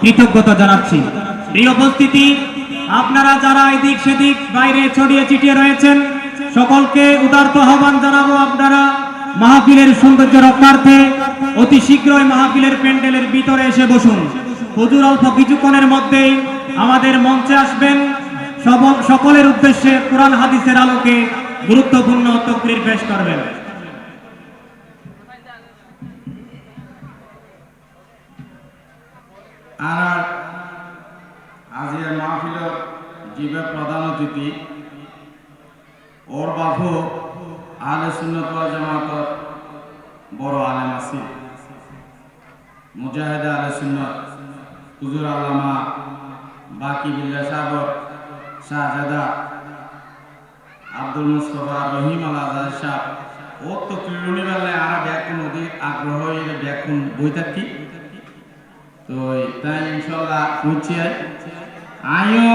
কৃতজ্ঞতা জানাচ্ছি। প্রিয় উপস্থিতি, আপনারা যারা এদিক সেদিক বাইরে ছড়িয়ে ছিটিয়ে রয়েছেন সকলকে উদারত আহ্বান জানাবো, আপনারা মাহফিলের সৌন্দর্য রক্ষার্থে অতি শীঘ্রই মাহফিলের প্যান্ডেলের ভিতরে এসে বসুন। হুজুর অল্প কিছুক্ষণের মধ্যেই আমাদের মঞ্চে আসবেন, সকলের উদ্দেশ্যে কোরআন হাদিসের আলোকে গুরুত্বপূর্ণ তাকরীর পেশ করবেন। আর আজিয়া মাহফিলের জিবে প্রধান অতিথি ওর বাপু আহলে সুন্নাত ওয়াল জামাতের বড় আলেম আছে, মুজাহিদ আহলে সুন্নাত হুজুর আল্লামা বাকি বিল্লাহ সাহেব শাহজাদা আব্দুল মুস্তাফা রহিম আল আজহারি সাহেব ও তো ক্রীড়নী বেলায় আর ব্যাকুন অধিক আগ্রহ ব্যাকুন বই থাকি। তো তাই ইনশাল্লাহ বুঝছি আমিও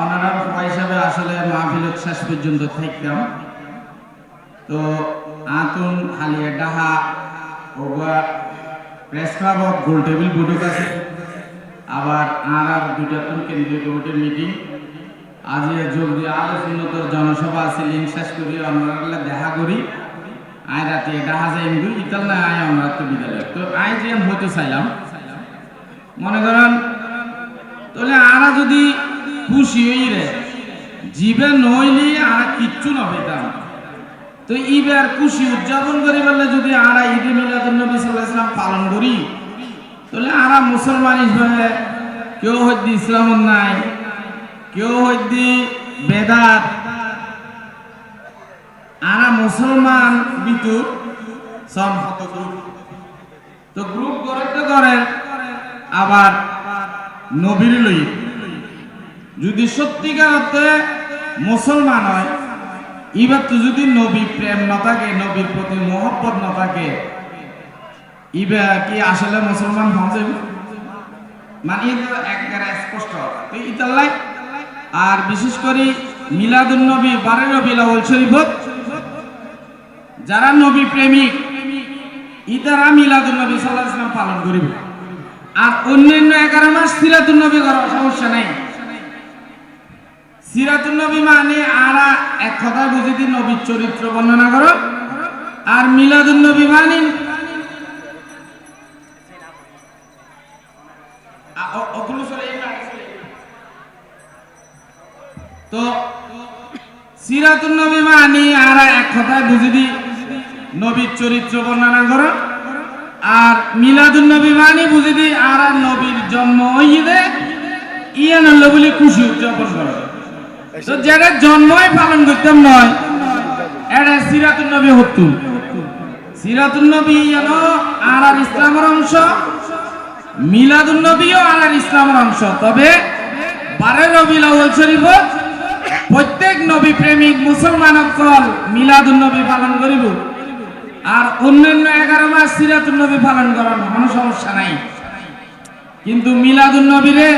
অনারাম হিসাবে আসলে মাহফিলের শেষ পর্যন্ত থাকতাম। তো আতুন হালিয়া ডাহা ওগা প্রেস ক্লাবত গোল টেবিল বৈঠক আছে আবার আর দুইটা তুন কেন্দ্রীয় কমিটির মিটিং আজি যোগ দিয়ে আলোচনাতর জনসভা আছে লিঙ্ক শেষ করি আমরা দেখা করি আয় রাতে ডাহা যাই ইতাল না আয় আমরা তো বিদ্যালয় তো আয় যে আমি হইতে চাইলাম মনে করেন তাহলে আরা যদি খুশি হই রে জীবে নইলি আর কিচ্ছু না পেতাম তো ঈদের খুশি উদযাপন করি বললে যদি আরা ঈদে মিলাদুন নবী সাল্লাল্লাহু আলাইহি ওয়াসাল্লাম পালন করি তাহলে আরা মুসলমান হিসেবে কেউ হয়তো ইসলাম নাই কেউ হয়তো বেদাত আরা মুসলমান বিতু সব হত গ্রুপ তো গ্রুপ করতে করে আবার নবীর লই যদি সত্যিকার অর্থে মুসলমান হয় এবার তো যদি নবী প্রেম না থাকে নবীর প্রতি মহব্বত না থাকে ইবা কি আসলে মুসলমান হবে মানে একবারে স্পষ্ট তো ইতাল্লাই আর বিশেষ করে মিলাদুন নবী 12 রবিউল আউয়াল শরীফত যারা নবী প্রেমিক ইতারা মিলাদুন নবী সাল্লাল্লাহু আলাইহি ওয়াসাল্লাম পালন করিবে আর অন্যান্য 11 মাস সিরাতুন নবী করার সমস্যা নাই সিরাতুন নবী মানে আরা এক কথা বুঝি দি নবীর চরিত্র বর্ণনা করো আর মিলাদুন নবী মানে তো সিরাতুন নবী মানে আরা এক কথায় বুঝি দি নবীর চরিত্র বর্ণনা করো আর মিলাদুন নবী মানে বুঝি দি আরা নবীর জন্ম হইলে ইয়ান হলো বলে খুশি উদযাপন করো তো যেটা জন্মই পালন করতাম নয় এটা সিরাতুন নবী হতো সিরাতুন নবী যেন আর ইসলামের অংশ মিলাদুন নবীও আর ইসলামের অংশ তবে 12 রবিউল আউয়াল শরীফ প্রত্যেক নবী প্রেমিক মুসলমান সকল মিলাদুন নবী পালন করিব আর অন্যান্য 11 মাস সিরাতুন নবী পালন করার কোনো সমস্যা নাই কিন্তু মিলাদুন নবীরে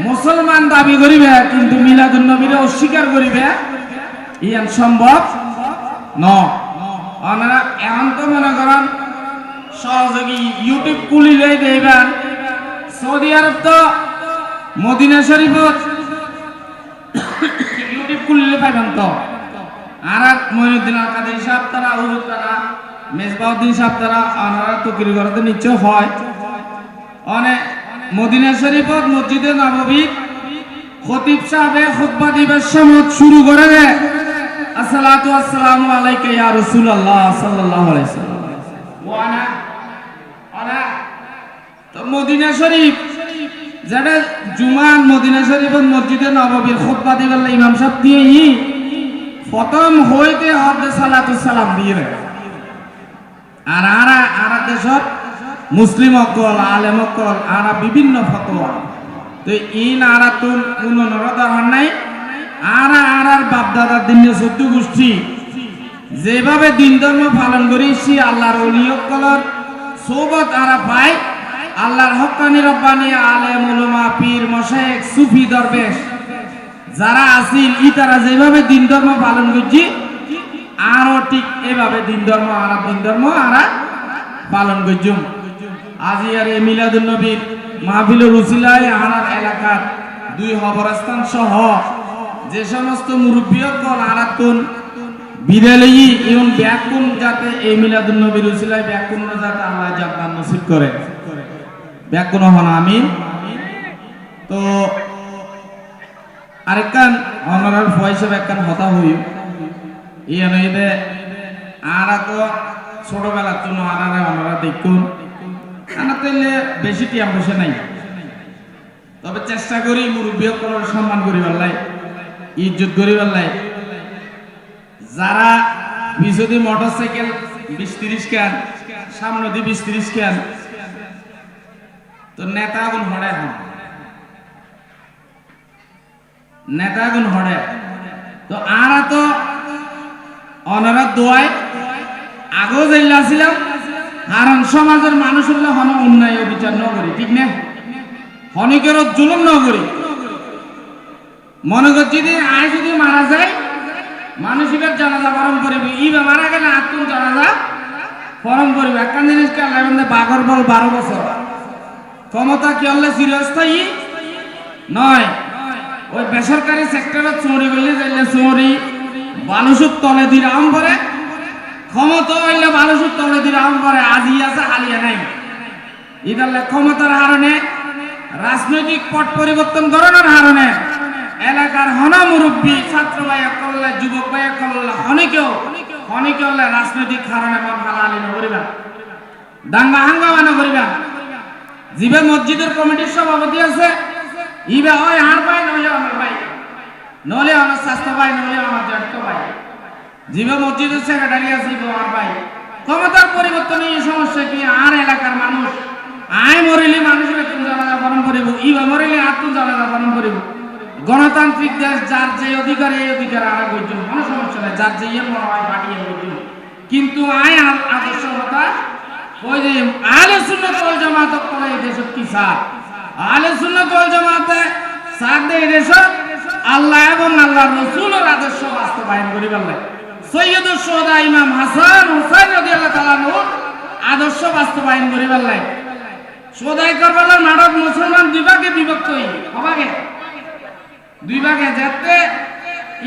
মুসলমান দাবি করিবে কিন্তু মিলাদুন নবীরে অস্বীকার করিবে ইয়ান সম্ভব ন আপনারা এখন তো মনে করেন সহযোগী ইউটিউব খুলিলে দেখবেন সৌদি আরব তো মদিনা শরীফত ইউটিউব খুলিলে পাইবেন তো আর মঈনুদ্দিন আল কাদের সাহেব তারা হুজুর তারা মেজবাউদ্দিন সাহেব তারা আপনারা তকরির করতে নিশ্চয় হয় অনেক মদিনা শরীফত মসজিদে নববী খতিব সাহেব খুতবা দিবার সময় শুরু করে দেয় আসসালাতু ওয়াসসালামু আলাইকা ইয়া রাসূলুল্লাহ সাল্লাল্লাহু আলাইহি ওয়াসাল্লাম ওয়ানা তো মদিনা শরীফ যেটা জুমান মদিনা শরীফত মসজিদে নববীর খুতবা দিবার ইমাম সাহেব দিয়ে প্রথম হইতে হতে সালাতু সালাম দিয়ে আর আরা দেশত মুসলিম অকল আলেম অকল আরা বিভিন্ন ফতোয়া তো ইন আরা তুন উন্নয়নের দরকার নাই আরার বাপদাদার দিনে 14 গোষ্ঠী যেভাবে দিন ধর্ম পালন করেছি আল্লাহর ওলি অকলর সোবত আরা পায় আল্লাহর হক্কানি রব্বানি আলেম উলামা পীর মশায়েখ সুফি দরবেশ যারা আসিল ইতারা যেভাবে দিন ধর্ম পালন করছি আরো ঠিক এভাবে দিন ধর্ম আরা পালন করছুম আজি আর এই মিলাদুন নবীর মাহফিলের উসিলায় আনার এলাকার 2 খবরস্থান সহ যে সমস্ত মুরব্বিয়কল আরাতুন বিদালয়ী এবং ব্যাকুন যাতে এই মিলাদুন নবীর উসিলায় ব্যাকুন যাতে আল্লাহ জান্নাত নসিব করে ব্যাকুন হন আমিন তো আরেকখান অনারার পয়সা ব্যাখ্যান হতা হই এই আনইদে আরা তো ছোটবেলার জন্য আনারা অনারা দেখুন আনা তাইলে বেশি টিয়া বসে নাই তবে চেষ্টা করি মুরব্বী সকলের সম্মান করিবার লাই ইজ্জত করিবার লাই যারা বিশদি মোটরসাইকেল 20-30 কেন সামনে দি 20-30 কেন তো নেতাগুন হড়ে তো আরা তো অনারা দোয়ায় আগেও যাইলা ছিলাম কারণ সমাজের মানুষ হলে হন অন্যায় বিচার ন করি ঠিক না হনিকের জুলুম ন করি মনে করছি যে আয় যদি মারা যায় মানুষের জানাজা ফরম করিবি ইবা মারা গেলে আত্ম জানাজা ফরম করিবি একখান জিনিসকে আল্লাহ বন্ধে বাঘর বল 12 বছর ক্ষমতা কি হলে চিরস্থায়ী নয় ওই বেসরকারি সেক্টরে চুরি করলে যাইলে চুরি বালুসুর তলে দিরাম করে ক্ষমতা হইলে বালুসুর তলে দিরাম করে আজি আছে হালিয়া নাই ইদালে ক্ষমতার হারণে রাজনৈতিক পট পরিবর্তন করানোর হারণে এলাকার হনা মুরব্বী ছাত্র ভাই করলে যুবক ভাই করলে অনেকেও রাজনৈতিক কারণে হালালি করিবা দাঙ্গা হাঙ্গামা না করিবা জিবে মসজিদের কমিটির সভাপতি আছে ইবে ওই আর ভাই নইলে আমার ভাই নইলে আমার স্বাস্থ্য ভাই নইলে আমার জ্যেষ্ঠ ভাই জিবে মসজিদের সেক্রেটারি আছে ইবে আর ভাই ক্ষমতার পরিবর্তনে এই সমস্যা কি আর এলাকার মানুষ আয় মরিলি মানুষের একটু জানাজা পালন করিব ইবে মরিলি আত্ম জানাজা পালন করিব গণতান্ত্রিক দেশ যার যে অধিকার এই অধিকার আর গর্জন কোনো সমস্যা নাই যার যে মনে হয় পাঠিয়ে গর্জন কিন্তু আয় আদর্শতা ওই যে আহলে সুন্নাত ওয়াল জামাত করে এই দেশ কি সাথ আহলে সুন্নাত ওয়াল জামাতে সাথ দেয় দেশ আল্লাহ এবং আল্লাহর রাসূলের আদর্শ বাস্তবায়ন করিবার লাগে সৈয়দুশ শুহাদা ইমাম হাসান হুসাইন রাদিয়াল্লাহু তাআলা আদর্শ বাস্তবায়ন করিবার লাগে সদাই কারবালার নাটক মুসলমান দুই ভাগে বিভক্ত হই হবাগে দুই ভাগে যেতে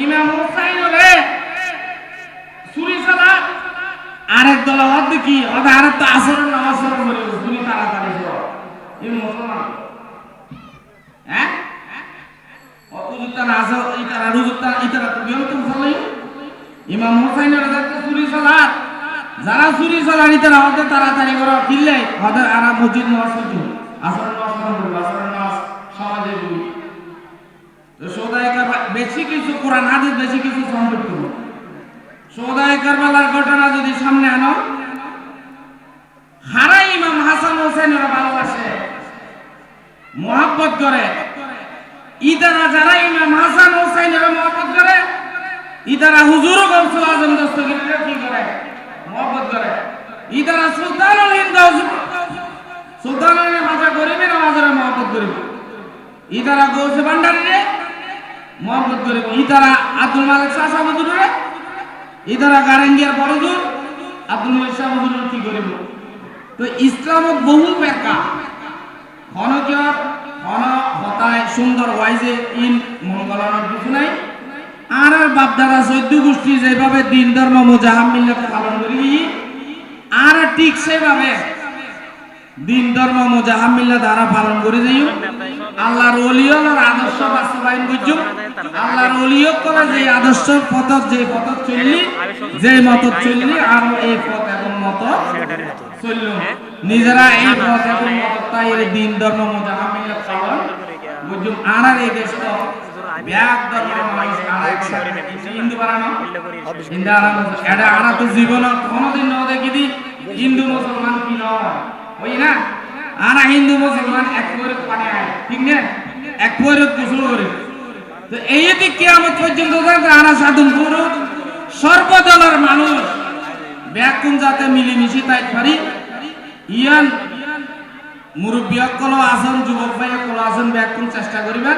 ইমাম হুসাইন রে সুরি সালা আরেক দল হদ কি ওটা আর তো আসরের নামাজ পড়ে মরে তুমি তাড়াতাড়ি করো এই মুসলমান হ্যাঁ অজুতা না আসো ইতারা রুজুতা ইতারা তো বিয়ম তো ফলাই ইমাম হুসাইন রে যেতে সুরি সালা যারা সুরি সালা ইতারা হদ তাড়াতাড়ি করো কিল্লে হদ আর মসজিদ নামাজ পড়ো আসরের নামাজ পড়ো আসরের নামাজ সমাজে দুই তো সদাই কারবার বেশি কিছু কোরআন হাদিস বেশি কিছু সংকট করো সদাই কারবালার ঘটনা যদি সামনে আনো হারা ইমাম হাসান হোসেনের ভালোবাসে মহব্বত করে ইদারা যারা ইমাম হাসান হোসেনের মহব্বত করে ইদারা হুজুর গৌসুল আজম দস্তগীরের কি করে মহব্বত করে ইদারা সুলতানুল হিন্দ সুলতানুল ভাষা করিবে না হাজারে মহব্বত করিবে ইদারা গৌসে ভান্ডারীরে মহব্বত করিব ইদারা আব্দুল মালিক শাহ সাহেবুরে ইদারা গারেঙ্গিয়ার বড়জুর আব্দুল মালিক শাহ সাহেবুরে কি করিব তো ইসলামত বহু বেকা হনকিয়র হন হতায় সুন্দর ওয়াইজে ইন মঙ্গলানোর কিছু নাই আর বাপদাদা 14 গোষ্ঠী যেভাবে দিন ধর্ম মুজাহাম মিল্লাত পালন করি আর ঠিক সেভাবে দিন ধর্ম মুজাহাম মিল্লাত দ্বারা পালন করে যাইও আল্লাহর ওলিয়র আদর্শ বাস্তবায়ন করছো আল্লাহর ওলিয় করে যে আদর্শ পথ যে পথ চললি যে মত চললি আর এই পথ এবং মত চলল নিজেরা এই পথ এবং মত তাই দিন ধর্ম মুজাহাম মিল্লাত পালন বুঝুম আর এই দেশ তো ব্যাগ ধর্ম মানুষ আর হিন্দু বানানো হিন্দু আরাম এটা আনা তো জীবন কোনোদিন ন দেখি দি হিন্দু মুসলমান কি নয় ওই না আনা হিন্দু মুসলমান এক করে পানি আয় ঠিক না এক করে গোসল করে তো এই যে কিয়ামত পর্যন্ত আনা সাধন পুরো সর্বদলের মানুষ ব্যাকুম যাতে মিলিমিশি তাই পারি ইয়ান মুরব্বী সকল আছেন যুবক ভাই সকল আছেন ব্যাকুম চেষ্টা করিবেন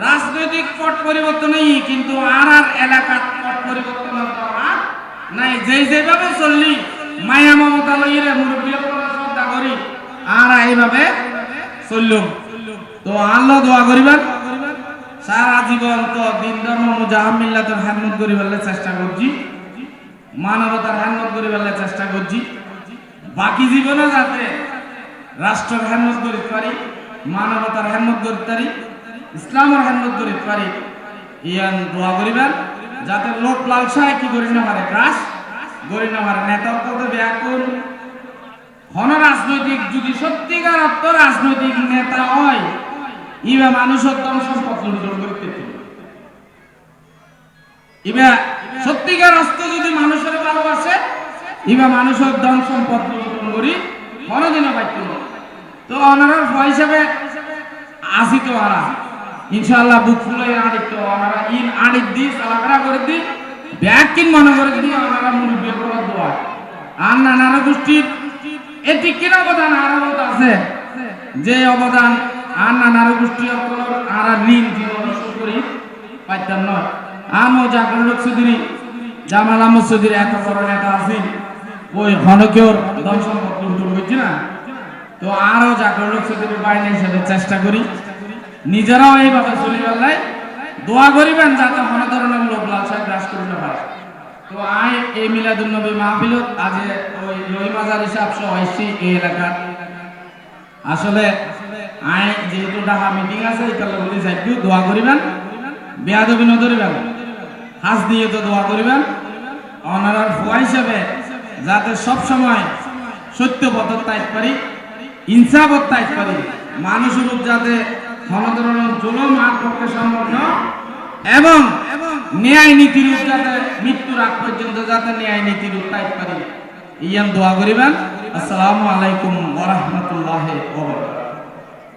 রাজনৈতিক পট পরিবর্তন নেই কিন্তু আর এলাকার পট পরিবর্তন নাই যেভাবে চললি মায়া মমতা লইরে মুরব্বী সকল শ্রদ্ধা করি আর এইভাবে চললুম তো আল্লাহ দোয়া করিবেন সারা জীবন তো দিন ধর্ম মুজাহাম মিল্লাতের খেদমত করিবার চেষ্টা করছি মানবতার খেদমত করিবার চেষ্টা করছি বাকি জীবনে যাতে রাষ্ট্রের খেদমত করিতে পারি মানবতার খেদমত করিতে পারি ইসলামের খেদমত করিতে পারি ইয়ান দোয়া করিবেন যাতে লোক লালসায় কি করি না পারে গ্রাস করি না পারে নেতার কত ব্যাকুল হন রাজনৈতিক যদি সত্যিকার অর্থ রাজনৈতিক নেতা হয় ইবা মানুষের ধন সম্পদ লুণ্ঠন করতে ইবা সত্যিকার অর্থ যদি মানুষের ভালোবাসে ইবা মানুষের ধন সম্পদ লুণ্ঠন করি কোনদিনও পাইত তো ওনার হিসাবে আসি তো ওরা ইনশাআল্লাহ বুক ফুলাই আড়িত তো ওনারা ইন আড়িত দি সালাকরা করে দি ব্যাগ কিন মনে করে দি ওনারা মুরব্বী করে দোয়া আর নানা গোষ্ঠীর এটি কিনা অবদান আর আছে যে অবদান আর নানা গোষ্ঠী আর ঋণ জীবন করি পাইতাম নয় আমও জাগরণ চৌধুরী জামাল আহমদ চৌধুরী এত বড় নেতা আছেন, ওই হনকেওর ধন সম্পদ লুটুর হচ্ছে না, তো আরো জাকর লোক চৌধুরী বাইরে হিসেবে চেষ্টা করি নিজেরাও এইভাবে চলে গেলে দোয়া করিবেন যাতে কোনো ধরনের লোক লালসা গ্রাস করে না পারে। তো আই এই মিলাদুন নবী মাহফিলত আজ ওই রহিমাজার হিসাব সহ এসছি এই এলাকার। আসলে আই যেহেতু ঢাকা মিটিং আছে এটা বলি যাইতেও দোয়া করিবেন, বেয়াদবি ন ধরিবেন, হাজ দিয়ে তো দোয়া করিবেন অনারার ফুয়া হিসাবে যাতে সব সময় সত্য পথর তাইত পারি, ইনসাফত তাইত পারি, মানুষের উপর যাতে কোনো ধরনের জুলুম আর পক্ষে সম্ভব না এবং ন্যায় নীতির উপর যাতে মৃত্যুর আগ পর্যন্ত যাতে ন্যায় নীতির উপর তাইত পারি, ইয়ান দোয়া করিবেন। আসসালামু আলাইকুম ওয়া রাহমাতুল্লাহি ওয়া বারাকাতুহু।